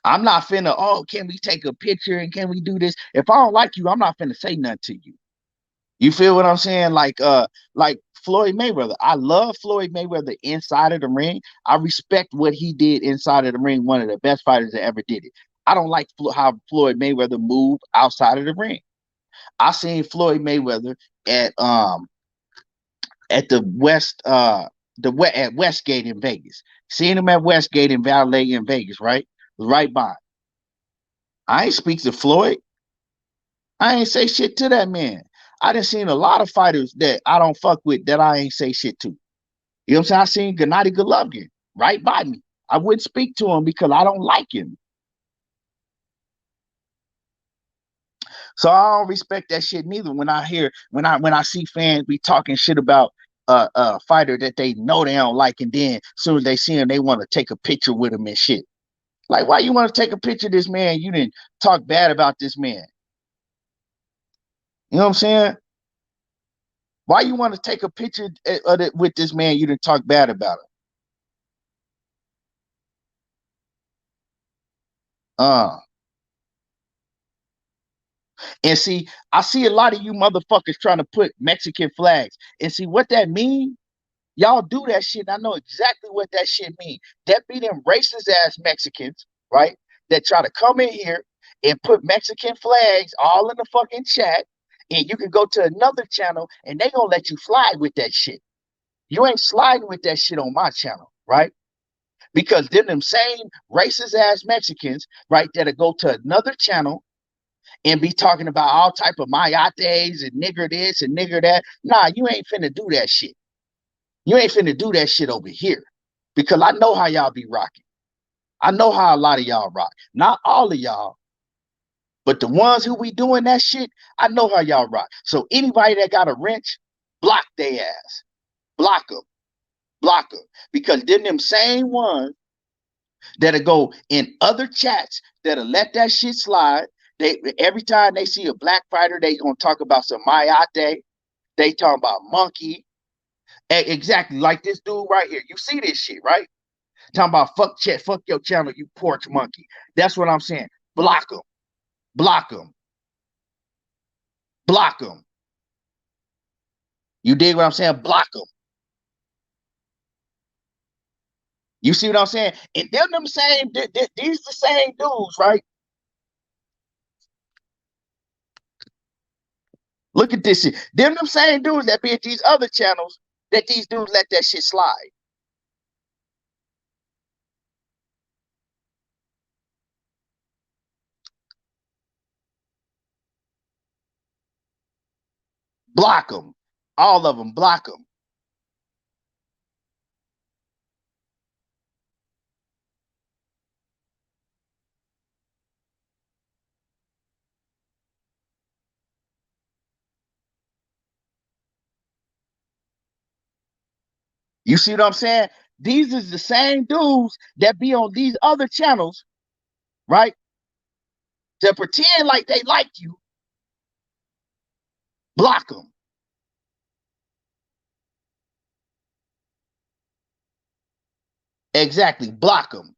I'm not finna, oh, can we take a picture and can we do this? If I don't like you, I'm not finna say nothing to you. You feel what I'm saying? Like Floyd Mayweather. I love Floyd Mayweather inside of the ring. I respect what he did inside of the ring. One of the best fighters that ever did it. I don't like how Floyd Mayweather moved outside of the ring. I seen Floyd Mayweather at um at the at Westgate in Vegas. Seeing him at Westgate and Valet in Vegas, right? Right by. I ain't speak to Floyd. I ain't say shit to that man. I done seen a lot of fighters that I don't fuck with that I ain't say shit to. You know what I'm saying? I seen Gennady Golovkin right by me. I wouldn't speak to him because I don't like him. So I don't respect that shit neither. When I see fans be talking shit about a fighter that they know they don't like, and then as soon as they see him, they want to take a picture with him and shit. Like, why you want to take a picture of this man? You didn't talk bad about this man. You know what I'm saying? Why you want to take a picture with this man? You didn't talk bad about him. Uh, and see, I see a lot of you motherfuckers trying to put Mexican flags. And see what that means? Y'all do that shit. I know exactly what that shit means. That be them racist ass Mexicans, right? That try to come in here and put Mexican flags all in the fucking chat. And you can go to another channel and they gonna let you slide with that shit. You ain't sliding with that shit on my channel, right? Because then them same racist ass Mexicans, right, that'll go to another channel and be talking about all type of mayates and nigger this and nigger that. Nah, you ain't finna do that shit. You ain't finna do that shit over here. Because I know how y'all be rocking. I know how a lot of y'all rock. Not all of y'all, but the ones who be doing that shit, I know how y'all rock. So anybody that got a wrench, block their ass. Block them. Block them. Because then them same ones that'll go in other chats that'll let that shit slide. They every time they see a black fighter, they gonna talk about some Mayate. They talking about Monkey. Exactly like this dude right here. You see this shit, right? Talking about fuck your channel, you porch monkey. That's what I'm saying. Block them, block them, block them. You dig what I'm saying? Block them. You see what I'm saying? And them same, these the same dudes, right? Look at this shit. Them same dudes that be at these other channels that these dudes let that shit slide. Block them. All of them, block them. You see what I'm saying? These is the same dudes that be on these other channels, right? To pretend like they like you. Block them. Exactly. Block them.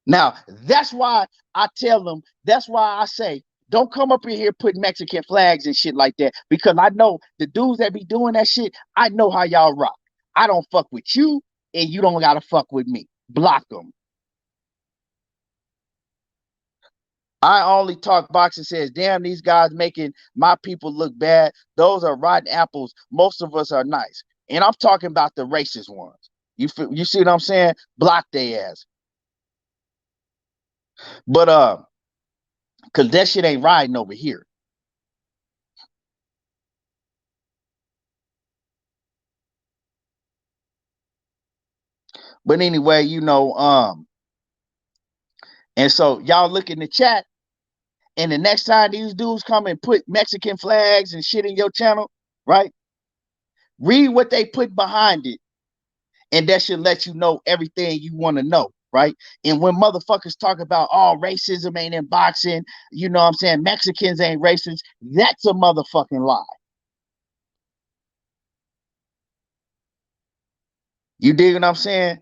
Now, that's why I tell them, that's why I say, don't come up in here putting Mexican flags and shit like that. Because I know the dudes that be doing that shit, I know how y'all rock. I don't fuck with you, and you don't gotta fuck with me. Block them. I only talk boxing says, damn, these guys making my people look bad. Those are rotten apples. Most of us are nice. And I'm talking about the racist ones. You see what I'm saying? Block their ass. But cause that shit ain't riding over here. But anyway, and so y'all look in the chat, and the next time these dudes come and put Mexican flags and shit in your channel, right? Read what they put behind it, and that should let you know everything you want to know, right? And when motherfuckers talk about all racism ain't in boxing, you know what I'm saying? Mexicans ain't racist, that's a motherfucking lie. You dig what I'm saying?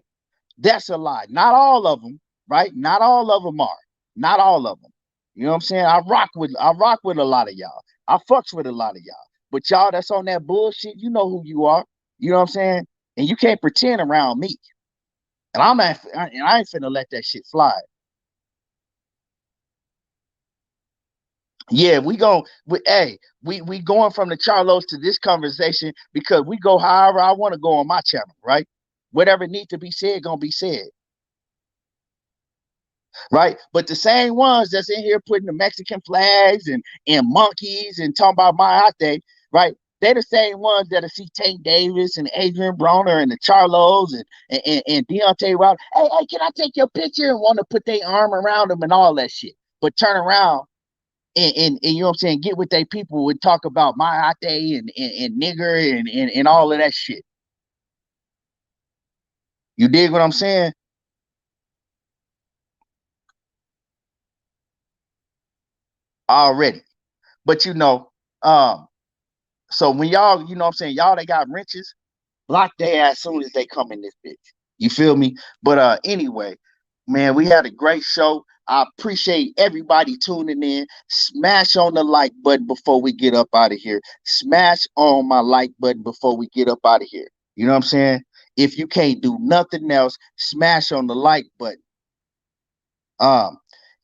That's a lie. Not all of them, right? Not all of them are. Not all of them. You know what I'm saying? I rock with a lot of y'all. I fucks with a lot of y'all. But y'all that's on that bullshit, you know who you are. You know what I'm saying? And you can't pretend around me. And I ain't finna let that shit slide. Yeah, we going from the Charlos to this conversation because we go however I want to go on my channel, right? Whatever need to be said, gonna be said. Right? But the same ones that's in here putting the Mexican flags and monkeys and talking about my ate, right? They're the same ones that'll see Tank Davis and Adrian Broner and the Charlos and Deontay Wilder. Hey, can I take your picture? And want to put their arm around them and all that shit. But turn around and you know what I'm saying, get with their people and talk about my ate and nigger and all of that shit. You dig what I'm saying? Already. But um, so when y'all, you know what I'm saying, y'all they got wrenches, block their ass as soon as they come in this bitch. You feel me? But anyway, man, we had a great show. I appreciate everybody tuning in. Smash on the like button before we get up out of here. Smash on my like button before we get up out of here. You know what I'm saying? If you can't do nothing else, smash on the like button. Um,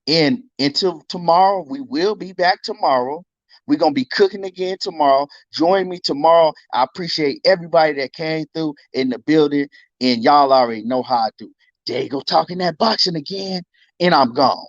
and until tomorrow, we will be back tomorrow. We're gonna be cooking again tomorrow. Join me tomorrow. I appreciate everybody that came through in the building, and y'all already know how I do. There you go, talking that boxing again, and I'm gone.